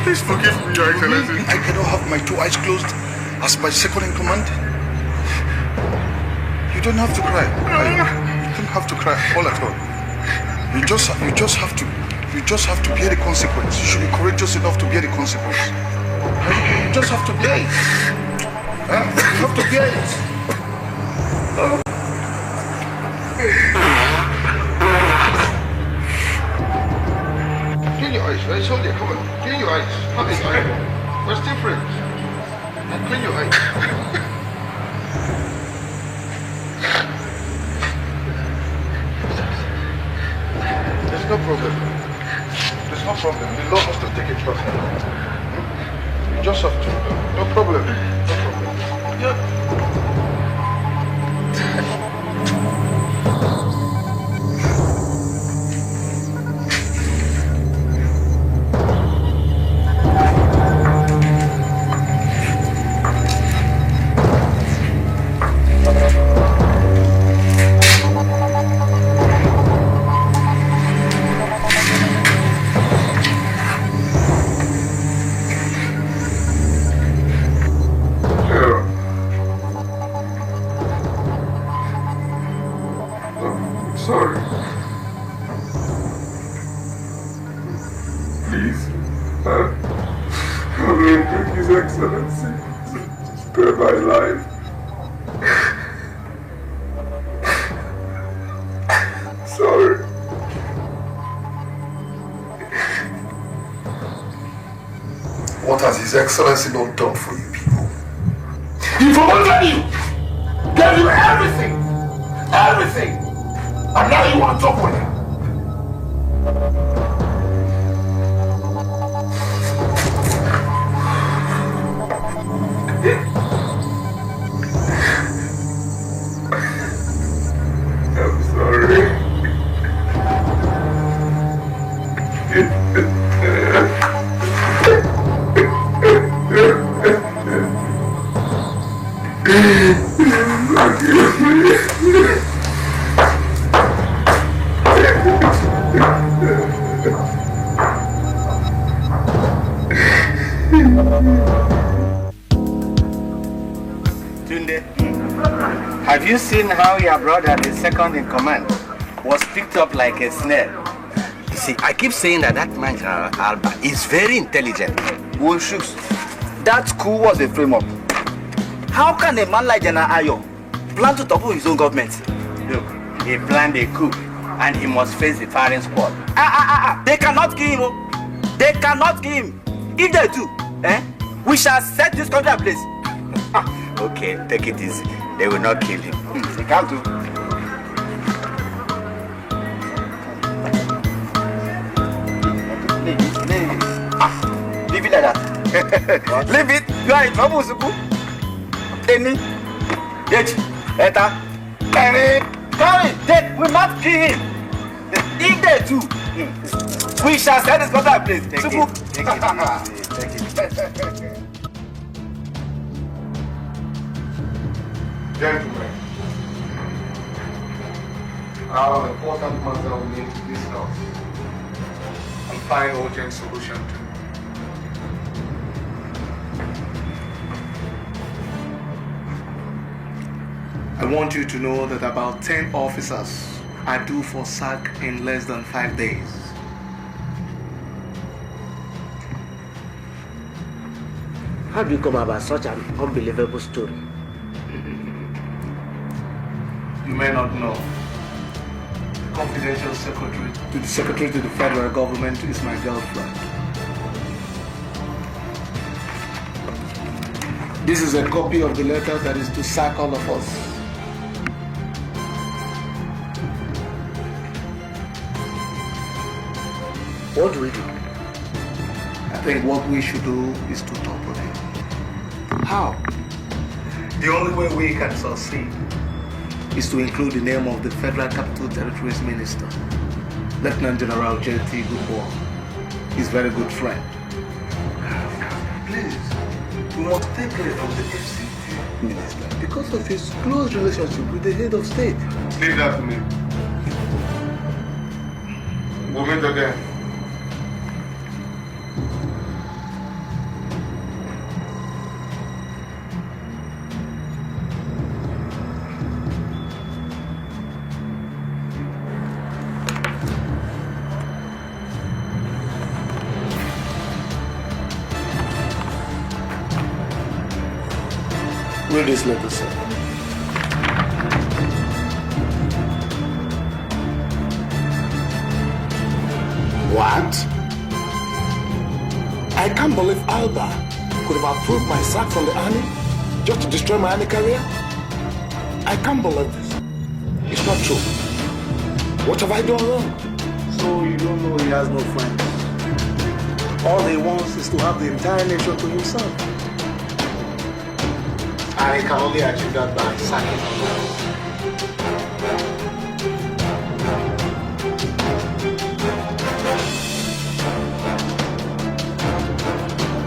please forgive me, Your Excellency. I cannot have my 2 eyes closed as my second in command. You don't have to cry. Ayo, you don't have to cry all at all. You just have to bear the consequence. You should be courageous enough to bear the consequence. You just have to bear it. You have to bear it. Clean your eyes, right? Soldier, come on. Clean your eyes. Honey, we're still friends. Clean your eyes. There's no problem. There's no problem. The law has to take it first. You just have to. No problem. No problem. Yeah. His Excellency not done for you people. He promoted you, gave you everything, and now you want to talk with him. I'm sorry. Have you seen how your brother, the second in command, was picked up like a snare? You see, I keep saying that man, General Alba, is very intelligent. Wolfshoes, that coup was a frame-up. How can a man like General Ayo plan to topple his own government? Look, he planned a coup, and he must face the firing squad. They cannot kill him. They cannot kill him. If they do, we shall set this country ablaze. Okay, take it easy. They will not kill him. They can't do. Leave it. You are in trouble, Suku. Any. Yet. Eta. Carry. Dead. We must kill him. If they too. We shall set this contact place. Suku. Take it. Gentlemen, I have an important matter we need to discuss and find urgent solution to. I want you to know that about 10 officers are due for sack in less than 5 days. How do you come about such an unbelievable story? You may not know. The confidential secretary to the federal government is my girlfriend. This is a copy of the letter that is to sack all of us. What do we do? I think what we should do is to topple him. How? The only way we can succeed is to include the name of the Federal Capital Territories Minister, Lieutenant General J.T. Goodwall, his very good friend. Please, we must take credit from the FCT Minister because of his close relationship with the head of state. Leave that to me. We'll meet again. Read this letter, sir. What? I can't believe Alba could have approved my sack from the army just to destroy my army career. I can't believe this. It's not true. What have I done wrong? So you don't know he has no friends. All he wants is to have the entire nation to himself. And he can only achieve that by sacking alone.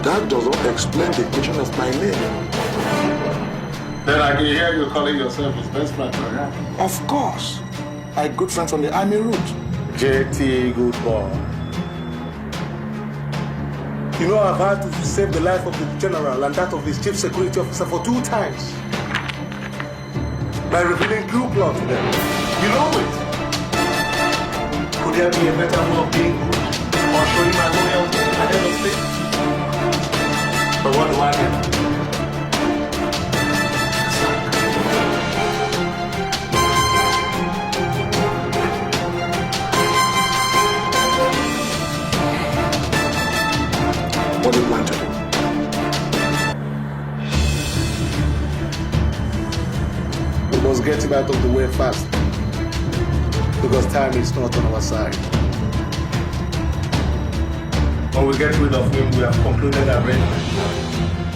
That does not explain the question of my name. Then I can hear you calling yourself his best friend, right? Of course. My good friend from the army route. J.T. Goodwall. You know, I've had to save the life of the general and that of his chief security officer for 2 times. By revealing coup plot to them. You know it. Could there be a better way of being good? Or showing my loyalty at the end of state? But what do I get? What do you want to do? We must get him out of the way fast. Because time is not on our side. When we get rid of him, we have concluded the arrangement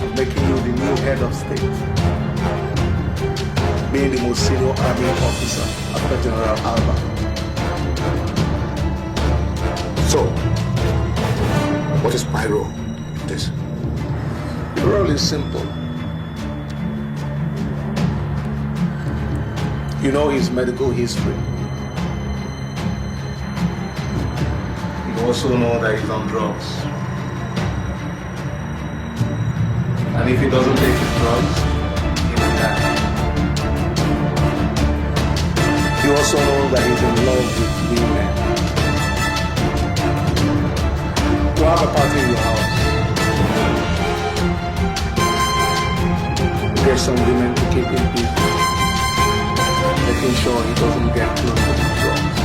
of making you the new head of state. Being the most senior army officer after General Alba. So, what is my role in this? The role is simple. You know his medical history. You also know that he's on drugs. And if he doesn't take his drugs, he will die. You also know that he's in love with women. You have a party in your house. Get some women to keep him busy, making sure he doesn't get close to the drugs.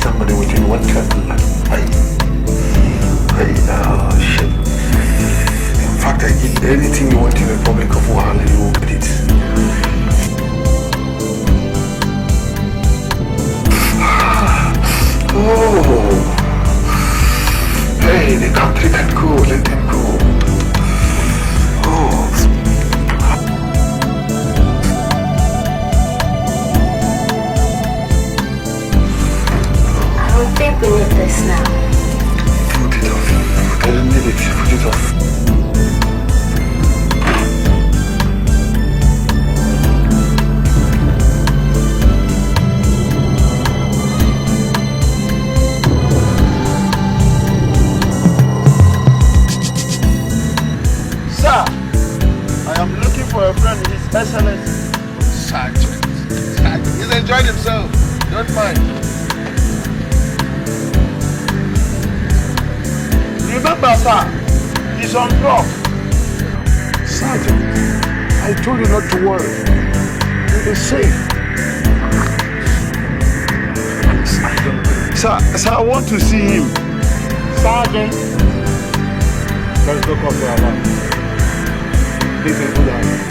somebody within 1 candle. Shit. In fact, I did anything you want in the Republic of Ohameze, you will get it. Oh. Hey, the country can go, let them go. Oh. I don't think we need this now. Put it off. I don't need it. Put it off. Sir, I am looking for a friend, His Excellency. Sergeant. He's enjoyed himself. Don't mind. Remember, sir, he's on drop. Sergeant, I told you not to worry. You'll be safe. Sir, I want to see him. Sergeant. Let's go up to our land. This is good hand.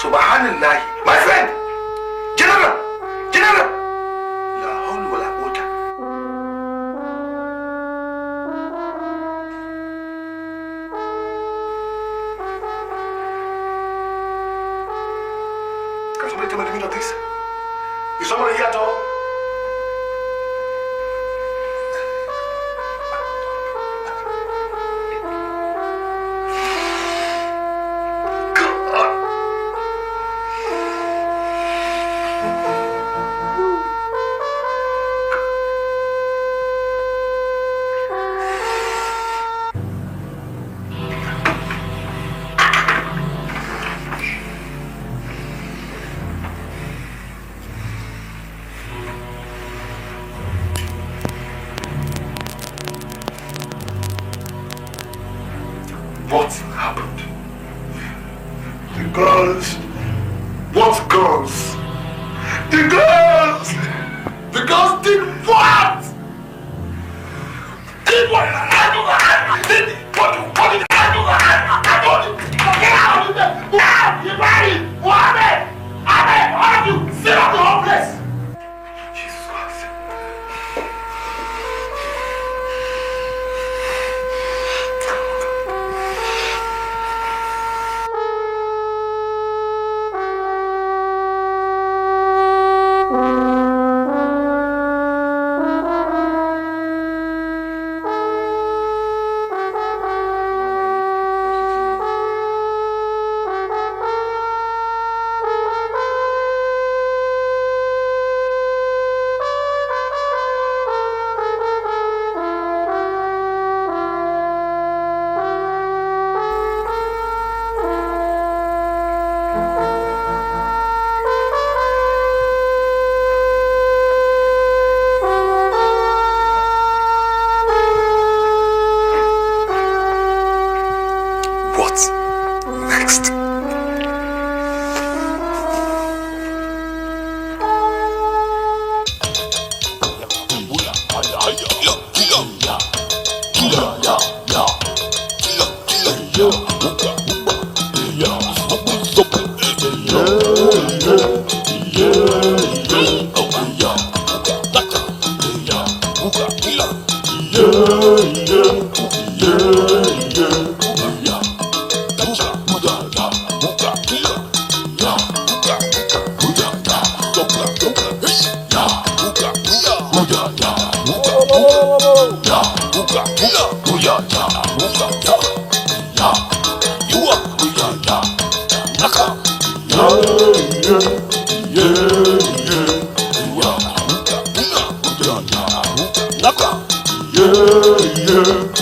Subhanallah. My friend! General! General! La hawla wa la quwwata. Can somebody tell me the meaning of this? Is somebody here at all? What happened? The girls. What girls? The girls! The girls did what? Did what? Did what did I do? Get out of there! Now! You're married! Mohammed! Ahmed! All of you! Sit up the whole place! Jesus Christ. Yeah.